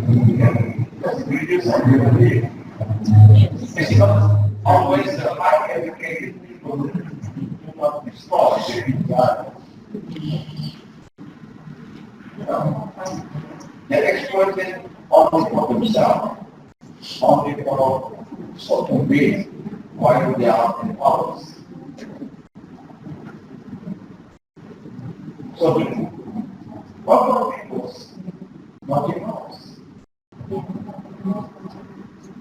It's not always the high educated people who do not destroy the environment. They exploit it only for themselves, only for certain ways while they are in power. So the power peoples, nothing else.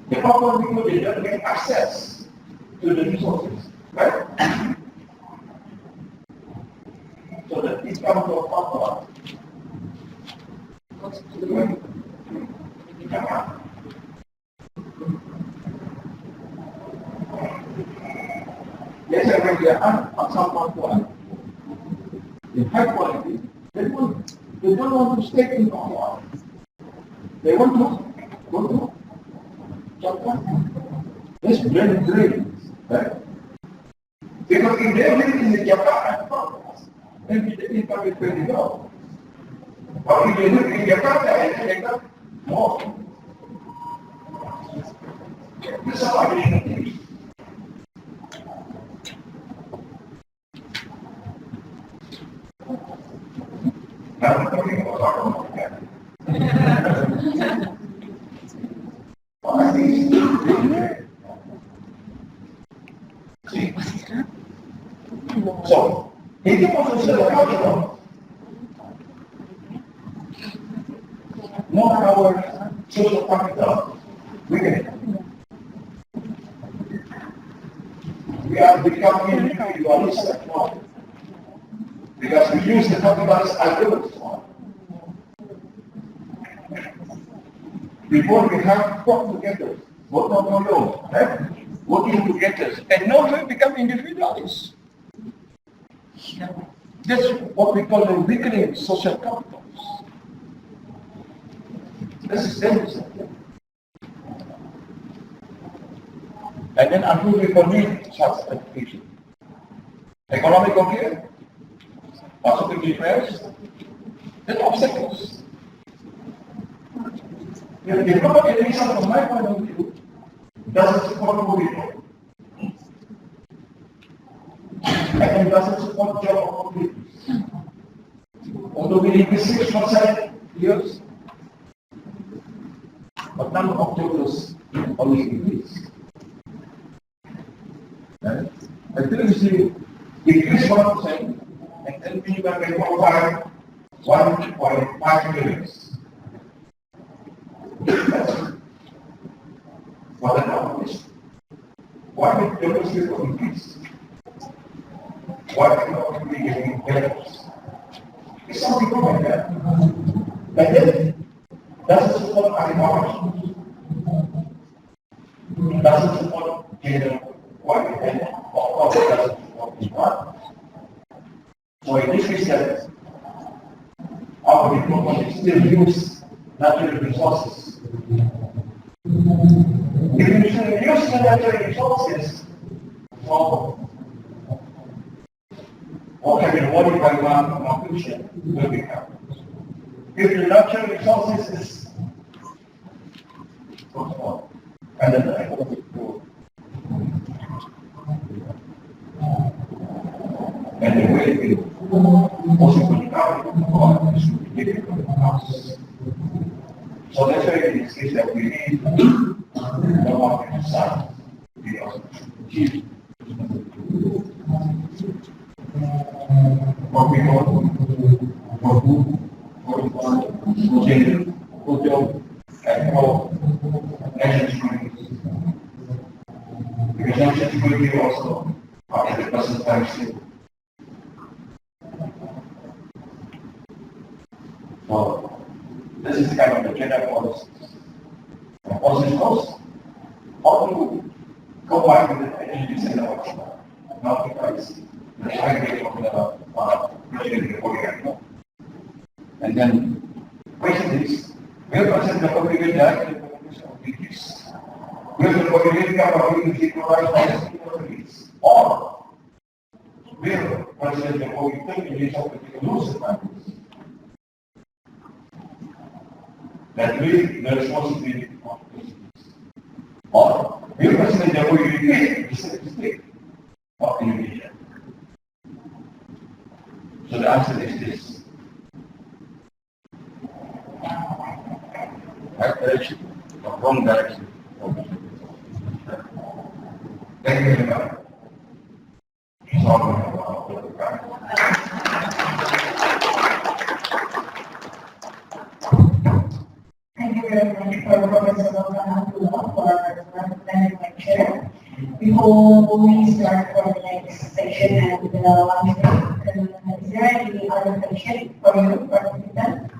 The power people, they don't get access to the resources, right? So that it comes to a power. Yes, when they are at some point, in high quality, they don't want to stay in Papua. They want to go to Japan. That's very great, right? Because if they live in the Japan, then the income is very low. But if they live in Jakarta, they got more. This is how I think. I'm talking about our own family. I think see? So, ini posisi lokal. not our social capital, weakening. We are becoming individualists at all. Because we use the capitalist ideology. Before we have work together, work on our own, right? Working together, and now we become individualists. That's what we call the weakening social capital. This is dangerous. And then until we permit such education, economic okay, masuk ke defense, then obstacles. The economic education from my point of view doesn't support movement. And it doesn't support job opportunities. Although we increase 6% years, but number of jobs only increase. Right? Until you see increase 1%, and then we can provide 1.5 million. For the numbers. Why did jobs increase? Why cannot we be getting benefits? It's something like that. And then, doesn't support agriculture. Doesn't support gender equality. Of course, it doesn't support equality. So in this respect, our development still use natural resources. If you use the natural resources for what can be modified by function will become. If the natural resources is and then the economic growth and the way we possibly carry should be difficult for us. So that's why it is that we need the market side because cheap. What we call for food, for gender, for job, and for national security. Because national security also are the present time still. So this is kind of the gender policy. And policy goes, how to combine with the energy in our not because the high rate of the president before. And then question is, will President Jokowi will direct the population of duties? Will the population capability supervise by the authorities? Or will President Jokowi take the use of the lose countries? That will the responsibility of the president. Or will President Jokowi repeat the same mistake of Indonesia? So the answer is this. Right direction or wrong direction. Thank you very much. Thank you very much for Professor Abdullah for the lecture. Before we start for the next section and is there any other question for you, participant?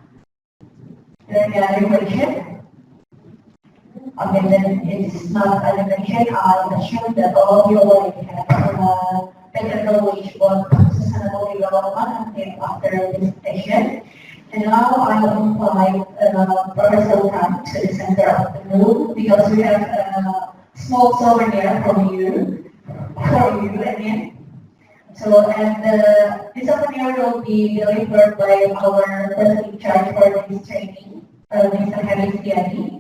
Is there any other question? Okay, then it's not other question. I assume that all of you already have better knowledge about sustainable development after this session. And now I will invite Professor Khan to the center of the room because we have a small souvenir from you again. So, and this souvenir will be delivered by our person in charge for this training, Mr. Harry Siani.